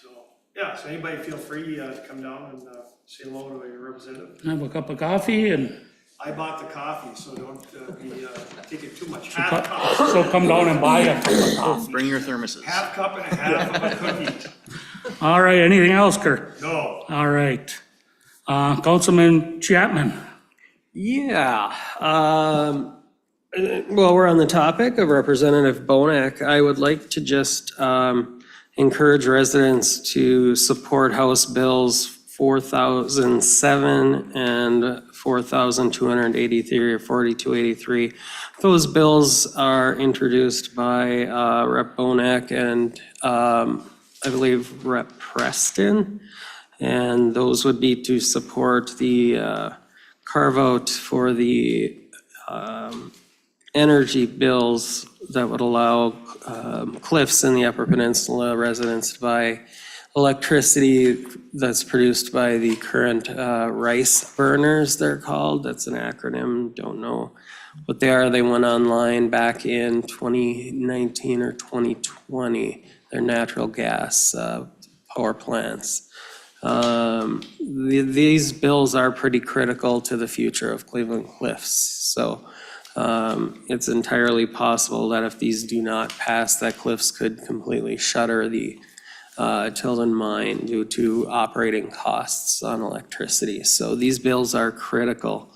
S: so, yeah, so anybody feel free to come down and say hello to your representative.
A: Have a cup of coffee and
S: I bought the coffee, so don't be taking too much. Half cup.
A: so come down and buy a cup of coffee.
L: Bring your thermoses.
S: Half cup and a half of a cookie.
A: All right, anything else, Kurt?
S: No.
A: All right. Councilman Chapman.
D: Yeah, well, we're on the topic of Representative Bonek. I would like to just encourage residents to support House Bills 4007 and 4283 or 4283. Those bills are introduced by Rep. Bonek and I believe Rep. Preston. And those would be to support the carve out for the energy bills that would allow Cliffs in the Upper Peninsula residents to buy electricity that's produced by the current rice burners, they're called. That's an acronym, don't know what they are. They went online back in 2019 or 2020. They're natural gas power plants. These bills are pretty critical to the future of Cleveland Cliffs. So it's entirely possible that if these do not pass, that Cliffs could completely shutter the Tilden mine due to operating costs on electricity. So these bills are critical.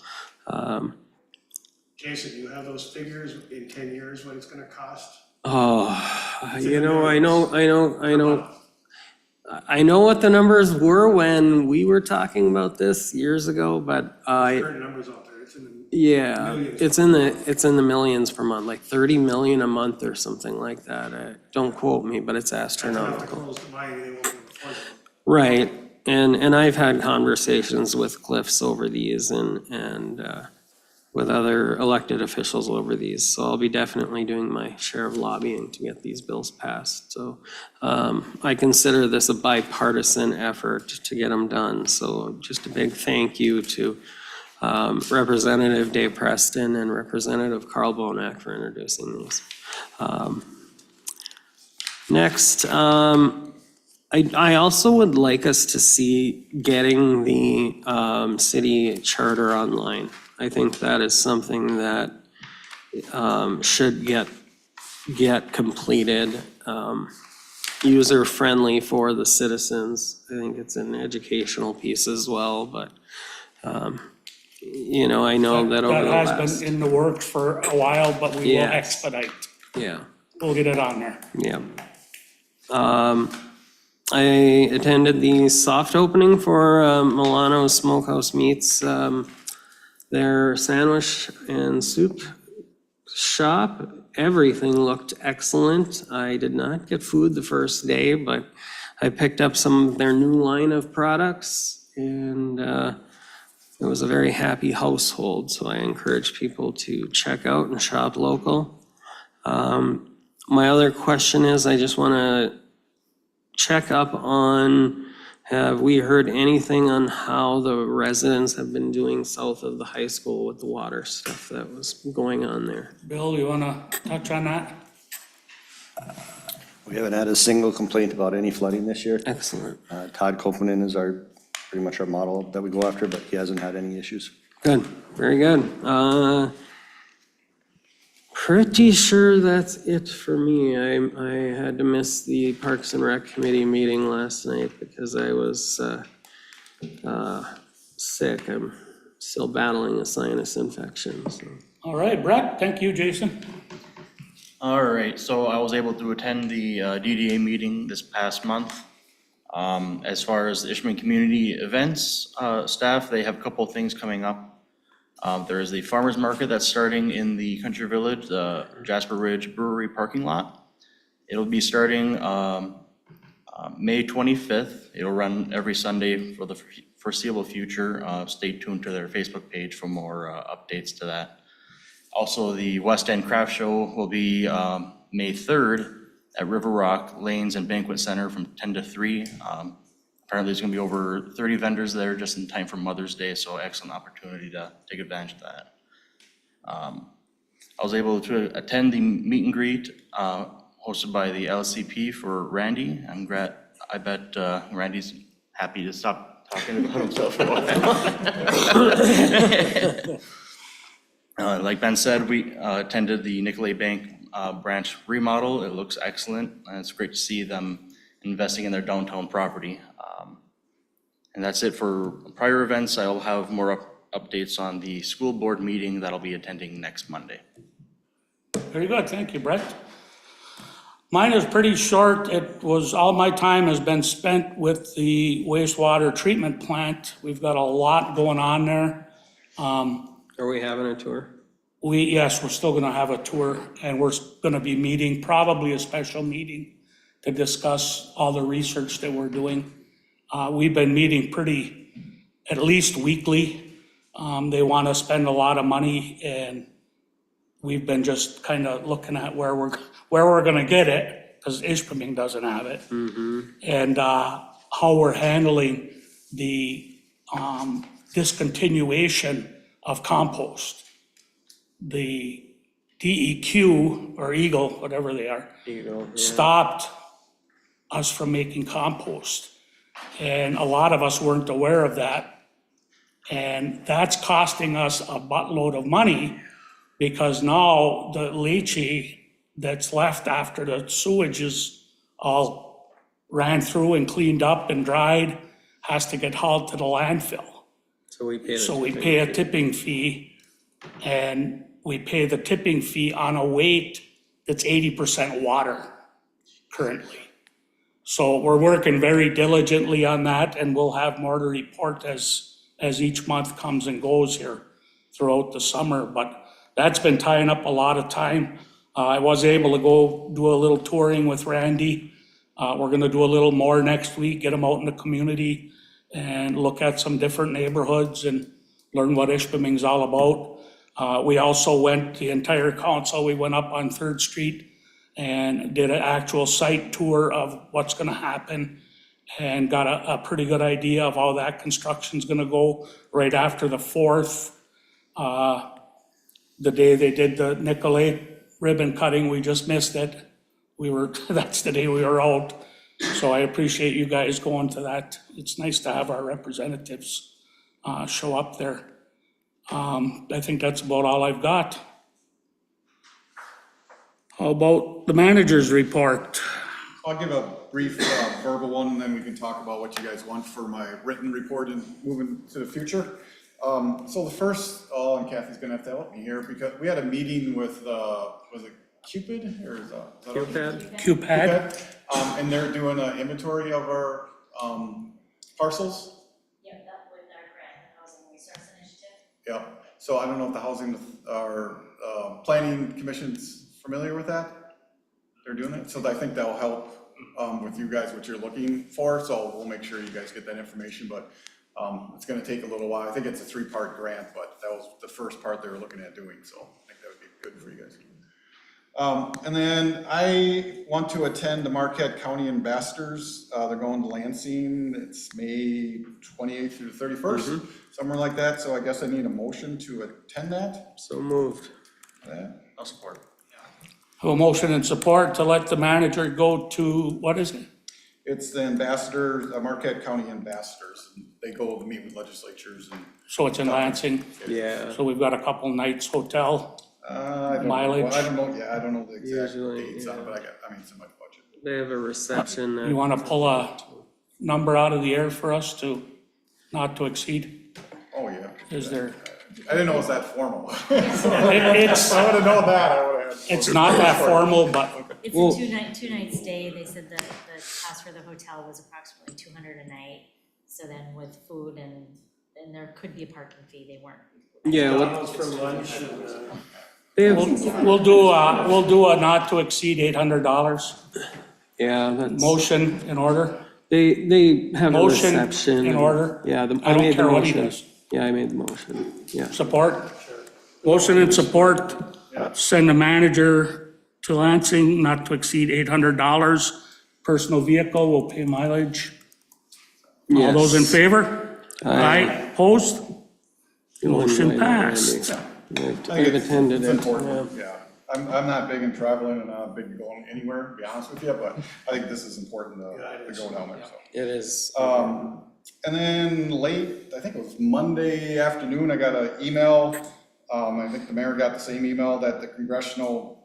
S: Jason, do you have those figures in 10 years, what it's gonna cost?
D: Oh, you know, I know what the numbers were when we were talking about this years ago, but
S: Current numbers out there, it's in the
D: yeah,
S: millions.
D: it's in the millions per month, like 30 million a month or something like that. Don't quote me, but it's
S: That's enough to
D: astronomical.
S: close the mine, they won't be afford it.
D: Right, and I've had conversations with Cliffs over these and with other elected officials over these, so I'll be definitely doing my share of lobbying to get these bills passed. So I consider this a bipartisan effort to get them done, so just a big thank you to Representative Dave Preston and Representative Carl Bonek for introducing these. Next, I also would like us to see getting the city charter online. I think that is something that should get completed, user-friendly for the citizens. I think it's an educational piece as well, but, you know, I know that over the
A: That
D: last.
A: has been in the works for a while, but we will
D: Yes.
A: expedite.
D: Yeah.
A: We'll get it on there.
D: Yeah. I attended the soft opening for Milano's Smokehouse Meats, their sandwich and soup shop. Everything looked excellent. I did not get food the first day, but I picked up some of their new line of products, and it was a very happy household, so I encourage people to check out and shop local. My other question is, I just want to check up on Have we heard anything on how the residents have been doing south of the high school with the water stuff that was going on there?
A: Bill, you wanna touch on that?
P: We haven't had a single complaint about any flooding this year.
D: Excellent.
P: Todd Kopanen is pretty much our model that we go after, but he hasn't had any issues.
D: Good, very good. Pretty sure that's it for me. I had to miss the Parks and Rec Committee meeting last night because I was sick. I'm still battling a sinus infection, so.
A: All right, Brett, thank you, Jason.
L: All right, so I was able to attend the DDA meeting this past month. As far as the Ishpeming community events staff, they have a couple of things coming up. There is the farmer's market that's starting in the Country Village, the Jasper Ridge Brewery parking lot. It'll be starting May 25th. It'll run every Sunday for the foreseeable future. Stay tuned to their Facebook page for more updates to that. Also, the West End Craft Show will be May 3rd at River Rock Lanes and Banquet Center from 10 to 3. Apparently, there's going to be over 30 vendors there just in time for Mother's Day, so excellent opportunity to take advantage of that. I was able to attend the meet and greet hosted by the LCP for Randy. I bet Randy's happy to stop talking about himself for a while. Like Ben said, we attended the Nicolay Bank branch remodel. It looks excellent, and it's great to see them investing in their downtown property. And that's it for prior events. I'll have more updates on the school board meeting that I'll be attending next Monday.
A: Very good, thank you, Brett. Mine is pretty short. All my time has been spent with the wastewater treatment plant. We've got a lot going on there.
D: Are we having a tour?
A: Yes, we're still gonna have a tour, and we're gonna be meeting, probably a special meeting to discuss all the research that we're doing. We've been meeting at least weekly. They wanna spend a lot of money, and we've been just kind of looking at where we're gonna get it, because Ishpeming doesn't have it. And how we're handling the discontinuation of compost. The DEQ, or Eagle, whatever they are, stopped us from making compost. And a lot of us weren't aware of that. And that's costing us a buttload of money, because now the leachie that's left after the sewage is all ran through and cleaned up and dried has to get hauled to the landfill.
D: So we
A: pay a tipping fee, and we pay the tipping fee on a weight that's 80% water currently. So we're working very diligently on that, and we'll have more to report as each month comes and goes here throughout the summer. But that's been tying up a lot of time. I was able to go do a little touring with Randy. We're gonna do a little more next week, get them out in the community and look at some different neighborhoods and learn what Ishpeming's all about. We also the entire council, we went up on 3rd Street and did an actual site tour of what's gonna happen, and got a pretty good idea of how that construction's gonna go right after the 4th. The day they did the Nicolay ribbon cutting, we just missed it. That's the day we were out. So I appreciate you guys going to that. It's nice to have our representatives show up there. I think that's about all I've got. How about the manager's report?
G: I'll give a brief verbal one, and then we can talk about what you guys want for my written report and moving to the future. So the first, and Kathy's gonna have to help me here, because we had a meeting with, was it Cupid, or is that?
A: Cupid.
G: And they're doing an inventory of our parcels.
B: Yeah, that with our grant, the Housing Resource Initiative.
G: Yeah, so I don't know if the housing, our planning commission's familiar with that? They're doing it, so I think that'll help with you guys, what you're looking for, so we'll make sure you guys get that information, but it's gonna take a little while. I think it's a 3-part grant, but that was the first part they were looking at doing, so I think that would be good for you guys. And then I want to attend the Marquette County Ambassadors. They're going to Lansing. It's May 28th through 31st, somewhere like that. So I guess I need a motion to attend that.
D: So moved.
L: I'll support.
A: Have a motion and support to let the manager go to, what is it?
G: It's the ambassadors, Marquette County Ambassadors. They go to meet with legislatures and.
A: So it's in Lansing?
D: Yeah.
A: So we've got a couple nights hotel mileage?
G: Well, I don't know, yeah, I don't know the exact
D: Usually,
G: dates on it,
D: yeah.
G: but it's in my budget.
D: They have a reception.
A: You want to pull a number out of the air for us to, not to exceed?
G: Oh, yeah.
A: Is there?
G: I didn't know it was that formal.
A: It's,
G: I would've known that, I would've had.
A: it's not that formal, but
B: It's
D: Well-
B: a two night stay. They said the cost for the hotel was approximately $200 a night. So then with food and there could be a parking fee, they weren't.
D: Yeah, what,
S: For lunch.
D: they have,
A: we'll do a not to exceed $800.
D: yeah, that's,
A: Motion in order?
D: they have a
A: Motion
D: reception.
A: in order?
D: Yeah,
A: I
D: I
A: don't
D: made the
A: care what he
D: motion.
A: does.
D: Yeah, I made the motion, yeah.
A: Support? Motion and support, send the manager to Lansing, not to exceed $800. Personal vehicle will pay mileage. All those in
D: Yes.
A: favor?
D: Aye.
A: Opposed?
D: You wouldn't
A: Motion
D: mind,
A: passed.
D: Randy.
G: I think
D: I've attended
G: it's
D: it.
G: important, yeah. I'm not big in traveling and not big in going anywhere, to be honest with you, but I think this is important to go down there, so.
D: It is.
G: And then late, I think it was Monday afternoon, I got an email. I think the mayor got the same email that the congressional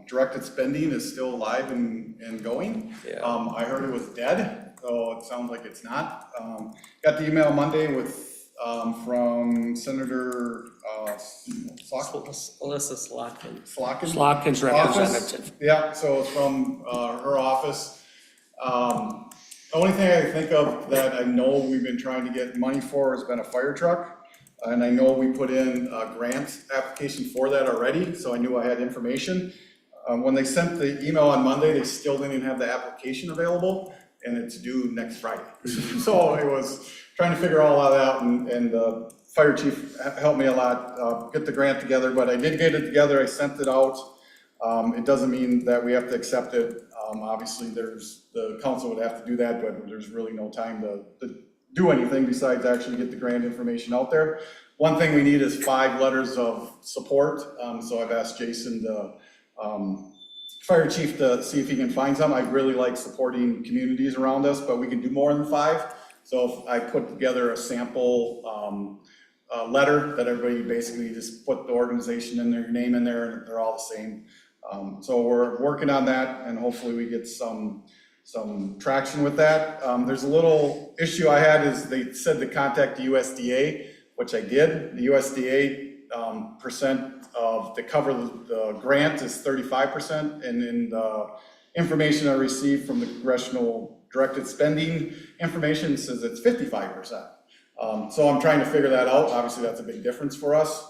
G: directed spending is still alive and going.
D: Yeah.
G: I heard it was dead, so it sounds like it's not. Got the email Monday with, from Senator
D: Alyssa Slotkin.
A: Slotkin's representative.
G: Yeah, so it's from her office. The only thing I think of that I know we've been trying to get money for has been a fire truck. And I know we put in a grant application for that already, so I knew I had information. When they sent the email on Monday, they still didn't have the application available, and it's due next Friday. So it was trying to figure all that out, and the fire chief helped me a lot, get the grant together, but I did get it together, I sent it out. It doesn't mean that we have to accept it. Obviously, the council would have to do that, but there's really no time to do anything besides actually get the grant information out there. One thing we need is 5 letters of support. So I've asked Jason, the fire chief, to see if he can find some. I really like supporting communities around us, but we can do more than 5. So I put together a sample letter that everybody basically just put the organization in their name in there, and they're all the same. So we're working on that, and hopefully we get some traction with that. There's a little issue I had is they said to contact the USDA, which I did. The USDA percent to cover the grant is 35%, and in the information I received from the congressional directed spending information says it's 55%. So I'm trying to figure that out. Obviously, that's a big difference for us.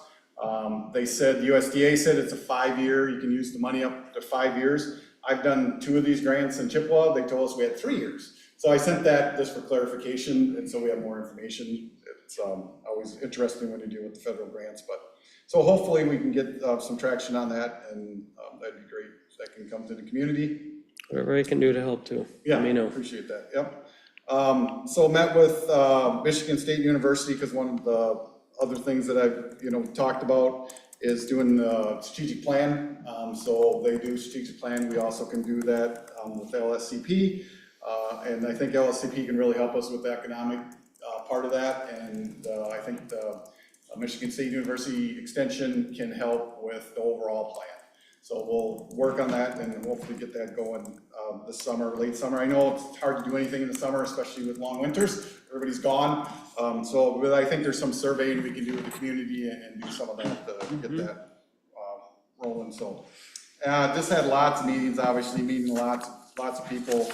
G: They said, the USDA said it's a 5-year, you can use the money up to 5 years. I've done 2 of these grants in Chippewa, they told us we had 3 years. So I sent that just for clarification, and so we have more information. It's always interesting when you deal with the federal grants, but, so hopefully we can get some traction on that, and that'd be great if that can come to the community.
D: Whatever I can do to help too.
G: Yeah,
D: Let me know.
G: appreciate that, yep. So met with Michigan State University, because one of the other things that I've, talked about is doing the strategic plan. So they do strategic plan, we also can do that with LSCP. And I think LSCP can really help us with the economic part of that. And I think the Michigan State University Extension can help with the overall plan. So we'll work on that and hopefully get that going this summer, late summer. I know it's hard to do anything in the summer, especially with long winters. Everybody's gone. But I think there's some surveying we can do with the community and do some of that to get that rolling. So just had lots of meetings, obviously meeting lots of people.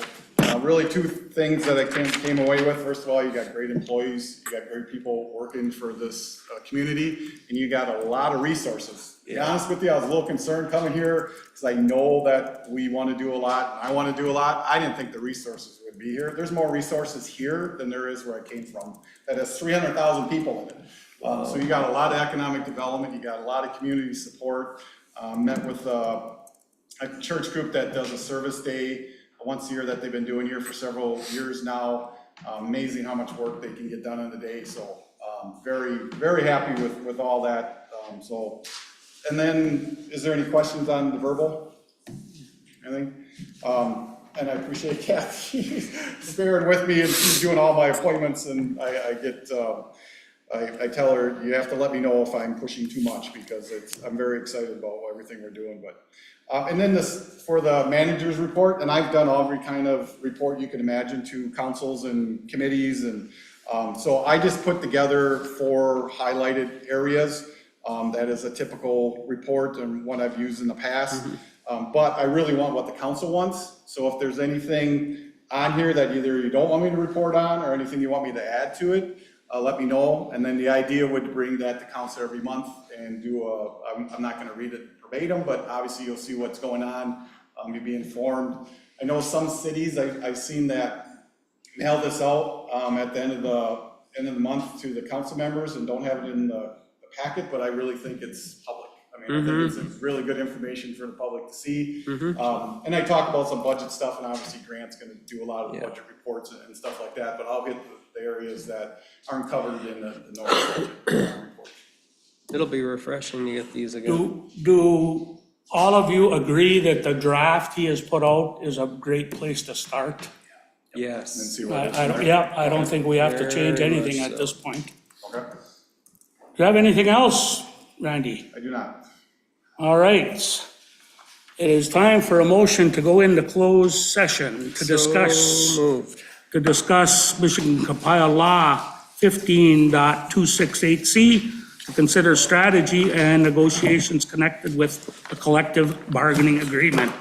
G: Really 2 things that I came away with. First of all, you got great employees, you got great people working for this community, and you got a lot of resources. To be honest with you, I was a little concerned coming here because I know that we want to do a lot, and I want to do a lot. I didn't think the resources would be here. There's more resources here than there is where I came from. That has 300,000 people in it. So you got a lot of economic development, you got a lot of community support. Met with a church group that does a service day once a year that they've been doing here for several years now. Amazing how much work they can get done in a day, so very, very happy with all that. And then, is there any questions on the verbal? Anything? And I appreciate Kathy bearing with me, and she's doing all my appointments, and I tell her, you have to let me know if I'm pushing too much, because I'm very excited about everything we're doing, and then for the manager's report, and I've done every kind of report you can imagine to councils and committees, and so I just put together 4 highlighted areas. That is a typical report and one I've used in the past. But I really want what the council wants. So if there's anything on here that either you don't want me to report on or anything you want me to add to it, let me know. And then the idea would bring that to council every month and I'm not gonna read it verbatim, but obviously you'll see what's going on. You'll be informed. I know some cities, I've seen that mail this out at the end of the month to the council members and don't have it in the packet, but I really think it's public. I mean, I think it's really good information for the public to see. And I talk about some budget stuff, and obviously Grant's gonna do a lot of the budget reports and stuff like that, but I'll get the areas that aren't covered in the normal budget report.
D: It'll be refreshing to get these again.
A: Do all of you agree that the draft he has put out is a great place to start?
D: Yes.
G: And see what
A: I don't think we have to change
D: Very
A: anything
D: much
A: at
D: so.
A: this point.
G: Okay.
A: Do you have anything else, Randy?
G: I do not.
A: All right. It is time for a motion to go into closed session to discuss Michigan Compile Law 15.268C, to consider strategy and negotiations connected with a collective bargaining agreement.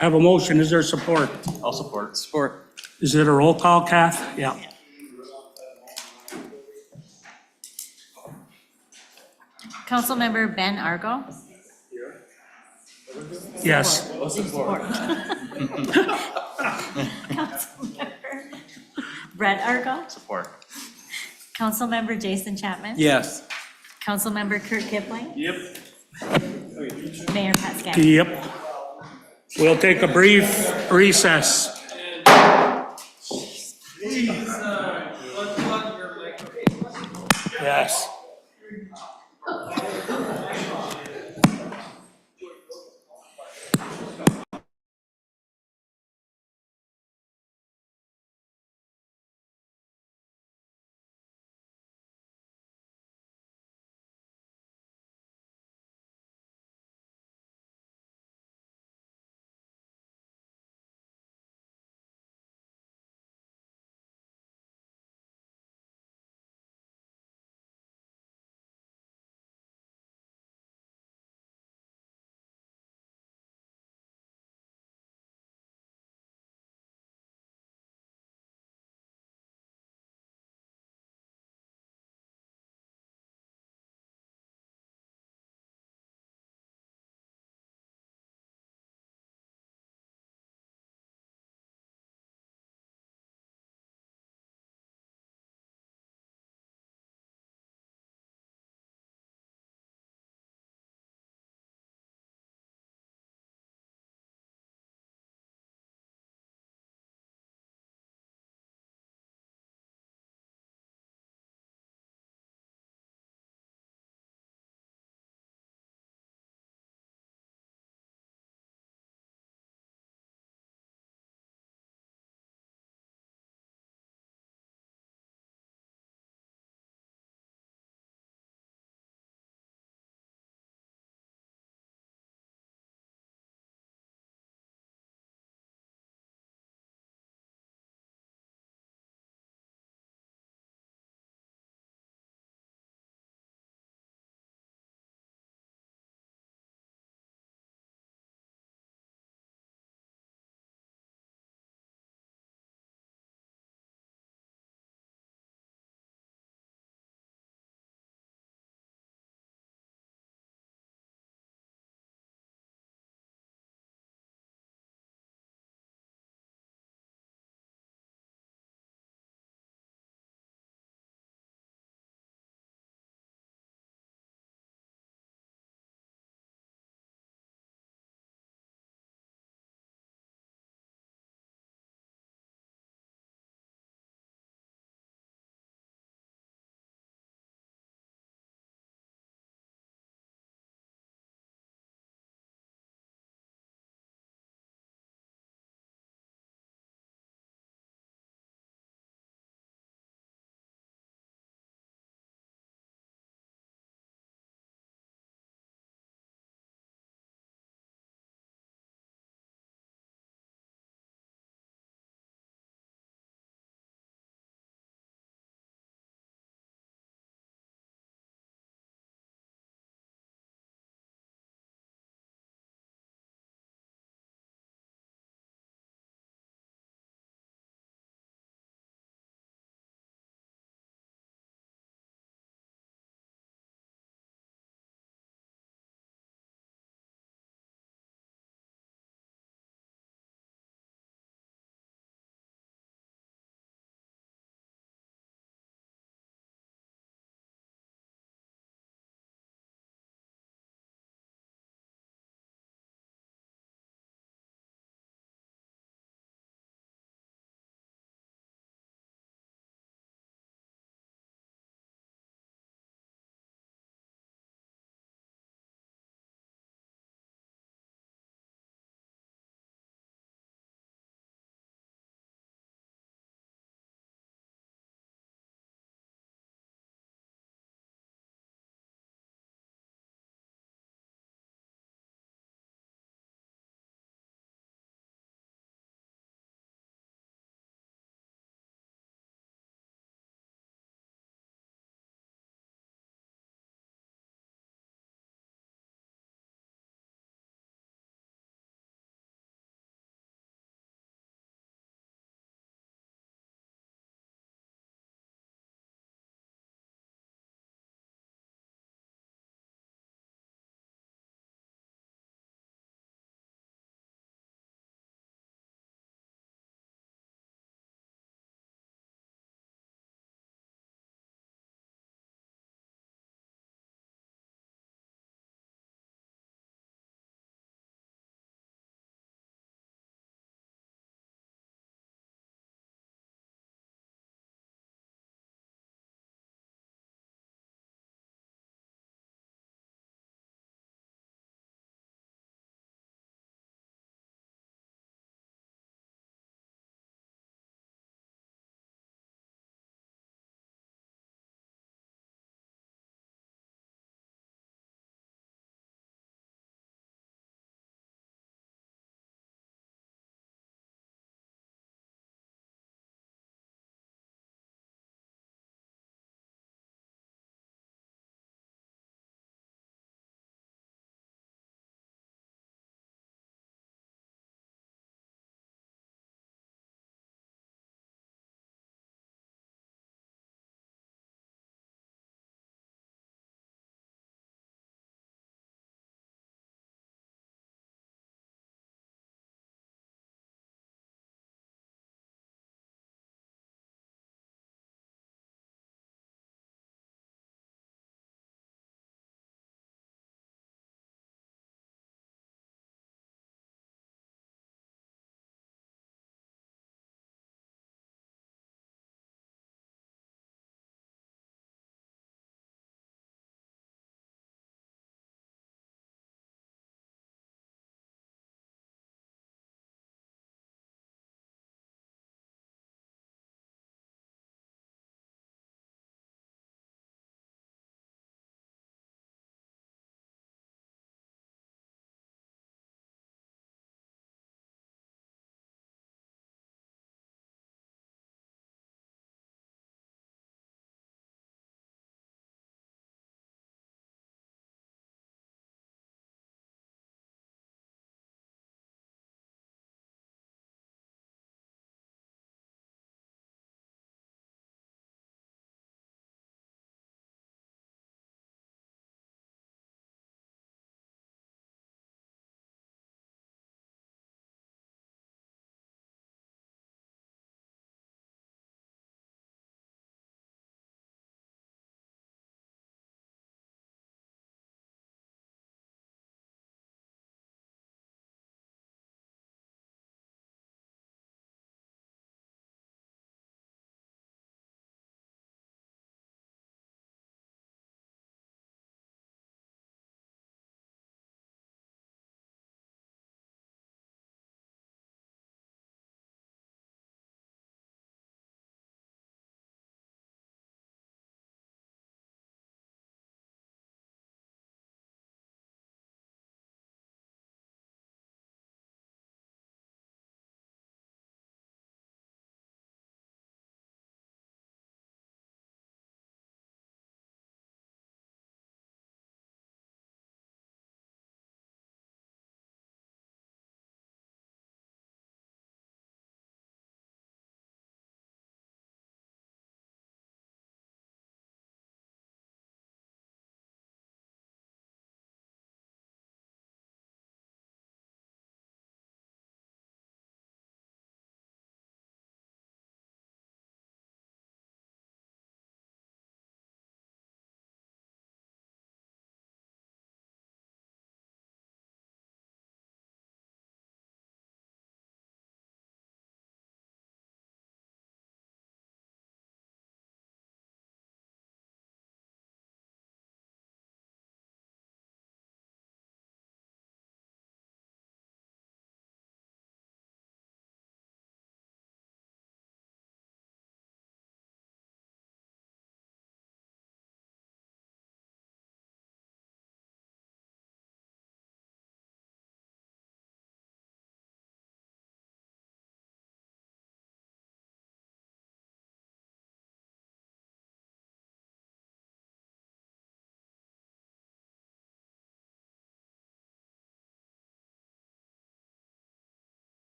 A: I have a motion. Is there support?
E: I'll support.
D: Support.
A: Is it a roll call, Kath? Yeah.
B: Councilmember Ben Argo?
A: Yes.
B: Support. Councilmember Brett Argo?
E: Support.
B: Councilmember Jason Chapman?
D: Yes.
B: Councilmember Kurt Kipling?
E: Yep.
B: Mayor Pat Scanlon?
A: Yep. We'll take a brief recess. Yes.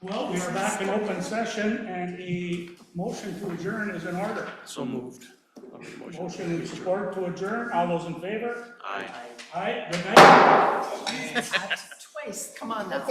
A: Well, we are back in open session and a motion to adjourn is in order.
H: So moved.
A: Motion and support to adjourn. All those in favor?
H: Aye.
A: Aye, good night.
I: Twice, come on now.